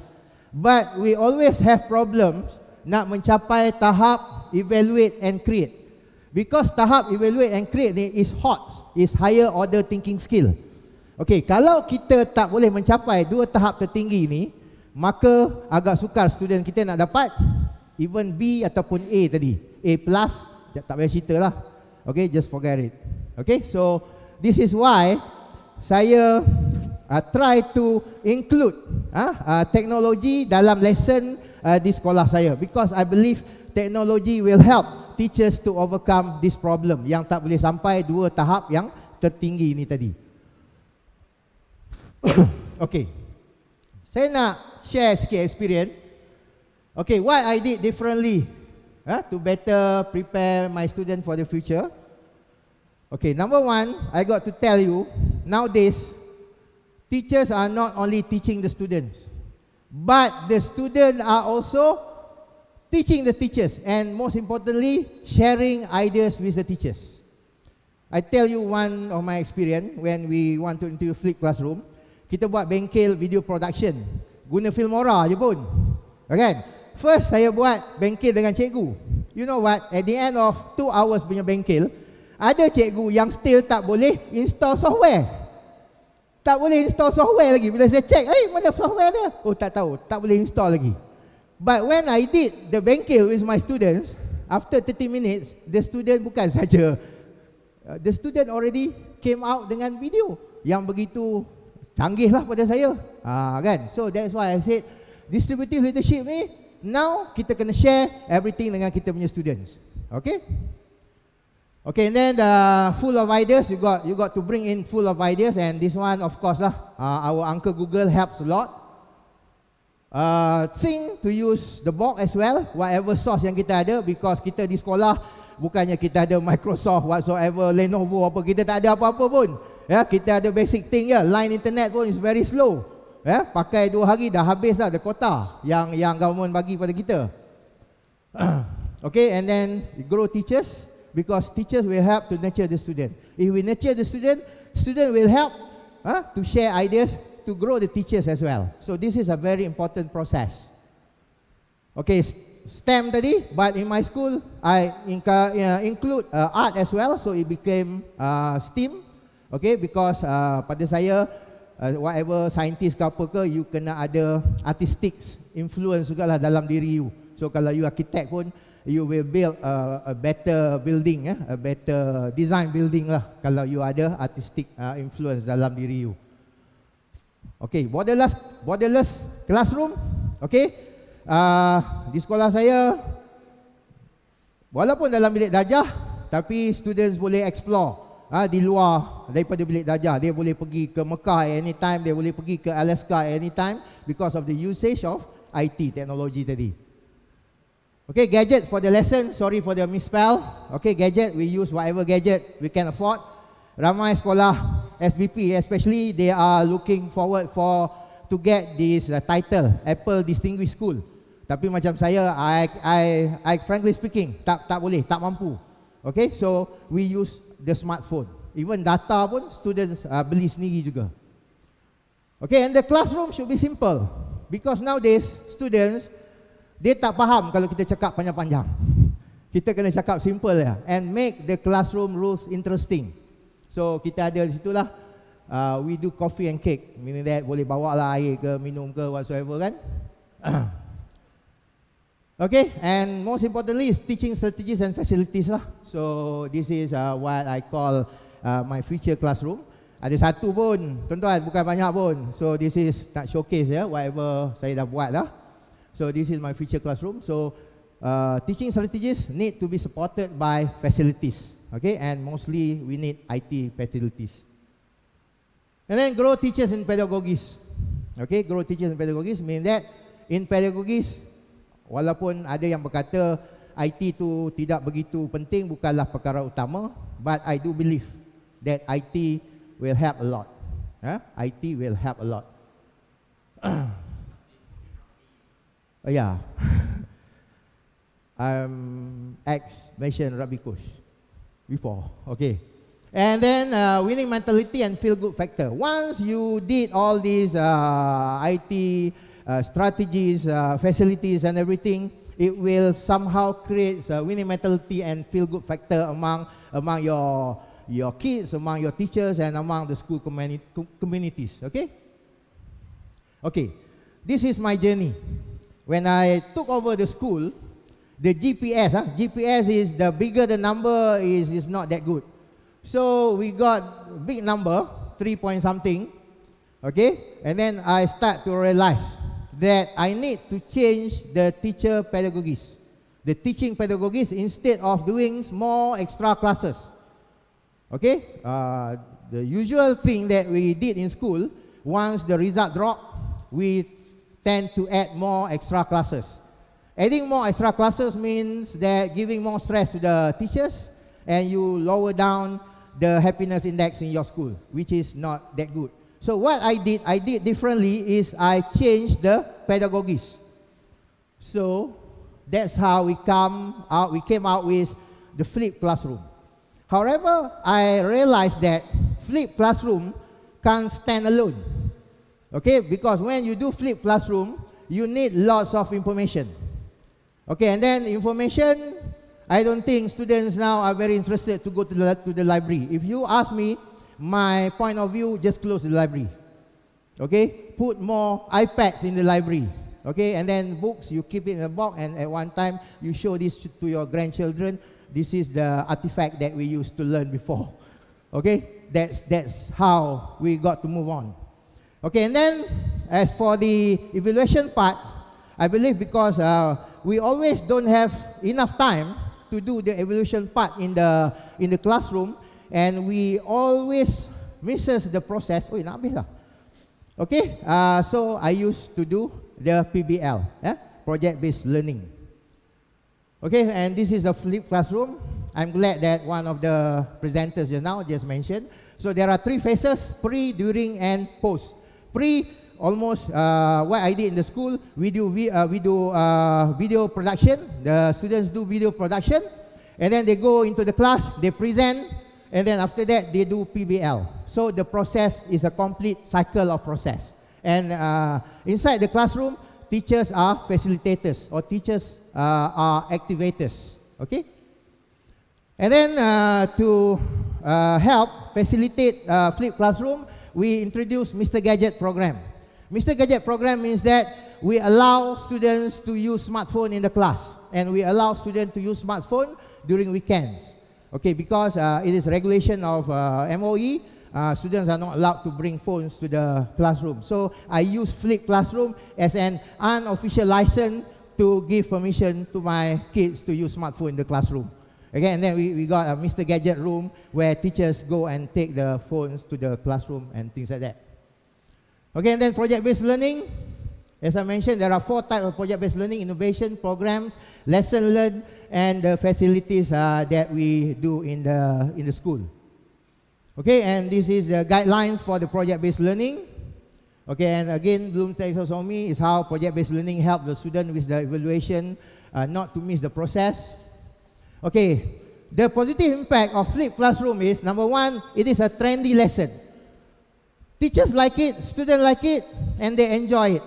But we always have problems nak mencapai tahap evaluate and create. Because tahap evaluate and create ni is hot, is higher order thinking skill. Okey, kalau kita tak boleh mencapai dua tahap tertinggi ni, maka agak sukar student kita nak dapat even B ataupun A tadi. A plus, tak payah cerita lah. Okay, just forget it. Okay, so this is why saya try to include teknologi dalam lesson di sekolah saya, because I believe teknologi will help teachers to overcome this problem yang tak boleh sampai dua tahap yang tertinggi ni tadi. Okay, saya nak share sikit experience. Okay, what I did differently to better prepare my student for the future. Okay, number one, I got to tell you, nowadays, teachers are not only teaching the students, but the students are also teaching the teachers, and most importantly, sharing ideas with the teachers. I tell you one of my experience when we want to into flip classroom. Kita buat bengkel video production, guna Filmora je pun, kan? First saya buat bengkel dengan cikgu. You know what? At the end of 2 hours punya bengkel, ada cikgu yang still tak boleh install software. Tak boleh install software lagi. Bila saya check, mana software dia? Oh, tak tahu, tak boleh install lagi. But when I did the bengkel with my students, after 30 minutes, the student bukan saja, the student already came out dengan video yang begitu canggih lah pada saya. Kan? So that's why I said, distributive leadership ni, now kita kena share everything dengan kita punya students. Okay? Okay, and then full of ideas, you got to bring in full of ideas, and this one of course lah, our Uncle Google helps a lot. Think to use the box as well, whatever source yang kita ada, because kita di sekolah bukannya kita ada Microsoft whatsoever, Lenovo apa, kita tak ada apa-apa pun. Ya, kita ada basic thing ya, line internet pun is very slow. Ya, pakai 2 hari dah habis dah the quota yang government bagi pada kita. Okay, and then grow teachers, because teachers will help to nurture the student. If we nurture the student, student will help to share ideas, to grow the teachers as well. So this is a very important process. Okay, STEM tadi, but in my school I include art as well, so it became STEAM. Okay, because pada saya whatever scientist ke apa ke, you kena ada artistic influence juga lah dalam diri you. So kalau you architect pun, you will build a better building, a better design building lah kalau you ada artistic influence dalam diri you. Okay, borderless classroom. Okay, di sekolah saya, walaupun dalam bilik darjah, tapi students boleh explore di luar daripada bilik darjah. Dia boleh pergi ke Mekah anytime, dia boleh pergi ke Alaska anytime, because of the usage of IT, teknologi tadi. Okay, gadget for the lesson, sorry for the misspell. Okay, gadget, we use whatever gadget we can afford. Ramai sekolah SBP especially, they are looking forward to get this title, Apple Distinguished School. Tapi macam saya, I frankly speaking, tak boleh, tak mampu. Okay, so we use the smartphone. Even data pun students beli sendiri juga. Okay, and the classroom should be simple, because nowadays students, dia tak faham kalau kita cakap panjang-panjang. Kita kena cakap simple ya, and make the classroom rules interesting. So kita ada di situlah, we do coffee and cake, meaning that boleh bawa lah air ke, minum ke, whatsoever kan. Okay, and most importantly is teaching strategies and facilities lah. So this is what I call my future classroom. Ada satu pun, tuan-tuan, bukan banyak pun. So this is nak showcase ya, whatever saya dah buat lah. So this is my future classroom. So teaching strategies need to be supported by facilities. Okay, and mostly we need IT facilities. And then grow teachers in pedagogies. Okay, grow teachers in pedagogies mean that in pedagogies, walaupun ada yang berkata IT tu tidak begitu penting, bukanlah perkara utama, but I do believe that IT will help a lot. IT will help a lot. Yeah. I'm ex-Malaysian rugby coach before. Okay. And then winning mentality and feel good factor. Once you did all these IT strategies, facilities and everything, it will somehow create a winning mentality and feel good factor among your kids, among your teachers, and among the school communities. Okay? Okay, this is my journey. When I took over the school, the GPS, GPS is the bigger the number is not that good. So we got big number, 3 point something, okay? And then I start to realize that I need to change the teacher pedagogies, the teaching pedagogies, instead of doing more extra classes. Okay? The usual thing that we did in school, once the result dropped, we tend to add more extra classes. Adding more extra classes means that giving more stress to the teachers, and you lower down the happiness index in your school, which is not that good. So what I did differently is I changed the pedagogies. So that's how we came out with the flipped classroom. However, I realized that flipped classroom can't stand alone. Okay, because when you do flipped classroom, you need lots of information. Okay, and then information, I don't think students now are very interested to go to the library. If you ask me, my point of view, just close the library. Okay, put more iPads in the library. Okay, and then books, you keep it in a box, and at one time, you show this to your grandchildren. This is the artifact that we used to learn before. Okay, that's how we got to move on. Okay, and then as for the evaluation part, I believe because we always don't have enough time to do the evaluation part in the classroom, and we always misses the process. Oh, nak habis lah. Okay, so I used to do the PBL, project-based learning. Okay, and this is a flipped classroom. I'm glad that one of the presenters just now just mentioned. So there are 3 phases: pre, during, and post. Pre, almost what I did in the school, we do video production. The students do video production, and then they go into the class, they present, and then after that they do PBL. So the process is a complete cycle of process. And inside the classroom, teachers are facilitators, or teachers are activators. Okay? And then to help facilitate flipped classroom, we introduced Mr. Gadget program. Mr. Gadget program means that we allow students to use smartphone in the class, and we allow students to use smartphone during weekends. Okay, because it is regulation of MOE, students are not allowed to bring phones to the classroom. So I use flipped classroom as an unofficial license to give permission to my kids to use smartphone in the classroom. Okay, and then we got a Mr. Gadget room where teachers go and take the phones to the classroom and things like that. Okay, and then project-based learning. As I mentioned, there are 4 types of project-based learning: innovation, programs, lesson learned, and the facilities that we do in the school. Okay, and this is the guidelines for the project-based learning. Okay, and again, Bloom taxonomy is how project-based learning helps the student with the evaluation, not to miss the process. Okay, the positive impact of flipped classroom is, number 1, it is a trendy lesson. Teachers like it, students like it, and they enjoy it.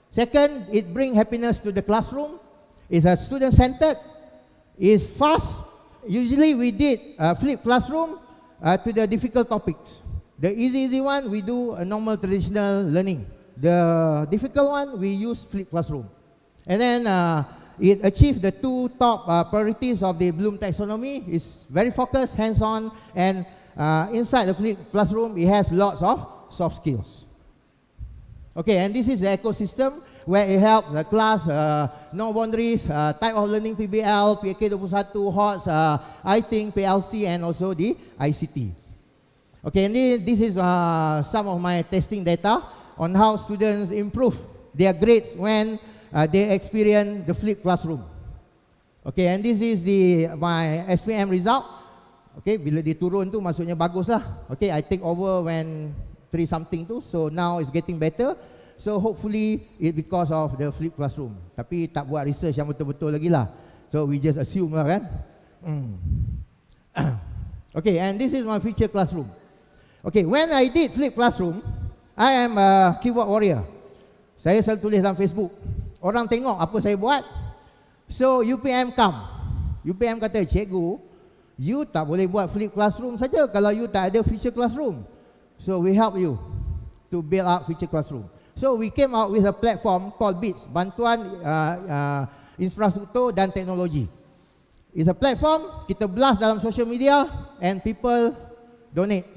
Second, it brings happiness to the classroom. It's a student-centered. It's fast. Usually we did flipped classroom to the difficult topics. The easy one, we do a normal traditional learning. The difficult one, we use flipped classroom. And then it achieved the 2 top priorities of the Bloom taxonomy. It's very focused, hands-on, and inside the flipped classroom, it has lots of soft skills. Okay, and this is the ecosystem where it helps the class, no boundaries, type of learning, PBL, PK21, HOTS, I think, PLC, and also the ICT. Okay, and this is some of my testing data on how students improve their grades when they experience the flipped classroom. Okay, and this is my SPM result. Okay, bila dia turun tu maksudnya bagus lah. Okay, I take over when 3 something tu, so now it's getting better. So hopefully it because of the flipped classroom. Tapi tak buat research yang betul-betul lagi lah. So we just assume lah kan. Okay, and this is my future classroom. Okay, when I did flipped classroom, I am a keyboard warrior. Saya selalu tulis dalam Facebook. Orang tengok apa saya buat, So UPM come. UPM kata, cikgu, you tak boleh buat flip classroom saja kalau you tak ada feature classroom. So we help you to build up feature classroom. So we came out with a platform called BITS, Bantuan Infrastruktur dan Teknologi. It's a platform, kita blast dalam social media and people donate,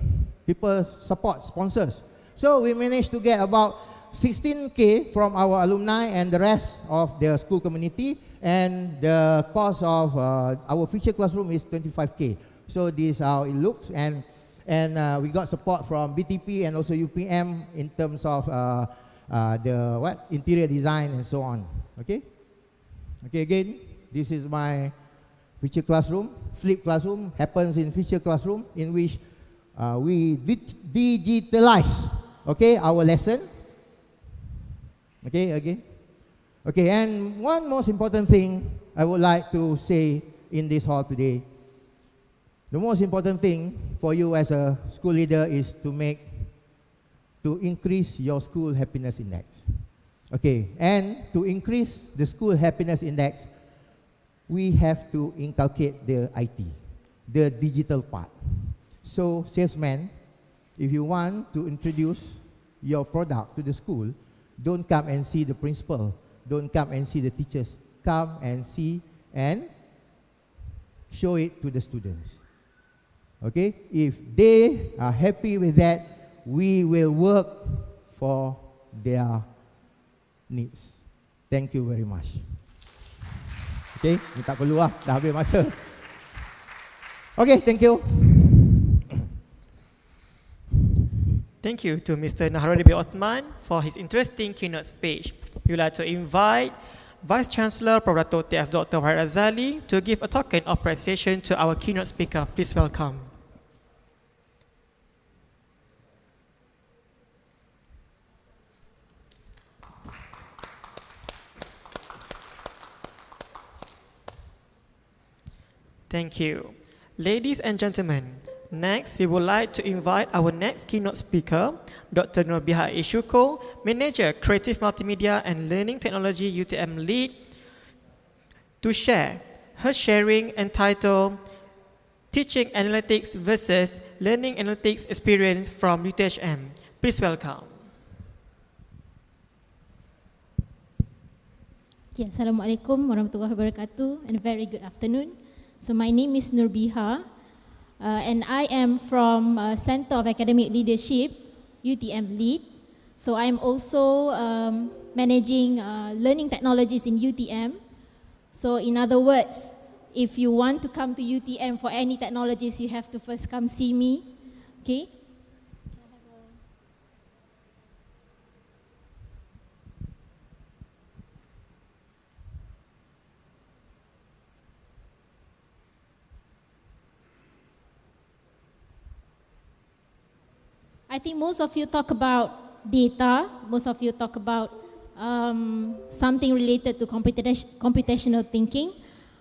people support, sponsors. So we managed to get about 16K from our alumni and the rest of the school community, and the cost of our feature classroom is 25K. So this is how it looks, and we got support from BTP and also UPM in terms of the interior design and so on. Okay. Okay, again, this is my feature classroom. Flip classroom happens in feature classroom, in which we digitalize, okay, our lesson. Okay, again. Okay, and one most important thing I would like to say in this hall today, the most important thing for you as a school leader is to increase your school happiness index. Okay, and to increase the school happiness index, we have to inculcate the IT, the digital part. So, salesman, if you want to introduce your product to the school, don't come and see the principal, don't come and see the teachers, come and see and show it to the students. Okay, if they are happy with that, we will work for their needs. Thank you very much. Okay, ni tak perlu lah, dah habis masa. Okay, thank you. Thank you to Mr. Naharuddin bin Othman for his interesting keynote speech. We would like to invite Vice Chancellor Prof. T.S. Dr. Wahid Razali to give a token of appreciation to our keynote speaker. Please welcome. Thank you. Ladies and gentlemen, next we would like to invite our next keynote speaker, Dr. Nurbiha Ishuko, Manager Creative Multimedia and Learning Technology UTM Lead, to share her sharing entitled Teaching Analytics versus Learning Analytics Experience from UTHM. Please welcome. Okay, Assalamualaikum warahmatullahi wabarakatuh, and a very good afternoon. So my name is Nurbiha, and I am from Center of Academic Leadership, UTM Lead. So I'm also managing learning technologies in UTM. So in other words, if you want to come to UTM for any technologies, you have to first come see me, okay? I think most of you talk about data, most of you talk about something related to computational thinking,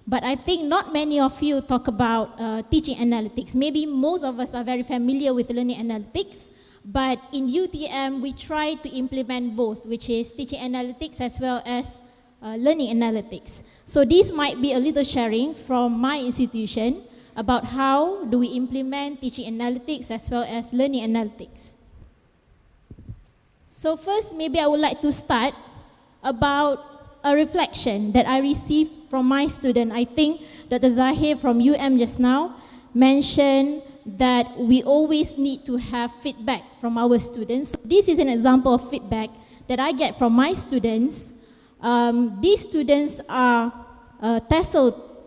but I think not many of you talk about teaching analytics. Maybe most of us are very familiar with learning analytics, but in UTM we try to implement both, which is teaching analytics as well as learning analytics. So this might be a little sharing from my institution about how do we implement teaching analytics as well as learning analytics. So first, maybe I would like to start about a reflection that I received from my student. I think that the Zahir from just now mentioned that we always need to have feedback from our students. This is an example of feedback that I get from my students. These students are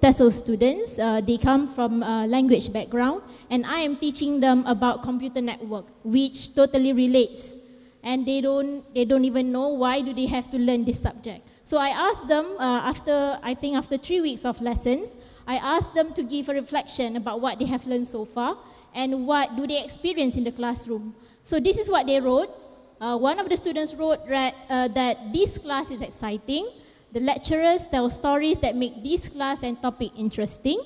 TESOL students. They come from language background, and I am teaching them about computer network, which totally relates, and they don't even know why do they have to learn this subject. So I asked them after 3 weeks of lessons, I asked them to give a reflection about what they have learned so far and what do they experience in the classroom. So this is what they wrote. One of the students wrote that this class is exciting. The lecturers tell stories that make this class and topic interesting.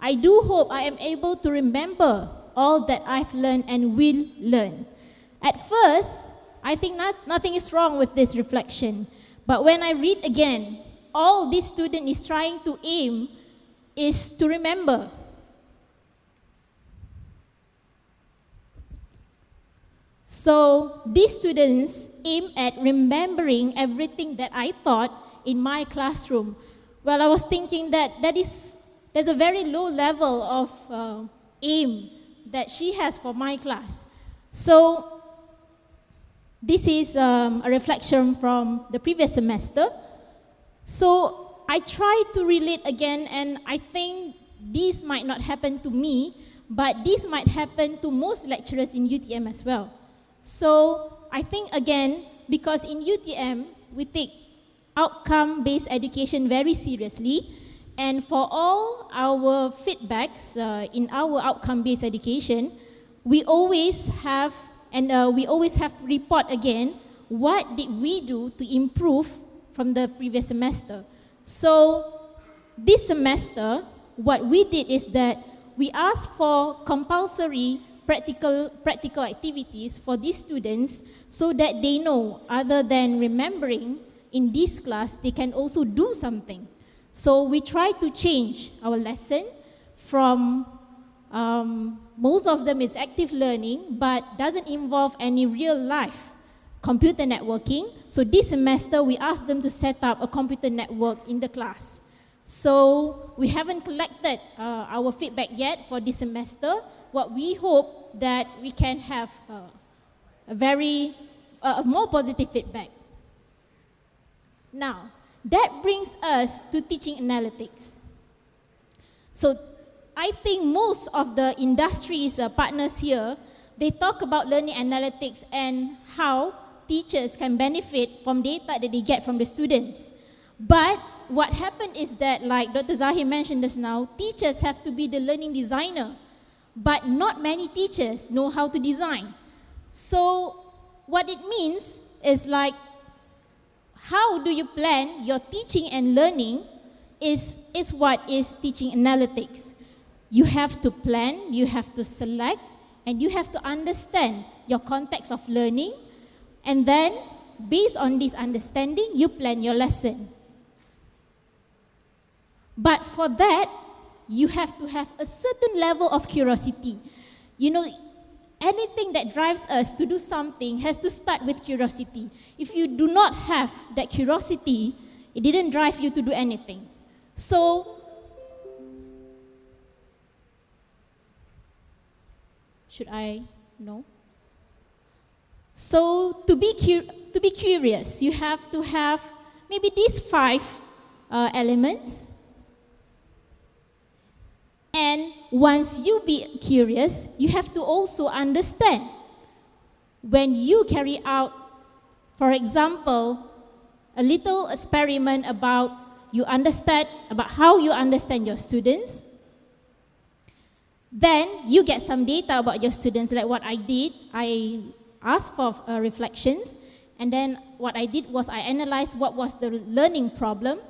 I do hope I am able to remember all that I've learned and will learn. At first, I think nothing is wrong with this reflection. But when I read again all this student is trying to aim is to remember. So these students aim at remembering everything that I taught in my classroom. Well, I was thinking that there's a very low level of aim that she has for my class. So this is a reflection from the previous semester. So I try to relate again, and I think this might not happen to me, but this might happen to most lecturers in UTM as well. So I think again, because in UTM, we take outcome-based education very seriously, and for all our feedbacks in our outcome-based education, we always have to report again what did we do to improve from the previous semester. So this semester, what we did is that we asked for compulsory practical activities for these students so that they know, other than remembering in this class, they can also do something. So we try to change our lesson from most of them is active learning, but doesn't involve any real life computer networking. So this semester, we asked them to set up a computer network in the class. So we haven't collected our feedback yet for this semester. What we hope that we can have a more positive feedback. Now, that brings us to teaching analytics. So I think most of the industry's partners here, they talk about learning analytics and how teachers can benefit from data that they get from the students. But what happened is that, like Dr. Zahir mentioned just now, teachers have to be the learning designer, but not many teachers know how to design. So what it means is like, how do you plan your teaching and learning is what is teaching analytics. You have to plan, you have to select, and you have to understand your context of learning, and then based on this understanding, you plan your lesson. But for that, you have to have a certain level of curiosity. You know, anything that drives us to do something has to start with curiosity. If you do not have that curiosity, it didn't drive you to do anything. So, should I? No? So, to be curious, you have to have maybe these 5 elements. And once you be curious, you have to also understand. When you carry out, for example, a little experiment about how you understand your students, then you get some data about your students, like what I did. I asked for reflections, and then what I did was I analyzed what was the learning problem,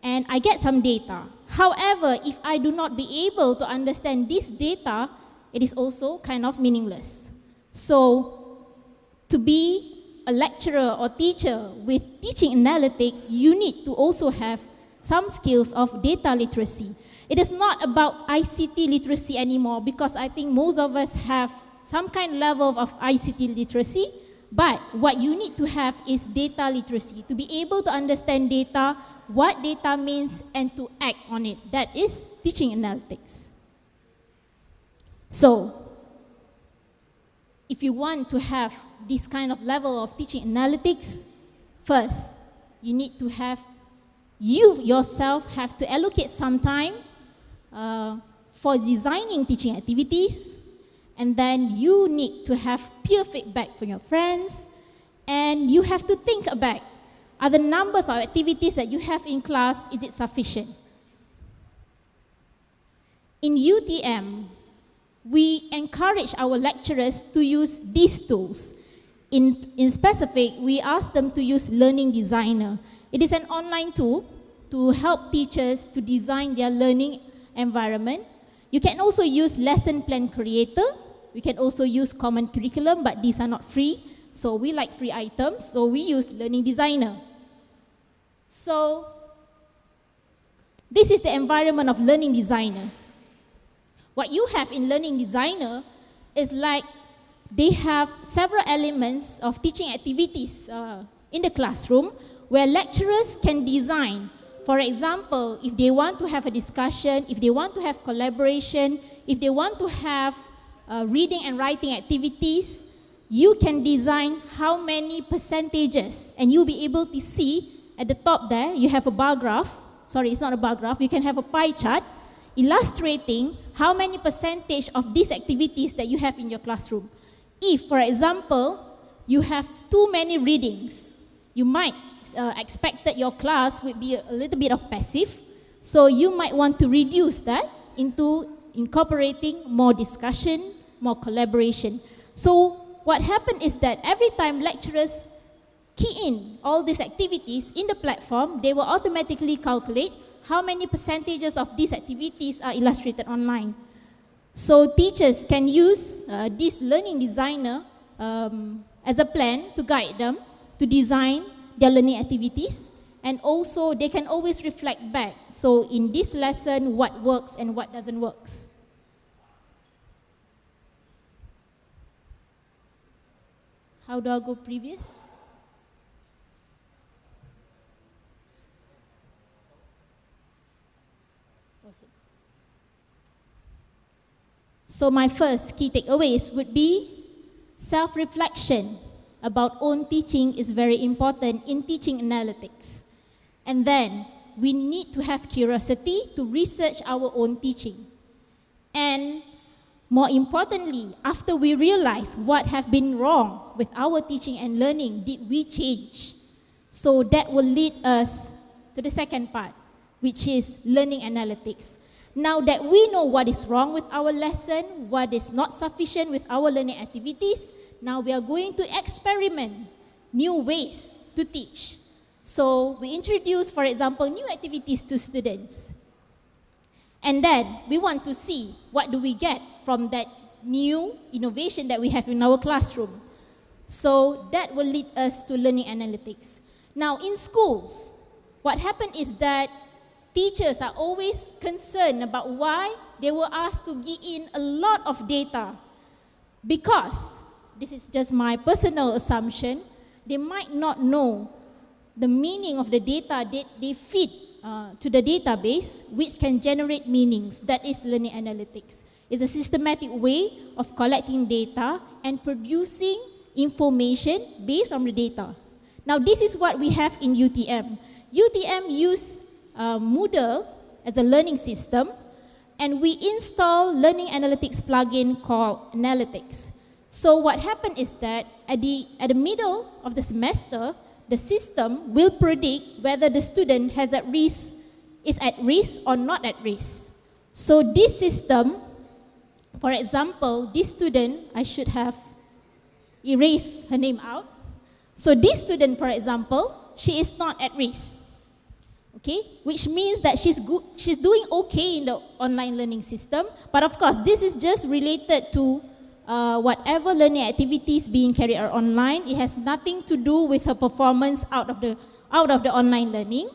and I get some data. However, if I do not be able to understand this data, it is also kind of meaningless. So, to be a lecturer or teacher with teaching analytics, you need to also have some skills of data literacy. It is not about ICT literacy anymore, because I think most of us have some kind of level of ICT literacy, but what you need to have is data literacy, to be able to understand data, what data means, and to act on it. That is teaching analytics. So, if you want to have this kind of level of teaching analytics, first, you need to have, you yourself have to allocate some time for designing teaching activities, and then you need to have peer feedback from your friends, and you have to think about, are the numbers of activities that you have in class, is it sufficient? In UTM, we encourage our lecturers to use these tools. In specific, we ask them to use Learning Designer. It is an online tool to help teachers to design their learning environment. You can also use Lesson Plan Creator. We can also use Common Curriculum, but these are not free. So we like free items, so we use Learning Designer. So This is the environment of learning designer. What you have in learning designer is like they have several elements of teaching activities in the classroom where lecturers can design. For example, if they want to have a discussion, if they want to have collaboration, if they want to have reading and writing activities, you can design how many percentages, and you'll be able to see at the top there, you have a bar graph. Sorry, it's not a bar graph. You can have a pie chart illustrating how many percentage of these activities that you have in your classroom. If, for example, you have too many readings, you might expect that your class would be a little bit of passive, so you might want to reduce that into incorporating more discussion, more collaboration. So what happened is that every time lecturers key in all these activities in the platform, they will automatically calculate how many percentages of these activities are illustrated online. So teachers can use this learning designer as a plan to guide them to design their learning activities, and also they can always reflect back. So in this lesson, what works and what doesn't work. How do I go previous? So my first key takeaways would be self-reflection about own teaching is very important in teaching analytics. And then we need to have curiosity to research our own teaching. And more importantly, after we realize what have been wrong with our teaching and learning, did we change? So that will lead us to the second part, which is learning analytics. Now that we know what is wrong with our lesson, what is not sufficient with our learning activities, now we are going to experiment new ways to teach. So we introduce, for example, new activities to students. And then we want to see what do we get from that new innovation that we have in our classroom. So that will lead us to learning analytics. Now in schools, what happened is that teachers are always concerned about why they were asked to give in a lot of data. Because, this is just my personal assumption, they might not know the meaning of the data that they feed to the database, which can generate meanings. That is learning analytics. It's a systematic way of collecting data and producing information based on the data. Now this is what we have in UTM. UTM use Moodle as a learning system, and we install learning analytics plugin called Analytics. So what happened is that at the middle of the semester, the system will predict whether the student is at risk or not at risk. So this system, for example, this student, I should have erased her name out. So this student, for example, she is not at risk. Okay, which means that she's doing okay in the online learning system. But of course, this is just related to whatever learning activities being carried out online. It has nothing to do with her performance out of the online learning.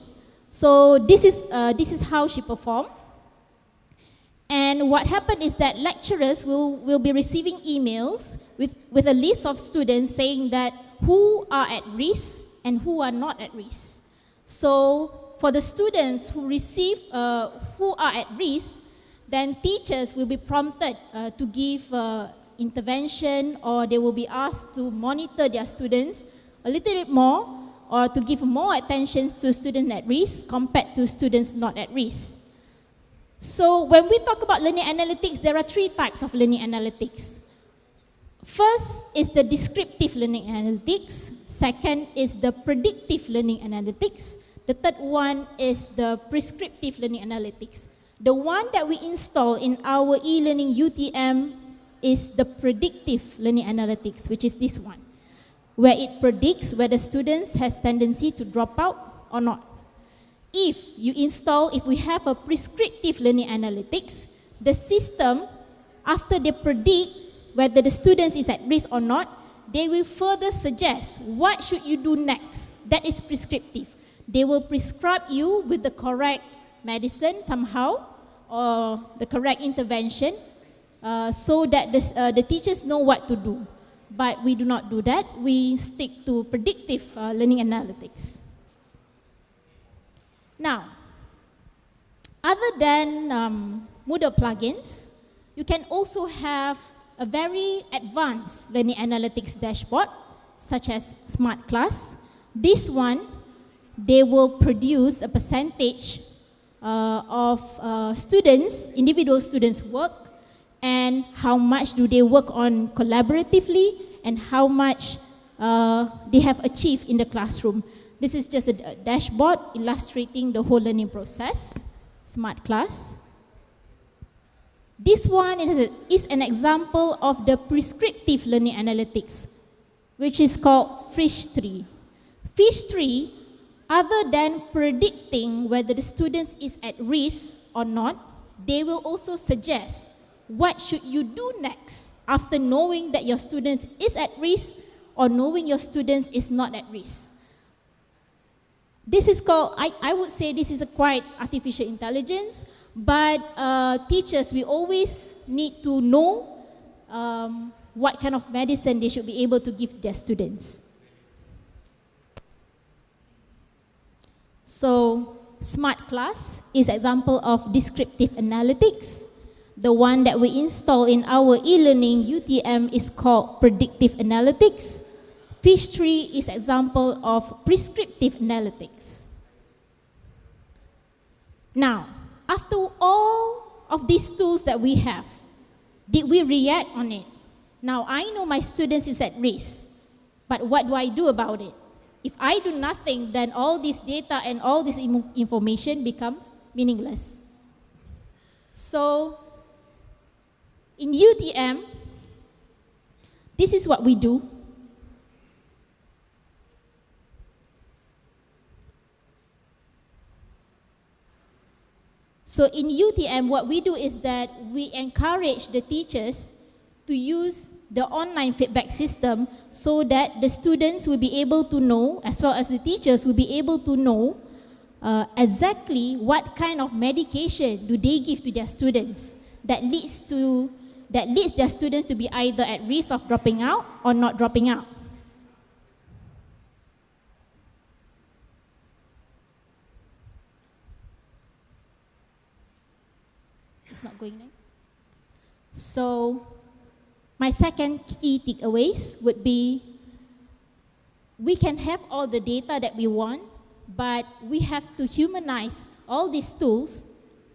So this is how she performed. And what happened is that lecturers will be receiving emails with a list of students saying that who are at risk and who are not at risk. So for the students who are at risk, then teachers will be prompted to give intervention, or they will be asked to monitor their students a little bit more, or to give more attention to students at risk compared to students not at risk. So when we talk about learning analytics, there are three types of learning analytics. First is the descriptive learning analytics. Second is the predictive learning analytics. The third one is the prescriptive learning analytics. The one that we install in our e-learning UTM is the predictive learning analytics, which is this one, where it predicts whether students has tendency to drop out or not. If we have a prescriptive learning analytics, the system, after they predict whether the students is at risk or not, they will further suggest what should you do next. That is prescriptive. They will prescribe you with the correct medicine somehow, or the correct intervention, so that the teachers know what to do. But we do not do that. We stick to predictive learning analytics. Now, other than Moodle plugins, you can also have a very advanced learning analytics dashboard, such as Smart Class. This one, they will produce a percentage of students, individual students' work, and how much do they work on collaboratively, and how much they have achieved in the classroom. This is just a dashboard illustrating the whole learning process, Smart Class. This one is an example of the prescriptive learning analytics, which is called Fish Tree. Fish Tree, other than predicting whether the student is at risk or not, they will also suggest what should you do next after knowing that your student is at risk or knowing your student is not at risk. This is called, I would say this is a quite artificial intelligence, but teachers, we always need to know what kind of medicine they should be able to give to their students. So, Smart Class is an example of descriptive analytics. The one that we install in our e-learning UTM is called predictive analytics. Fish Tree is an example of prescriptive analytics. Now, after all of these tools that we have, did we react on it? Now, I know my students is at risk, but what do I do about it? If I do nothing, then all this data and all this information becomes meaningless. So, in UTM, this is what we do. So in UTM, what we do is that we encourage the teachers to use the online feedback system so that the students will be able to know, as well as the teachers will be able to know exactly what kind of medication do they give to their students that leads their students to be either at risk of dropping out or not dropping out. It's not going next. So, my second key takeaways would be, we can have all the data that we want, but we have to humanize all these tools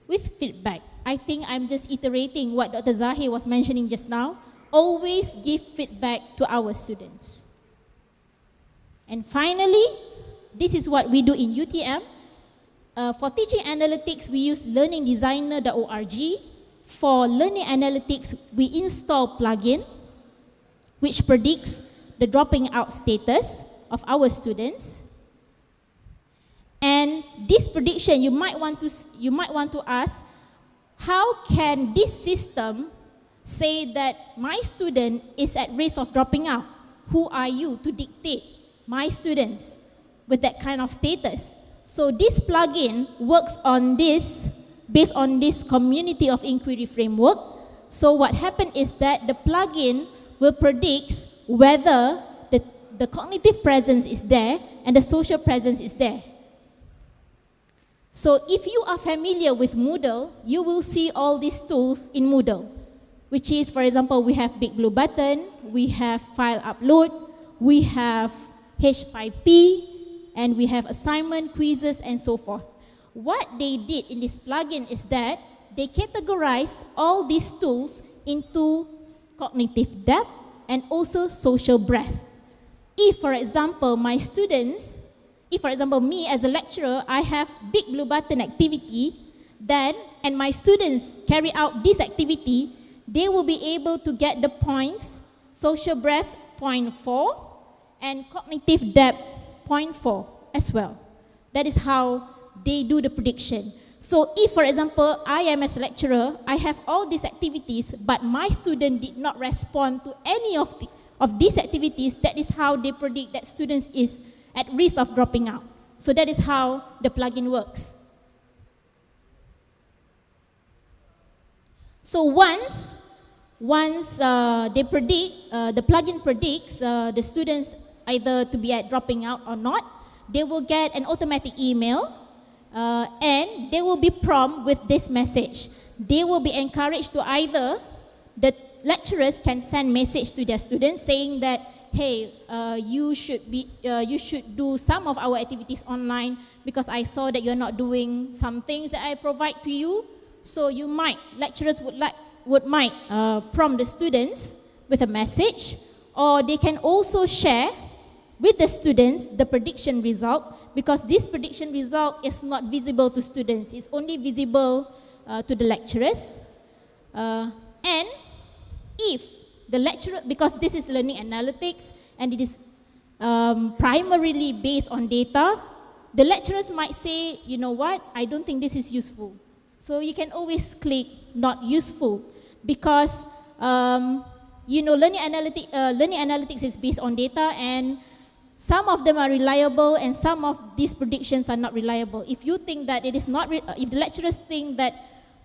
with feedback. I think I'm just iterating what Dr. Zahir was mentioning just now. Always give feedback to our students. And finally, this is what we do in UTM. For teaching analytics, we use learningdesigner.org. For learning analytics, we install plugin which predicts the dropping out status of our students. And this prediction, you might want to ask, how can this system say that my student is at risk of dropping out? Who are you to dictate my students with that kind of status? So this plugin works on this, based on this community of inquiry framework. So what happened is that the plugin will predict whether the cognitive presence is there and the social presence is there. So if you are familiar with Moodle, you will see all these tools in Moodle, which is, for example, we have Big Blue Button, we have File Upload, we have H5P, and we have assignment, quizzes, and so forth. What they did in this plugin is that they categorize all these tools into cognitive depth and also social breadth. If, for example, my students, if, for example, me as a lecturer, I have Big Blue Button activity, then, and my students carry out this activity, they will be able to get the points, social breadth 0.4, and cognitive depth 0.4 as well. That is how they do the prediction. So if, for example, I am as a lecturer, I have all these activities, but my student did not respond to any of these activities, that is how they predict that students is at risk of dropping out. So that is how the plugin works. So once they predict, the plugin predicts the students either to be at dropping out or not, they will get an automatic email and they will be prompted with this message. They will be encouraged to either, the lecturers can send message to their students saying that, hey, you should do some of our activities online because I saw that you're not doing some things that I provide to you. So you might, lecturers might prompt the students with a message, or they can also share with the students the prediction result, because this prediction result is not visible to students, it's only visible to the lecturers. And if the lecturer, because this is learning analytics and it is primarily based on data, the lecturers might say, you know what, I don't think this is useful. So you can always click not useful, because you know, learning analytics is based on data, and some of them are reliable and some of these predictions are not reliable. If you think that it is not, if the lecturers think that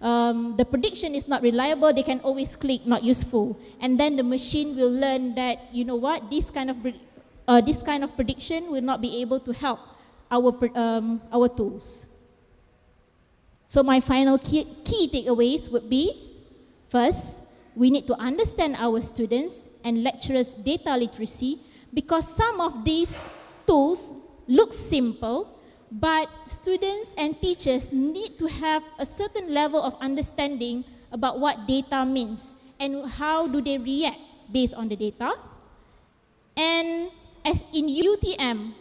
the prediction is not reliable, they can always click not useful, and then the machine will learn that, you know what, this kind of prediction will not be able to help our tools. So my final key takeaways would be, first, we need to understand our students and lecturers' data literacy, because some of these tools look simple, but students and teachers need to have a certain level of understanding about what data means and how do they react based on the data. And as in UTM,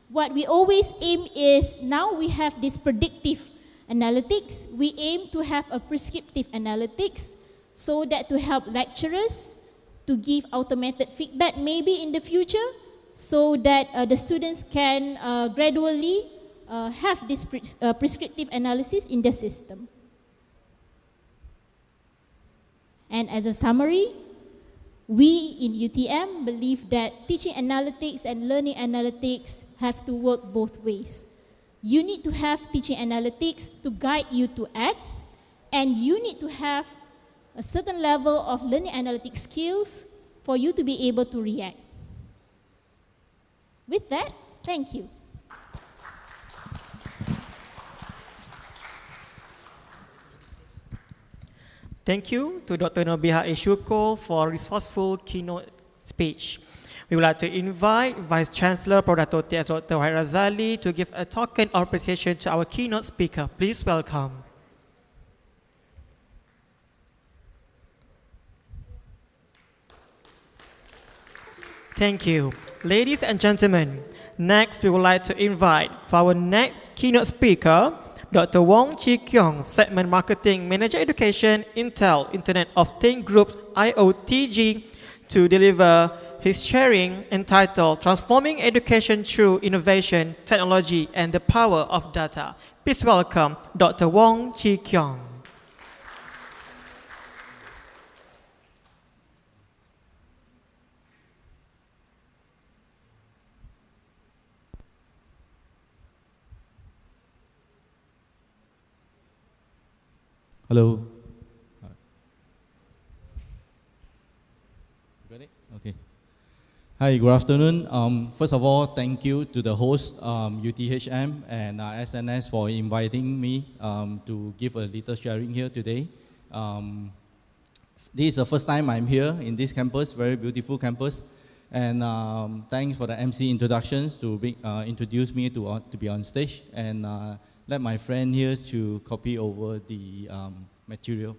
what we always aim is, now we have this predictive analytics, we aim to have a prescriptive analytics, so that to help lecturers to give automated feedback maybe in the future, so that the students can gradually have this prescriptive analysis in the system. And as a summary, we in UTM believe that teaching analytics and learning analytics have to work both ways. You need to have teaching analytics to guide you to act, and you need to have a certain level of learning analytics skills for you to be able to react. With that, thank you. Thank you to Dr. Nobiha Eshuko for a resourceful keynote speech. We would like to invite Vice Chancellor Prof. Dr. Wahid Razali to give a token of appreciation to our keynote speaker. Please welcome. Thank you. Ladies and gentlemen, next we would like to invite for our next keynote speaker, Dr. Wong Chi Kyong, Segment Marketing Manager Education, Intel, Internet of Things Group, IOTG, to deliver his sharing entitled Transforming Education Through Innovation, Technology, and the Power of Data. Please welcome Dr. Wong Chi Kyong. Hello. Got it? Okay. Hi, good afternoon. First of all, thank you to the host, UTHM and SNS, for inviting me to give a little sharing here today. This is the first time I'm here in this campus, very beautiful campus. And thanks for the MC introductions to introduce me to be on stage, and let my friend here to copy over the material.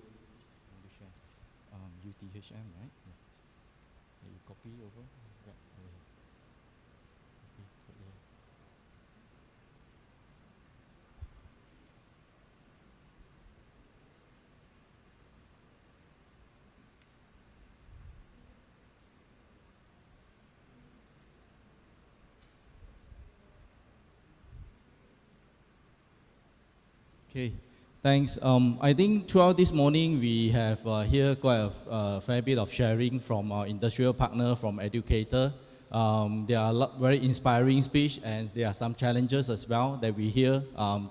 UTHM, right? Yeah. You copy over? Yeah. Okay, thanks. I think throughout this morning we have here quite a fair bit of sharing from our industrial partner, from educator. There are very inspiring speech, and there are some challenges as well that we hear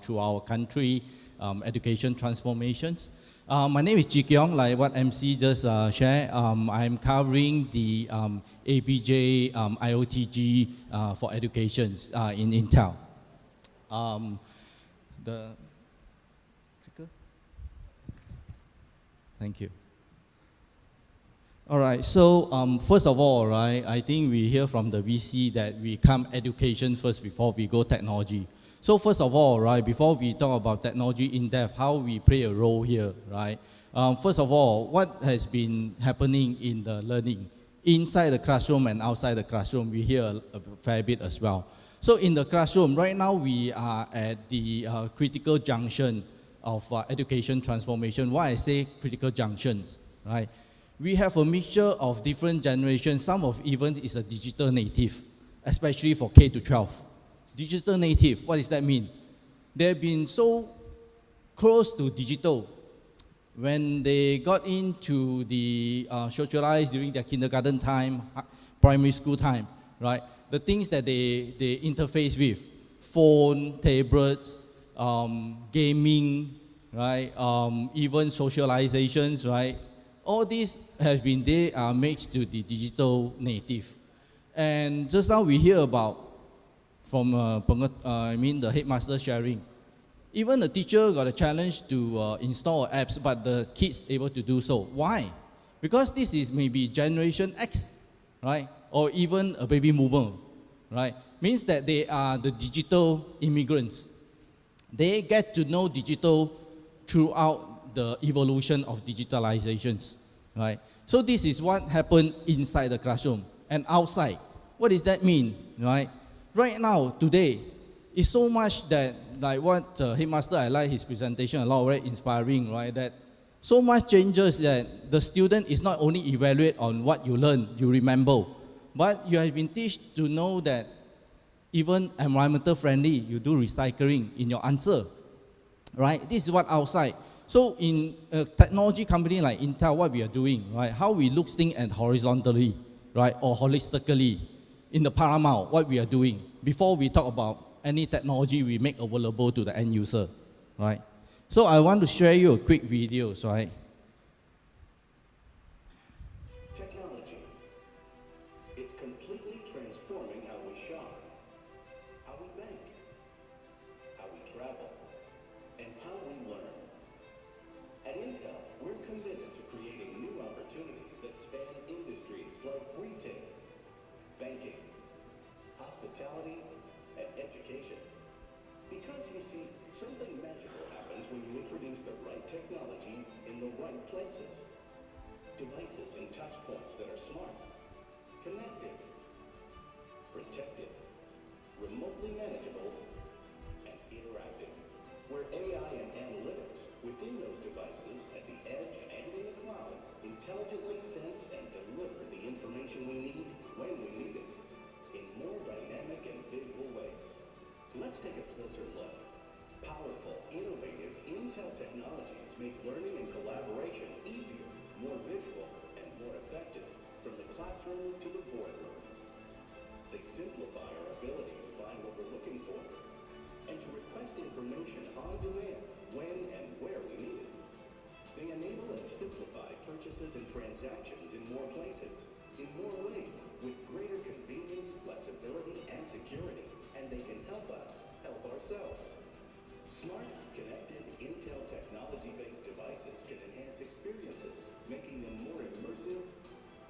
through our country education transformations. My name is Chi Kyong, like what MC just shared. I'm covering the APJ IOTG for education in Intel. Thank you. All right, so first of all, right, I think we hear from the VC that we come education first before we go technology. So first of all, right, before we talk about technology in depth, how we play a role here, right? First of all, what has been happening in the learning inside the classroom and outside the classroom, we hear a fair bit as well. So in the classroom, right now we are at the critical junction of education transformation. Why I say critical junctions, right? We have a mixture of different generations. Some of even is a digital native, especially for K to 12. Digital native, what does that mean? They've been so close to digital. When they got into the socialize during their kindergarten time, primary school time, right? The things that they interface with, phone, tablets, gaming, right? Even socializations, right? All these have been, they are mixed to the digital native. And just now we hear about from the headmaster sharing. Even the teacher got a challenge to install apps, but the kids able to do so. Why? Because this is maybe Generation X, right? Or even a baby boomer, right? Means that they are the digital immigrants. They get to know digital throughout the evolution of digitalizations, right? So this is what happened inside the classroom and outside. What does that mean, right? Right now, today, it's so much that, like what Headmaster, I like his presentation a lot, very inspiring, right? That so much changes that the student is not only evaluate on what you learn, you remember, but you have been taught to know that even environmental friendly, you do recycling in your answer, right? This is what outside. So in a technology company like Intel, what we are doing, right? How we look things at horizontally, right? Or holistically in the paramount, what we are doing before we talk about any technology we make available to the end user, right? So I want to share you a quick video, right? Technology. It's completely transforming how we shop, how we bank, how we travel, and how we learn. At Intel, we're committed to creating new opportunities that span industries like retail, banking, hospitality, and education. Because you see, something magical happens when you introduce the right technology in the right places. Devices and touch points that are smart, connected, protected, remotely manageable, and interactive. Where AI and analytics within those devices at the edge and in the cloud intelligently sense and deliver the information we need when we need it in more dynamic and visual ways. Let's take a closer look. Powerful, innovative Intel technologies make learning and collaboration easier, more visual, and more effective from the classroom to the boardroom. They simplify our ability to find what we're looking for and to request information on demand when and where we need it. They enable and simplify purchases and transactions in more places, in more ways, with greater convenience, flexibility, and security. And they can help us help ourselves. Smart, connected, Intel technology-based devices can enhance experiences, making them more immersive,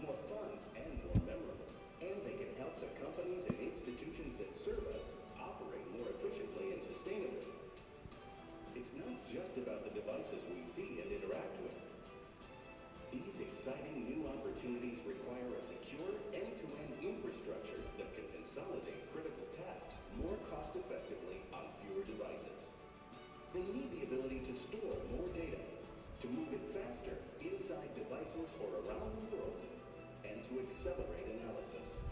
more fun, and more memorable. And they can help the companies and institutions that serve us operate more efficiently and sustainably. It's not just about the devices we see and interact with. These exciting new opportunities require a secure end-to-end infrastructure that can consolidate critical tasks more cost-effectively on fewer devices. They need the ability to store more data, to move it faster inside devices or around the world, and to accelerate analysis.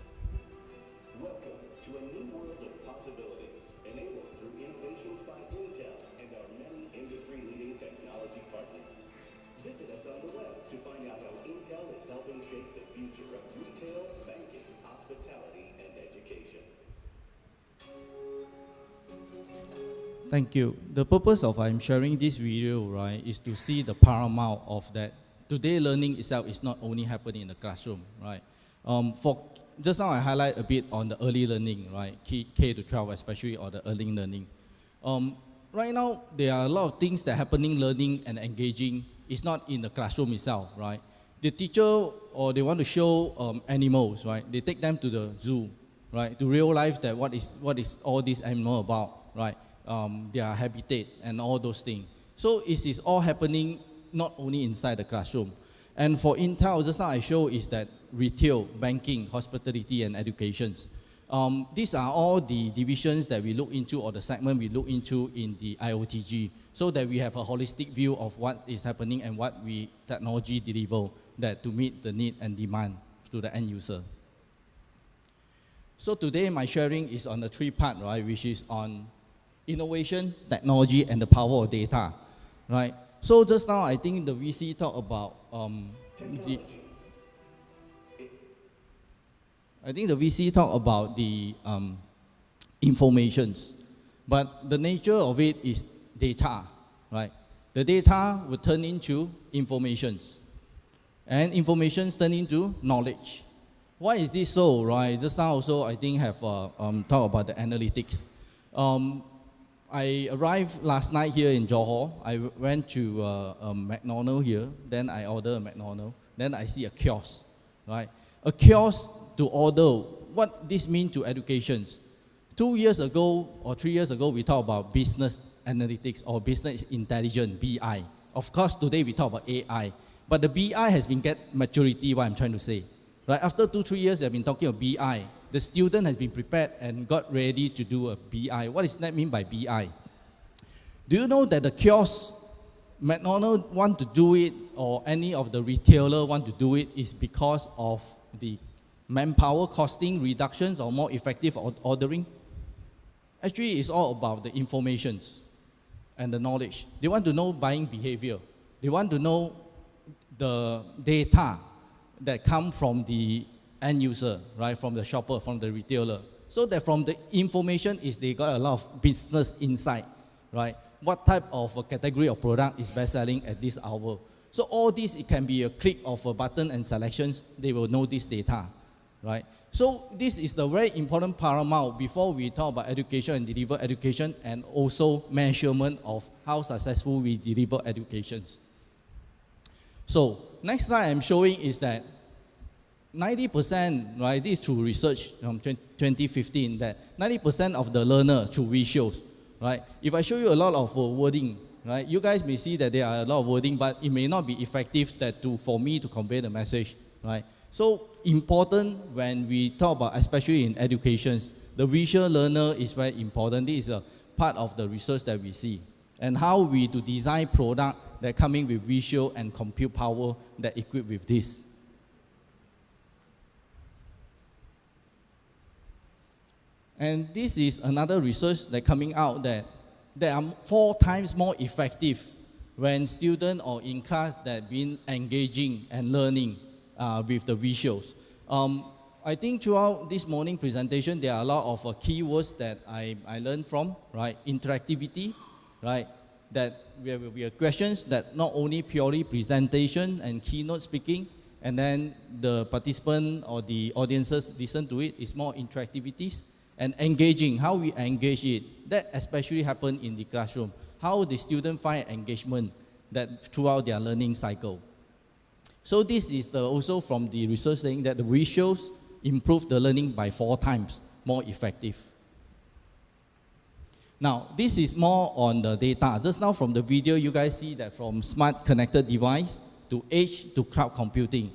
Welcome to a new world of possibilities enabled through innovations by Intel and our many industry-leading technology partners. Visit us on the web to find out how Intel is helping shape the future of retail, banking, hospitality, and education. Thank you. The purpose of I'm sharing this video, right, is to see the paramount of that. Today, learning itself is not only happening in the classroom, right? Just now I highlight a bit on the early learning, right? K to 12, especially, or the early learning. Right now, there are a lot of things that are happening, learning and engaging. It's not in the classroom itself, right? The teacher, or they want to show animals, right? They take them to the zoo, right? To realize that what is all this animal about, right? Their habitat and all those things. So it is all happening not only inside the classroom. And for Intel, just now I show is that retail, banking, hospitality, and educations. These are all the divisions that we look into, or the segment we look into in the IOTG, so that we have a holistic view of what is happening and what we technology deliver that to meet the need and demand to the end user. So today my sharing is on the 3 part, right, which is on innovation, technology, and the power of data, right? So just now I think the VC talked about the informations, but the nature of it is data, right? The data will turn into informations, and informations turn into knowledge. Why is this so, right? Just now also I think have talked about the analytics. I arrived last night here in Johor. I went to McDonald's here, then I ordered a McDonald's, then I see a kiosk, right? A kiosk to order. What this means to educations. 2 years ago or 3 years ago, we talked about business analytics or business intelligence, BI. Of course, today we talk about AI, but the BI has been get maturity, what I'm trying to say. Right? After 2-3 years, I've been talking about BI. The student has been prepared and got ready to do a BI. What does that mean by BI? Do you know that the kiosk, McDonald's want to do it, or any of the retailer want to do it, is because of the manpower costing reductions or more effective ordering? Actually, it's all about the informations and the knowledge. They want to know buying behavior. They want to know the data that come from the end user, right, from the shopper, from the retailer. So that from the information is they got a lot of business insight, right? What type of a category of product is best selling at this hour. So all this, it can be a click of a button and selections, they will know this data, right? So this is the very important paramount before we talk about education and deliver education, and also measurement of how successful we deliver educations. So next slide I'm showing is that 90%, right, this is through research from 2015, that 90% of the learner through visuals, right? If I show you a lot of wording, right, you guys may see that there are a lot of wording, but it may not be effective for me to convey the message, right? So important when we talk about, especially in educations, the visual learner is very important. This is a part of the research that we see. And how we to design product that coming with visual and compute power that equipped with this. And this is another research that coming out that they are 4 times more effective when students or in class that been engaging and learning with the visuals. I think throughout this morning presentation, there are a lot of keywords that I learned from, right? Interactivity, right? That there will be questions that not only purely presentation and keynote speaking, and then the participant or the audiences listen to it, is more interactivities. And engaging, how we engage it, that especially happen in the classroom. How the student find engagement that throughout their learning cycle. So this is also from the research saying that the visuals improve the learning by 4 times more effective. Now, this is more on the data. Just now from the video, you guys see that from smart connected device to edge to cloud computing.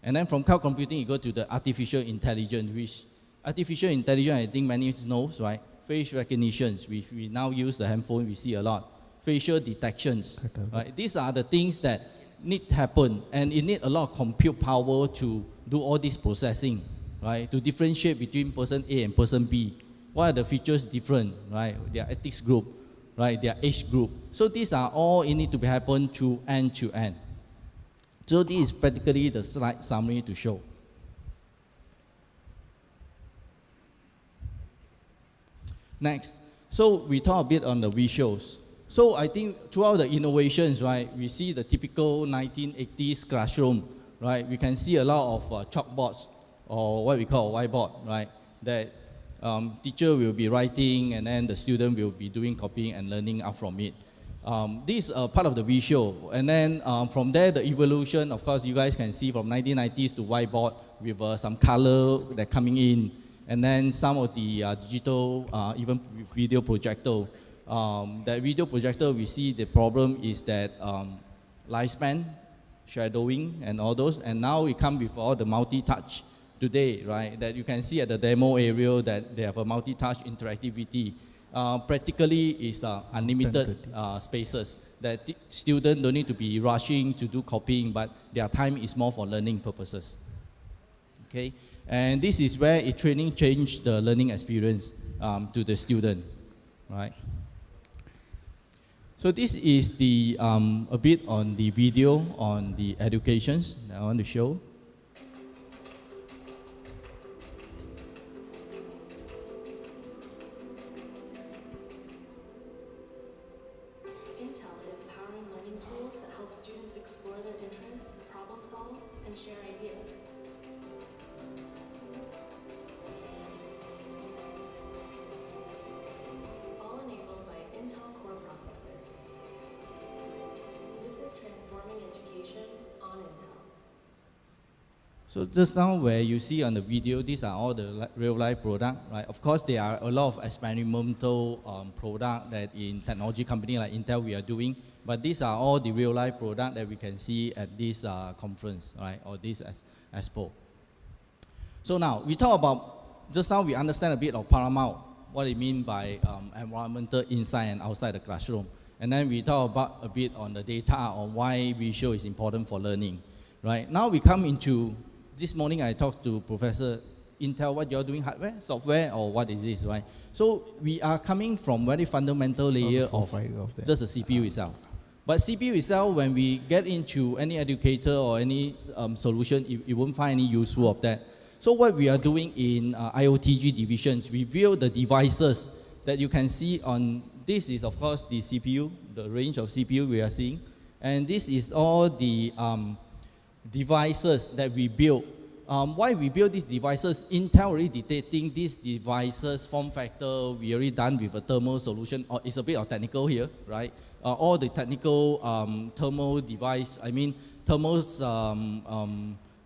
And then from cloud computing, you go to the artificial intelligence, which artificial intelligence, I think many knows, right? Face recognitions, we now use the handphone, we see a lot. Facial detections, right? These are the things that need to happen, and it needs a lot of compute power to do all this processing, right? To differentiate between person A and person B. What are the features different, right? Their ethics group, right? Their age group. So these are all, it need to be happen through end to end. So this is practically the slide summary to show. Next, So we talk a bit on the visuals. So I think throughout the innovations, right, we see the typical 1980s classroom, right? We can see a lot of chalkboards, or what we call a whiteboard, right? That teacher will be writing and then the student will be doing copying and learning out from it. This is part of the visual. And then from there, the evolution, of course, you guys can see from 1990s to whiteboard with some color that coming in. And then some of the digital, even video projector. That video projector, we see the problem is that lifespan, shadowing, and all those. And now we come with all the multi-touch today, right? That you can see at the demo area that they have a multi-touch interactivity. Practically is unlimited spaces that students don't need to be rushing to do copying, but their time is more for learning purposes. Okay, and this is where training changed the learning experience to the student, right? So this is the a bit on the video on the educations that I want to show. Intel is powering learning tools that help students explore their interests, problem solve, and share ideas. All enabled by Intel Core processors. This is transforming education on Intel. So just now where you see on the video, these are all the real life product, right? Of course, there are a lot of experimental product that in technology company like Intel we are doing, but these are all the real life product that we can see at this conference, right? Or this expo. So now we talk about, just now we understand a bit of Paramount, what it means by environmental inside and outside the classroom. And then we talk about a bit on the data on why visual is important for learning, right? Now we come into, this morning I talked to Professor Intel, what you're doing, hardware, software, or what is this, right? So we are coming from very fundamental layer of just the CPU itself. But CPU itself, when we get into any educator or any solution, it won't find any useful of that. So what we are doing in IoTG divisions, we build the devices that you can see on, this is of course the CPU, the range of CPU we are seeing. And this is all the devices that we build. Why we build these devices? Intel already detecting these devices form factor. We already done with a thermal solution. It's a bit of technical here, right? All the technical thermal device, I mean thermal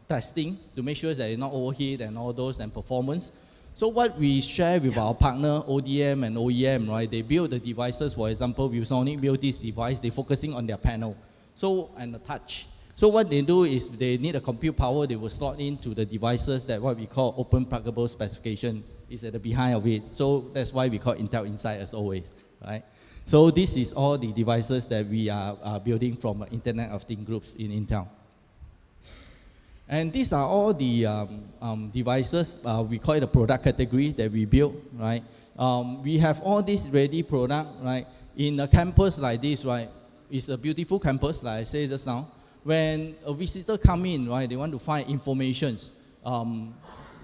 testing to make sure that it's not overheat and all those and performance. So what we share with our partner ODM and OEM, right? They build the devices. For example, ViewSonic built this device. They're focusing on their panel, so and the touch. So what they do is they need a compute power, they will slot into the devices that what we call open pluggable specification is at the behind of it. So that's why we call Intel Inside as always, right? So this is all the devices that we are building from Internet of Things groups in Intel. And these are all the devices, we call it a product category that we build, right? We have all this ready product, right? In a campus like this, right? It's a beautiful campus, like I said just now. When a visitor come in, right, they want to find informations.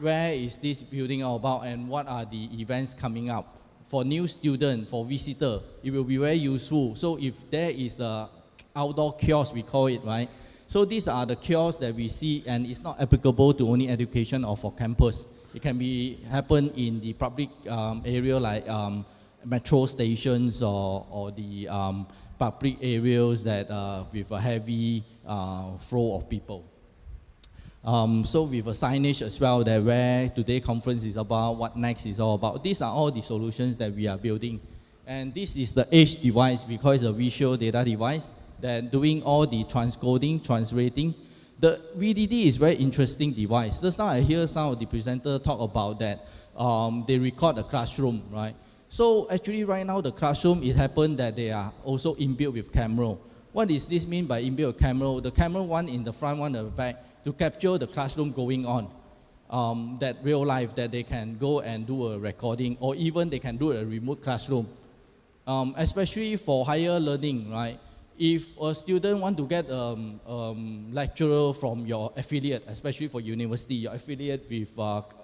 Where is this building all about and what are the events coming up? For new student, for visitor, it will be very useful. So if there is a outdoor kiosk, we call it, right? So these are the kiosks that we see, and it's not applicable to only education or for campus. It can be happen in the public area like metro stations or the public areas that with a heavy flow of people. So with a signage as well that where today's conference is about, what next is all about. These are all the solutions that we are building. And this is the edge device because it's a visual data device that doing all the transcoding, translating. The VDD is very interesting device. Just now I hear some of the presenters talk about that. They record the classroom, right? So actually right now the classroom, it happened that they are also inbuilt with camera. What does this mean by inbuilt camera? The camera one in the front, one in the back, to capture the classroom going on. That real life that they can go and do a recording, or even they can do a remote classroom. Especially for higher learning, right? If a student want to get a lecturer from your affiliate, especially for university, your affiliate with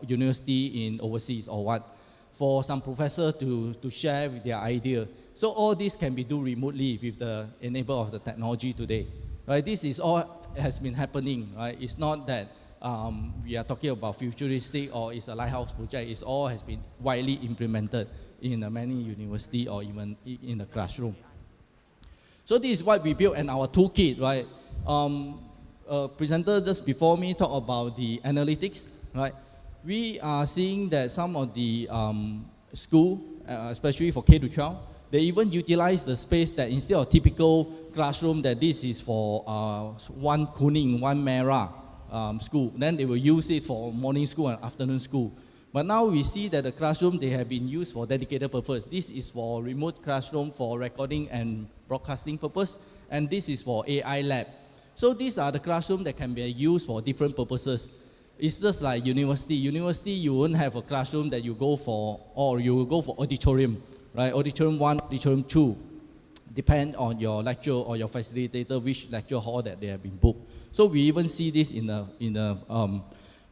university in overseas or what, for some professor to share with their idea. So all this can be done remotely with the enable of the technology today. Right? This is all has been happening. Right? It's not that we are talking about futuristic or it's a lighthouse project. It's all has been widely implemented in many universities or even in the classroom. So this is what we built in our toolkit, right? Presenter just before me talked about the analytics, right? We are seeing that some of the school, especially for K-12, they even utilize the space that instead of typical classroom that this is for one Kuning, one Merah school, then they will use it for morning school and afternoon school. But now we see that the classroom, they have been used for dedicated purpose. This is for remote classroom for recording and broadcasting purpose, and this is for AI lab. So these are the classrooms that can be used for different purposes. It's just like university. University, you won't have a classroom that you go for, or you will go for auditorium, right? Auditorium 1, auditorium 2. Depend on your lecture or your facilitator, which lecture hall that they have been booked. So we even see this in the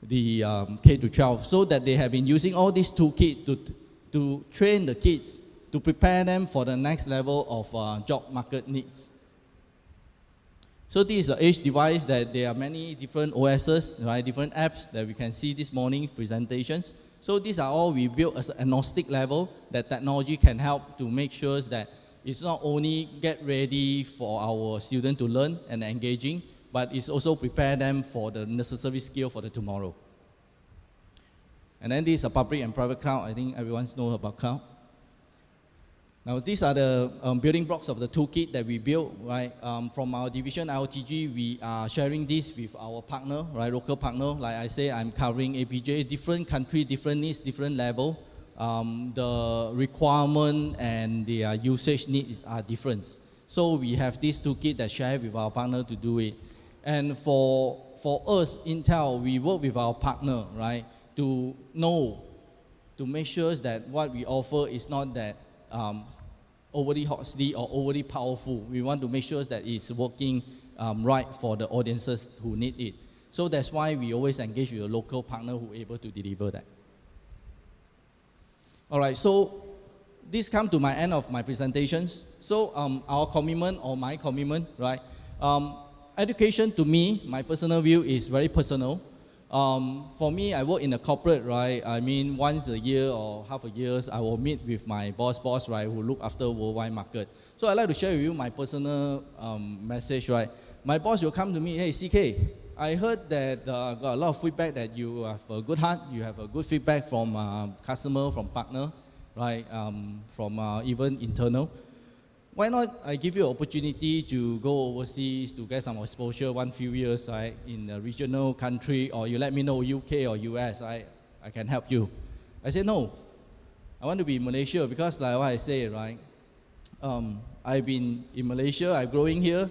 K-12, so that they have been using all these toolkit to train the kids, to prepare them for the next level of job market needs. So this is an edge device that there are many different OSs, right, different apps that we can see this morning presentations. So these are all we built as an agnostic level that technology can help to make sure that it's not only get ready for our students to learn and engaging, but it's also prepare them for the necessary skill for the tomorrow. And then this is a public and private cloud. I think everyone knows about cloud. Now these are the building blocks of the toolkit that we built, right? From our division IOTG, we are sharing this with our partner, right? Local partner. Like I say, I'm covering APJ, different country, different needs, different level. The requirement and their usage needs are different. So we have this toolkit that share with our partner to do it. And for us, Intel, we work with our partner, right, to know, to make sure that what we offer is not that overly costly or overly powerful. We want to make sure that it's working right for the audiences who need it. So that's why we always engage with a local partner who is able to deliver that. All right, so this comes to my end of my presentations. So our commitment or my commitment, right? Education to me, my personal view is very personal. For me, I work in a corporate, right? I mean, once a year or half a year, I will meet with my boss, right, who look after worldwide market. So I'd like to share with you my personal message, right? My boss will come to me, hey, CK, I heard that got a lot of feedback that you have a good heart, you have a good feedback from customer, from partner, right? From even internal. Why not I give you an opportunity to go overseas to get some exposure one few years, right, in a regional country, or you let me know UK or US, I can help you. I said, no, I want to be in Malaysia because like what I say, right, I've been in Malaysia, I'm growing here,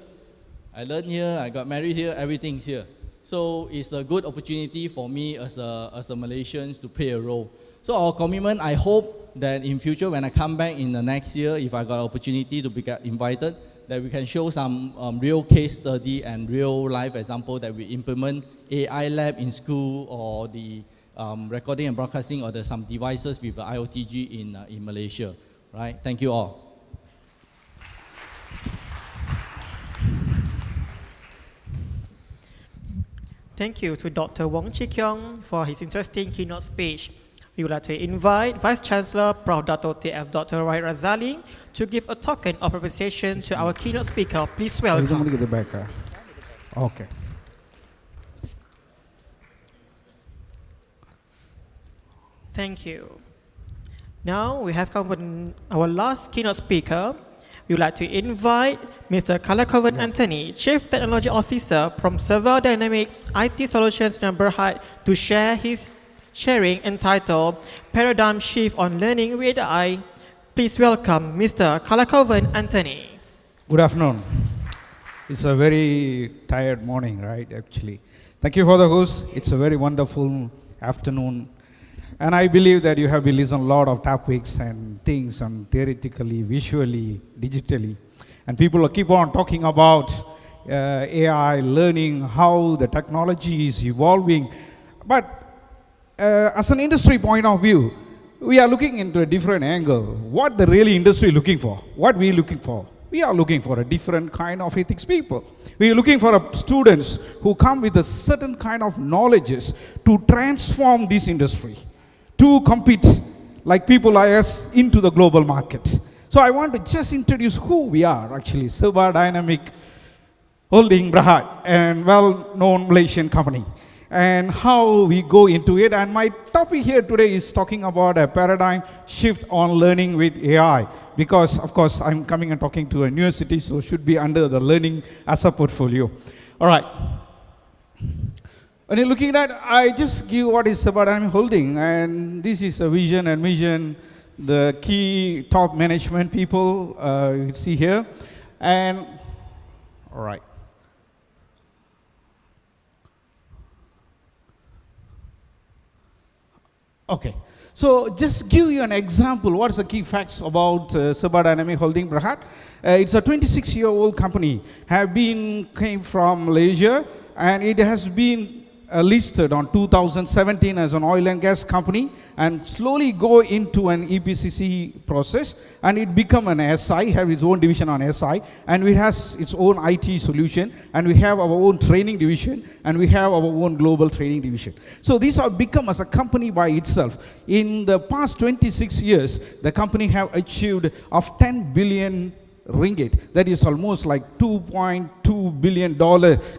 I learned here, I got married here, everything's here. So it's a good opportunity for me as a Malaysian to play a role. So our commitment, I hope that in future when I come back in the next year, if I got an opportunity to be invited, that we can show some real case study and real life example that we implement AI lab in school or the recording and broadcasting or some devices with the IOTG in Malaysia, right? Thank you all. Thank you to Dr. Wong Chi Keong for his interesting keynote speech. We would like to invite Vice Chancellor Prof. Dato T.S. Dr. Wahid Razali to give a token of appreciation to our keynote speaker. Please welcome. Get the back. Okay. Thank you. Now we have come to our last keynote speaker. We would like to invite Mr. Kalakovan Anthony, Chief Technology Officer from Server Dynamic IT Solutions Berhad, to share his sharing entitled Paradigm Shift on Learning with AI. Please welcome Mr. Kalakovan Anthony. Good afternoon. It's a very tired morning, right, actually. Thank you for the host. It's a very wonderful afternoon. And I believe that you have been listening a lot of topics and things on theoretically, visually, digitally. And people keep on talking about AI, learning, how the technology is evolving. But as an industry point of view, we are looking into a different angle. What the really industry looking for? What we looking for? We are looking for a different kind of ethics people. We are looking for students who come with a certain kind of knowledges to transform this industry, to compete like people like us into the global market. So I want to just introduce who we are actually. Serba Dynamic Holding Berhad, and well-known Malaysian company, and how we go into it. And my topic here today is talking about a paradigm shift on learning with AI, because of course I'm coming and talking to a university, so should be under the learning as a portfolio. All right. When you're looking at that, I just give what is Serba Dynamic Holding, and this is a vision and mission, the key top management people you see here, and all right. Okay, so just give you an example. What's the key facts about Serba Dynamic Holding Berhad? It's a 26-year-old company, came from Malaysia, and it has been listed on 2017 as an oil and gas company, and slowly go into an EPCC process, and it become an SI, have its own division on SI, and it has its own IT solution, and we have our own training division, and we have our own global training division. So these have become as a company by itself. In the past 26 years, the company have achieved of 10 billion ringgit. That is almost like $2.2 billion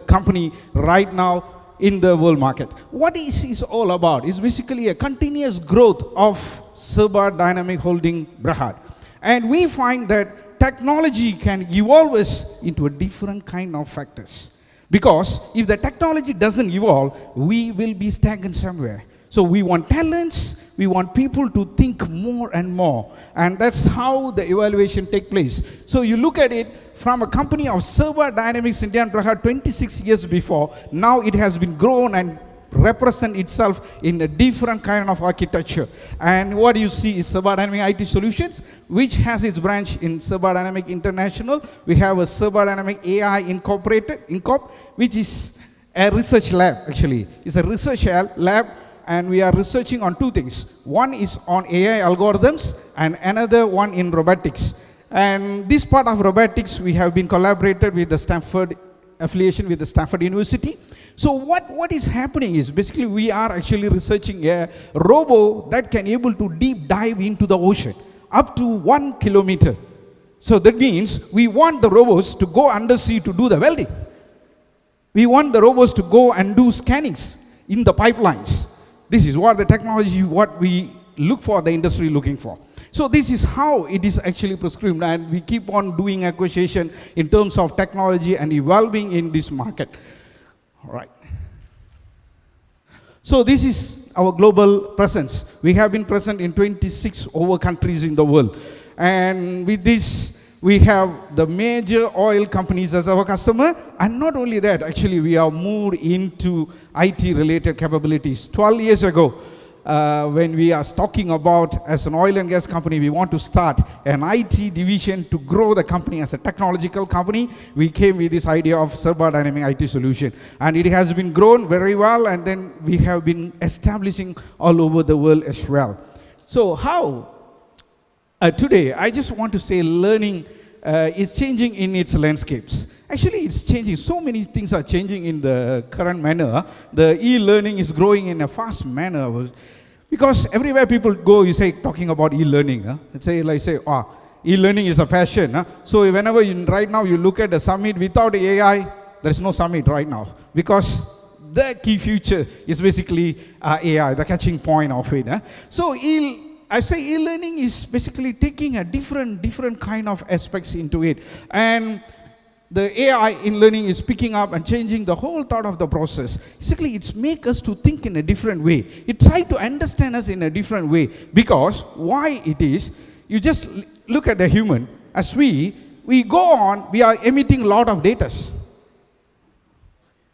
company right now in the world market. What is all about? It's basically a continuous growth of Serba Dynamic Holding Berhad. And we find that technology can evolve us into a different kind of factors. Because if the technology doesn't evolve, we will be stagnant somewhere. So we want talents, we want people to think more and more. And that's how the evaluation takes place. So you look at it from a company of Serba Dynamics India Berhad 26 years before, now it has been grown and represent itself in a different kind of architecture. And what you see is Serba Dynamic IT Solutions, which has its branch in Serba Dynamic International. We have a Serba Dynamic AI Incorporated, which is a research lab actually. It's a research lab, and we are researching on two things. One is on AI algorithms, and another one in robotics. And this part of robotics, we have been collaborated with the Stanford, affiliation with the Stanford University. So what is happening is basically we are actually researching a robo that can able to deep dive into the ocean up to 1 kilometer. So that means we want the robots to go undersea to do the welding. We want the robots to go and do scannings in the pipelines. This is what the technology, what we look for, the industry looking for. So this is how it is actually prescribed, and we keep on doing acquisition in terms of technology and evolving in this market. All right. So this is our global presence. We have been present in 26 over countries in the world. And with this, we have the major oil companies as our customer. And not only that, actually, we are moved into IT-related capabilities. 12 years ago, when we are talking about as an oil and gas company, we want to start an IT division to grow the company as a technological company. We came with this idea of Serba Dynamic IT Solution. And it has been grown very well, and then we have been establishing all over the world as well. So how? Today, I just want to say learning is changing in its landscapes. Actually, it's changing. So many things are changing in the current manner. The e-learning is growing in a fast manner. Because everywhere people go, you say, talking about e-learning. E-learning is a fashion. So whenever right now you look at the summit without AI, there is no summit right now. Because the key future is basically AI, the catching point of it. So I say e-learning is basically taking a different kind of aspects into it. And the AI in learning is picking up and changing the whole thought of the process. Basically, it's make us to think in a different way. It try to understand us in a different way. Because why it is, you just look at the human. As we go on, we are emitting a lot of data.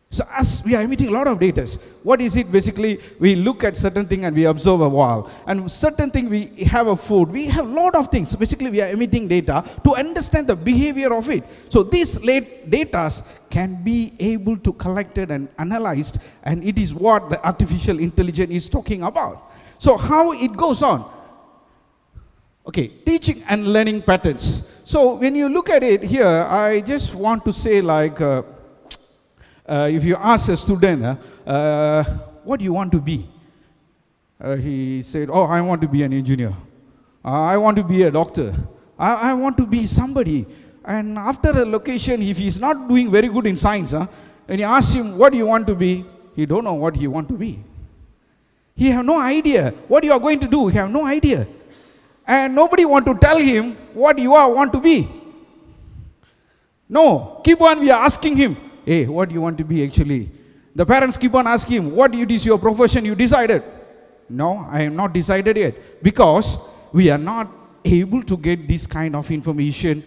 So as we are emitting a lot of data, what is it basically? We look at certain thing and we observe a while. And certain thing we have a food. We have a lot of things. So basically we are emitting data to understand the behavior of it. So these data can be able to collected and analyzed, and it is what the artificial intelligence is talking about. So how it goes on? Okay, teaching and learning patterns. So when you look at it here, I just want to say like, if you ask a student, what do you want to be? He said, oh, I want to be an engineer. I want to be a doctor. I want to be somebody. And after a location, if he's not doing very good in science, and you ask him, what do you want to be? He don't know what he want to be. He have no idea what you are going to do. He have no idea. And nobody want to tell him what you want to be. No, keep on we are asking him, hey, what do you want to be actually? The parents keep on asking him, what is your profession you decided? No, I am not decided yet. Because we are not able to get this kind of information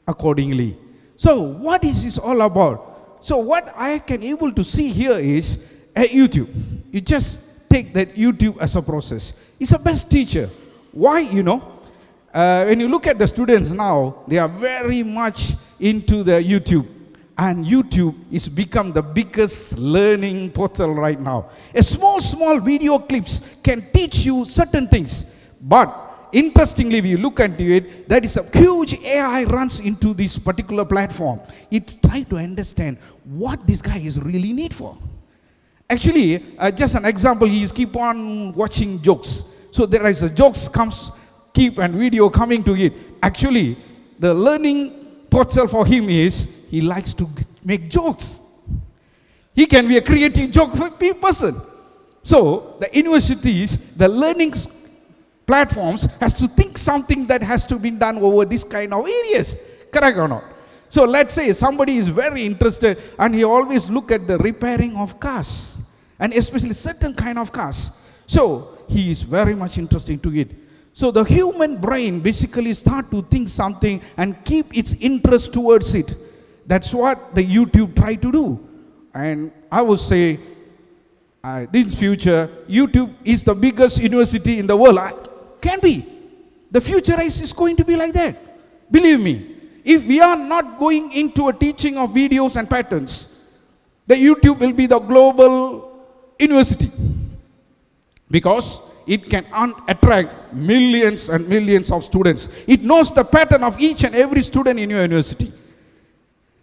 accordingly. So what is this all about? So what I can able to see here is YouTube. You just take that YouTube as a process. It's the best teacher. Why, you know? When you look at the students now, they are very much into the YouTube. And YouTube is become the biggest learning portal right now. A small video clips can teach you certain things. But interestingly, if you look into it, there is a huge AI runs into this particular platform. It tries to understand what this guy is really need for. Actually, just an example, he is keep on watching jokes. So there is a jokes comes, keep and video coming to it. Actually, the learning portal for him is, he likes to make jokes. He can be a creative joke person. So the universities, the learning platforms has to think something that has to be done over this kind of areas. Correct or not? So let's say somebody is very interested and he always look at the repairing of cars. And especially certain kind of cars. So he is very much interested to it. So the human brain basically start to think something and keep its interest towards it. That's what the YouTube try to do. And I would say, this future, YouTube is the biggest university in the world. Can be. The future is going to be like that. Believe me. If we are not going into a teaching of videos and patterns, the YouTube will be the global university. Because it can attract millions and millions of students. It knows the pattern of each and every student in your university.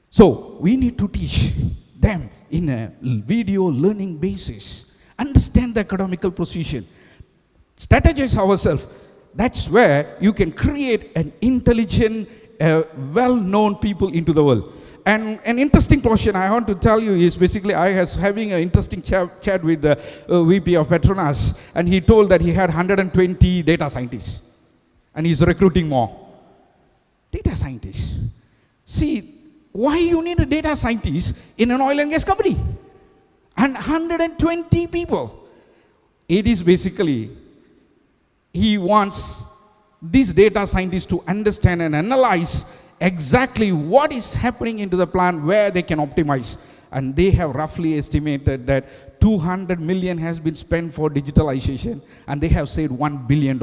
So we need to teach them in a video learning basis. Understand the academical position. Strategize ourselves. That's where you can create an intelligent, well-known people into the world. And an interesting portion I want to tell you is basically I was having an interesting chat with the VP of Petronas, and he told that he had 120 data scientists and he's recruiting more. Data scientists. See, why you need a data scientist in an oil and gas company? And 120 people. It is basically, he wants these data scientists to understand and analyze exactly what is happening into the plant, where they can optimize. And they have roughly estimated that 200 million has been spent for digitalization, and they have saved $1 billion.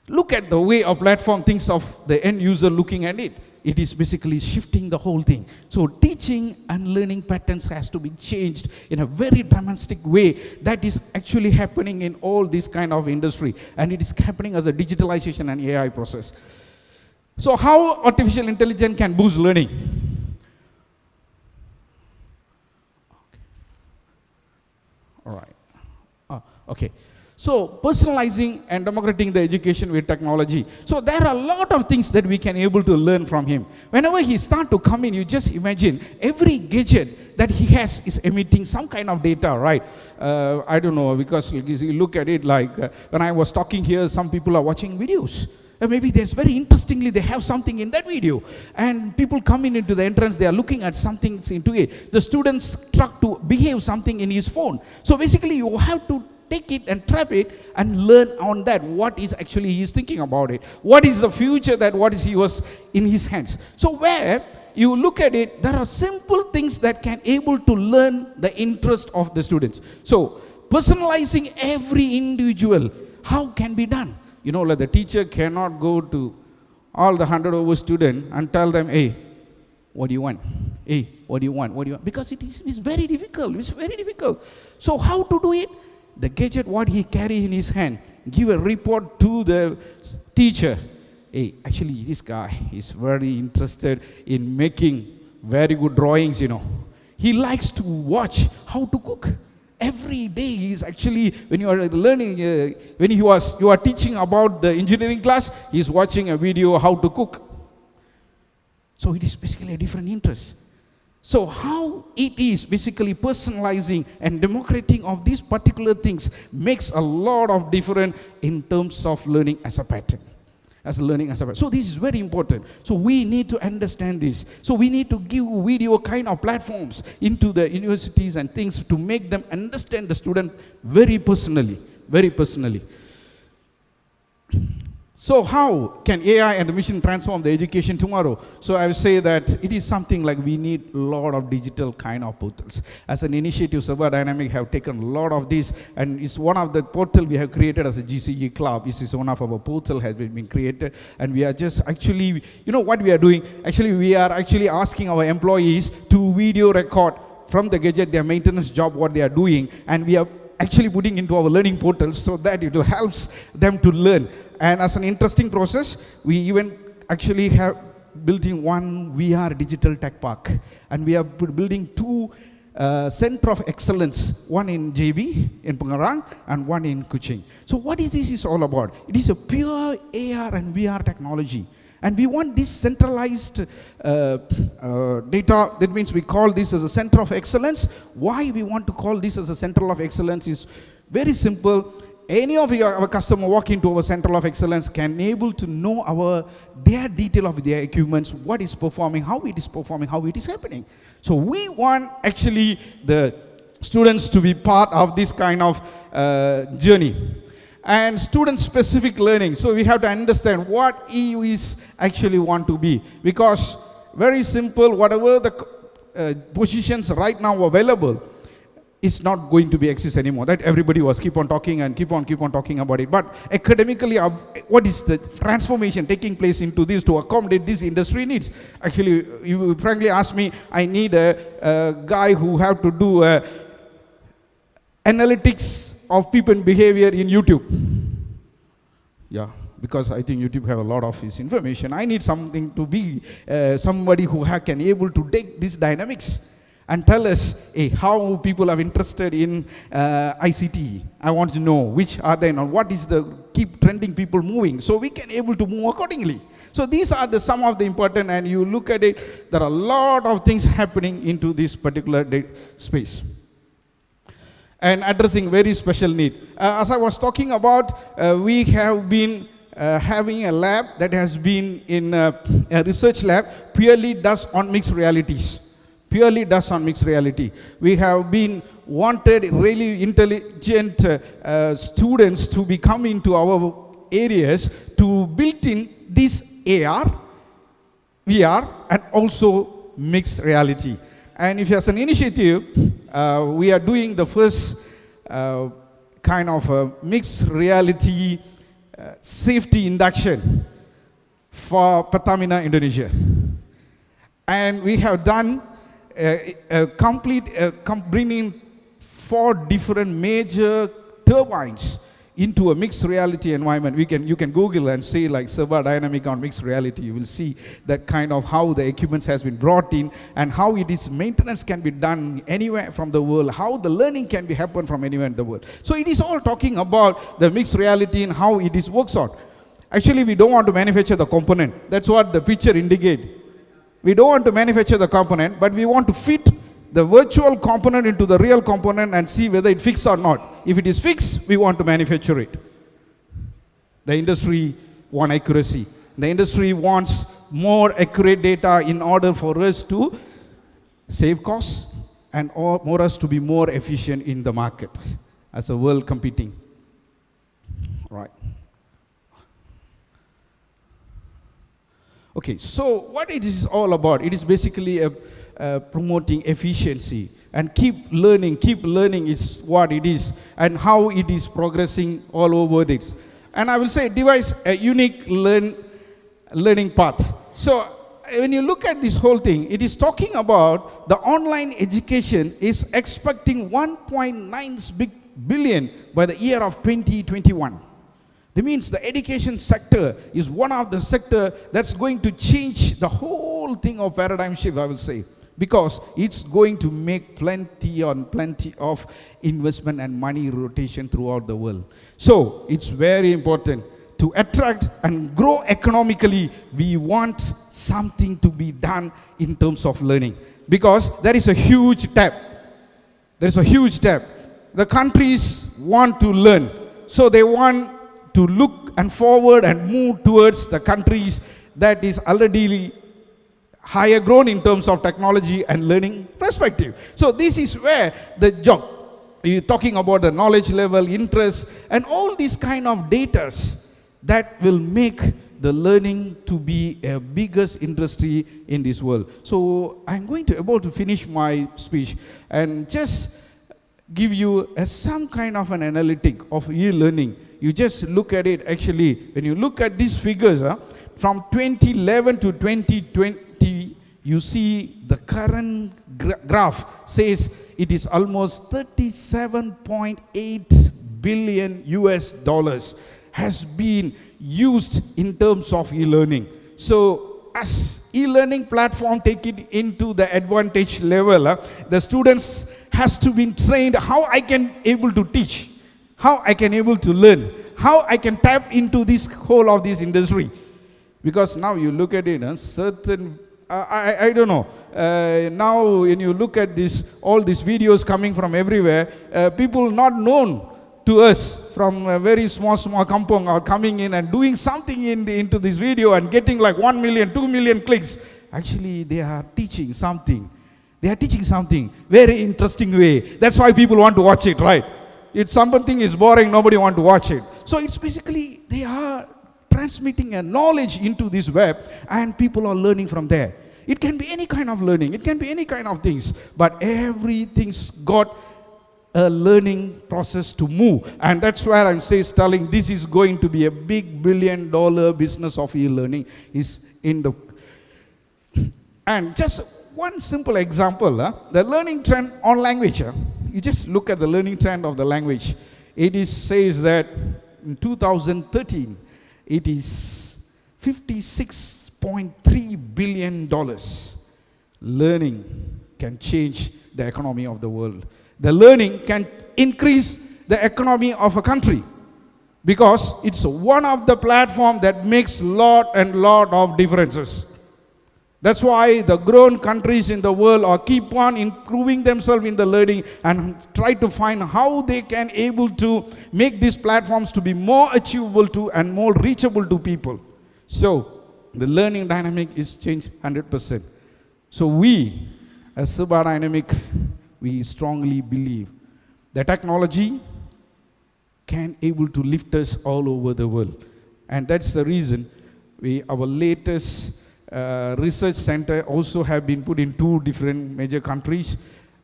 Look at the way a platform thinks of the end user looking at it. It is basically shifting the whole thing. So teaching and learning patterns has to be changed in a very dramatic way. That is actually happening in all this kind of industry. And it is happening as a digitalization and AI process. So how artificial intelligence can boost learning? All right. Okay. So personalizing and democratizing the education with technology. So there are a lot of things that we can able to learn from him. Whenever he start to come in, you just imagine every gadget that he has is emitting some kind of data, right? I don't know, because you look at it like when I was talking here, some people are watching videos. Maybe there's very interestingly, they have something in that video. And people coming into the entrance, they are looking at something into it. The students try to behave something in his phone. So basically you have to take it and trap it and learn on that what is actually he is thinking about it. What is the future that what is he was in his hands. So where you look at it, there are simple things that can able to learn the interest of the students. So personalizing every individual, how can be done? You know, like the teacher cannot go to all the 100 over students and tell them, hey, what do you want? Hey, what do you want? What do you want? Because it's very difficult. It's very difficult. So how to do it? The gadget, what he carry in his hand, give a report to the teacher, hey, actually this guy is very interested in making very good drawings, you know. He likes to watch how to cook. Every day he's actually, when you are learning, when you are teaching about the engineering class, he's watching a video how to cook. So it is basically a different interest. So how it is basically personalizing and democrating of these particular things makes a lot of difference in terms of learning as a pattern. So this is very important. So we need to understand this. So we need to give video kind of platforms into the universities and things to make them understand the student very personally, very personally. So how can AI and the machine transform the education tomorrow? So I would say that it is something like we need a lot of digital kind of portals. As an initiative, Server Dynamic have taken a lot of this, and it's one of the portal we have created as a GCE club. This is one of our portal has been created, and we are just actually, you know what we are doing? Actually, we are actually asking our employees to video record from the gadget their maintenance job, what they are doing, and we are actually putting into our learning portals so that it will help them to learn. And as an interesting process, we even actually have building one VR digital tech park. And we are building two center of excellence, one in JB, in Pengerang, and one in Kuching. So what is this is all about? It is a pure AR and VR technology. And we want this centralized data. That means we call this as a center of excellence. Why we want to call this as a center of excellence is very simple. Any of our customer walk into our center of excellence can able to know their detail of their equipments, what is performing, how it is happening. So we want actually the students to be part of this kind of journey. And student-specific learning. So we have to understand what EU is actually want to be. Because very simple, whatever the positions right now available, it's not going to be exist anymore. That everybody was keep on talking and keep on talking about it. But academically, what is the transformation taking place into this to accommodate this industry needs? Actually, you frankly ask me, I need a guy who have to do analytics of people behavior in YouTube. Yeah, because I think YouTube have a lot of this information. I need something to be somebody who can able to take these dynamics and tell us, hey, how people are interested in ICT. I want to know which are they and what is the keep trending people moving, so we can able to move accordingly. So these are some of the important, and you look at it, there are a lot of things happening into this particular space. And addressing very special need. As I was talking about, we have been having a lab that has been in a research lab, purely does on mixed realities. Purely does on mixed reality. We have been wanted really intelligent students to be coming to our areas to build in this AR, VR, and also mixed reality. And if as an initiative, we are doing the first kind of mixed reality safety induction for Pertamina Indonesia. And we have done bringing 4 different major turbines into a mixed reality environment. You can Google and say like Server Dynamic on mixed reality. You will see that kind of how the equipment has been brought in and how it is maintenance can be done anywhere from the world, how the learning can be happen from anywhere in the world. So it is all talking about the mixed reality and how it is works out. Actually, we don't want to manufacture the component. That's what the picture indicates. We don't want to manufacture the component, but we want to fit the virtual component into the real component and see whether it fits or not. If it is fixed, we want to manufacture it. The industry wants accuracy. The industry wants more accurate data in order for us to save costs and for us to be more efficient in the market as a world competing. Right. Okay, so what it is all about? It is basically promoting efficiency and keep learning is what it is and how it is progressing all over this. And I will say devise a unique learning path. So when you look at this whole thing, it is talking about the online education is expecting 1.9 billion by the year of 2021. That means the education sector is one of the sector that's going to change the whole thing of paradigm shift, I will say. Because it's going to make plenty of investment and money rotation throughout the world. So it's very important to attract and grow economically. We want something to be done in terms of learning. Because there is a huge tap. There is a huge tap. The countries want to learn. So they want to look and forward and move towards the countries that is already higher grown in terms of technology and learning perspective. So this is where the job, you're talking about the knowledge level, interest, and all these kind of datas that will make the learning to be a biggest industry in this world. So I'm going to about to finish my speech and just give you some kind of an analytic of e-learning. You just look at it actually, when you look at these figures, from 2011 to 2020, you see the current graph says it is almost 37.8 billion US dollars has been used in terms of e-learning. So as e-learning platform take it into the advantage level, the students has to be trained how I can able to teach, how I can able to learn, how I can tap into this whole of this industry. Because now you look at it, certain, I don't know, now when you look at this, all these videos coming from everywhere, people not known to us from a very small kampong are coming in and doing something into this video and getting like 1 million, 2 million clicks. Actually, they are teaching something. They are teaching something very interesting way. That's why people want to watch it, right? If something is boring, nobody want to watch it. So it's basically, they are transmitting a knowledge into this web and people are learning from there. It can be any kind of learning. It can be any kind of things. But everything's got a learning process to move. And that's where I'm telling this is going to be a big billion-dollar business of e-learning is in the... And just one simple example, the learning trend on language. You just look at the learning trend of the language. It says that in 2013, it is $56.3 billion. Learning can change the economy of the world. The learning can increase the economy of a country because it's one of the platforms that makes lot of differences. That's why the grown countries in the world are keep on improving themselves in the learning and try to find how they can able to make these platforms to be more achievable to and more reachable to people. So the learning dynamic is changed 100%. So we, as Subha Dynamic, we strongly believe that technology can able to lift us all over the world. And that's the reason our latest research center also have been put in 2 different major countries,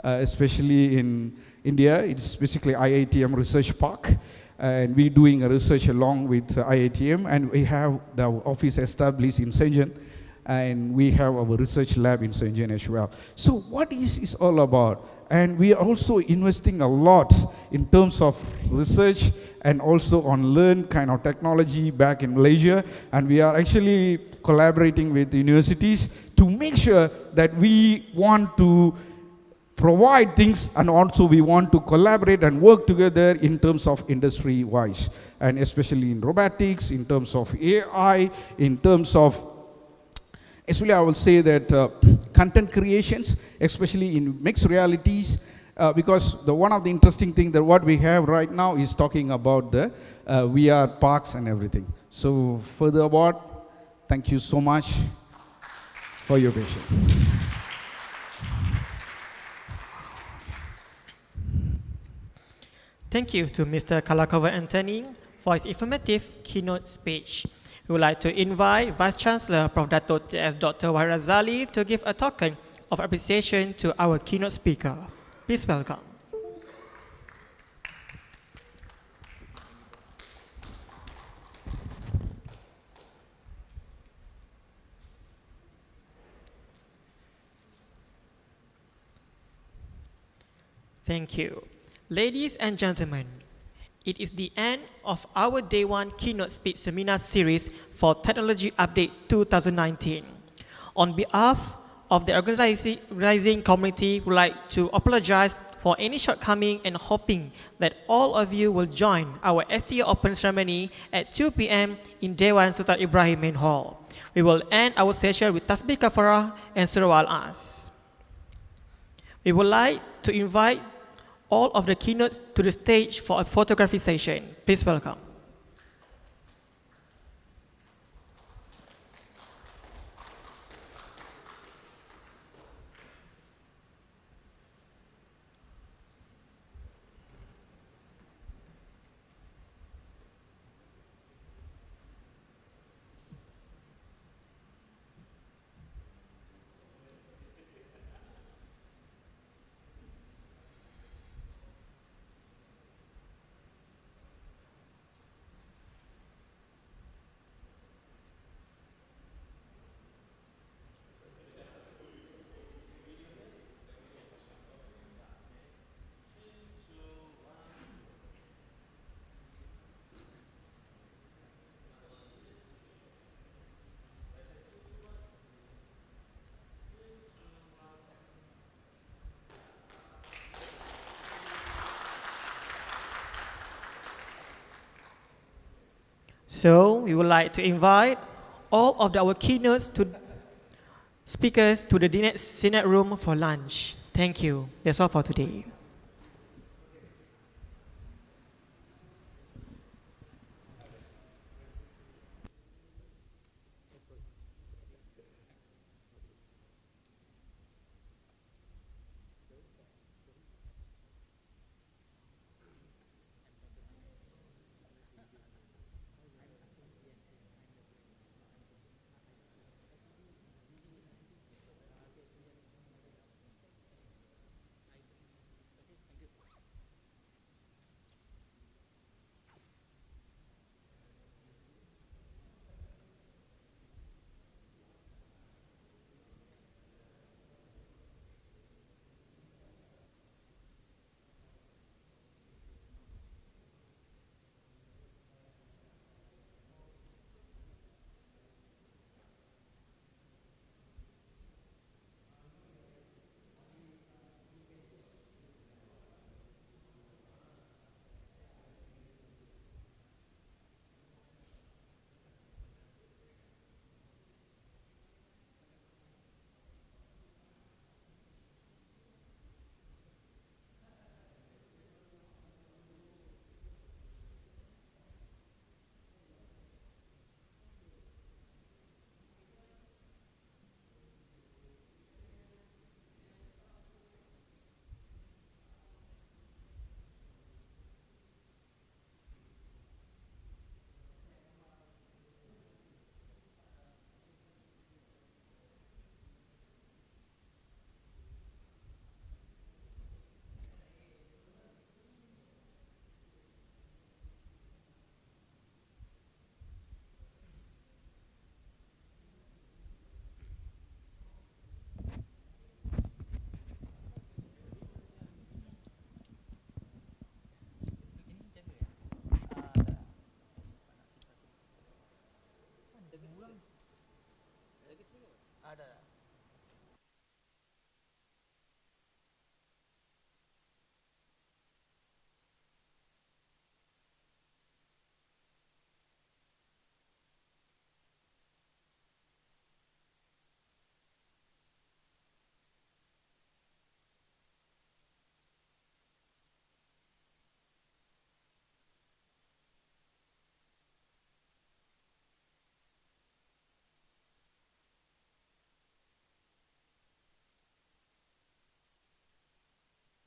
especially in India. It's basically IITM Research Park, and we're doing a research along with IITM, and we have the office established in Shenzhen, and we have our research lab in Shenzhen as well. So what is all about? And we are also investing a lot in terms of research and also on learn kind of technology back in Malaysia. And we are actually collaborating with universities to make sure that we want to provide things and also we want to collaborate and work together in terms of industry-wise. And especially in robotics, in terms of AI, in terms of especially, I will say that content creations, especially in mixed realities, because one of the interesting things that what we have right now is talking about the VR parks and everything. So further about, thank you so much for your patience. Thank you to Mr. Kalakavan Anthony for his informative keynote speech. We would like to invite Vice Chancellor Prof. Dato' T.S. Dr. Wahid Razali to give a token of appreciation to our keynote speaker. Please welcome. Thank you. Ladies and gentlemen, It is the end of our Dewan Keynote Speech Seminar Series for Technology Update 2019. On behalf of the organizing community, we would like to apologize for any shortcoming and hoping that all of you will join our STU Open ceremony at 2 p.m. in Dewan Sultan Ibrahim Main Hall. We will end our session with Tasbih Kafarah and Surah Al-As. We would like to invite all of the keynotes to the stage for a photography session. Please welcome. So we would like to invite all of our keynote speakers to the Senate room for lunch. Thank you. That's all for today. Ada.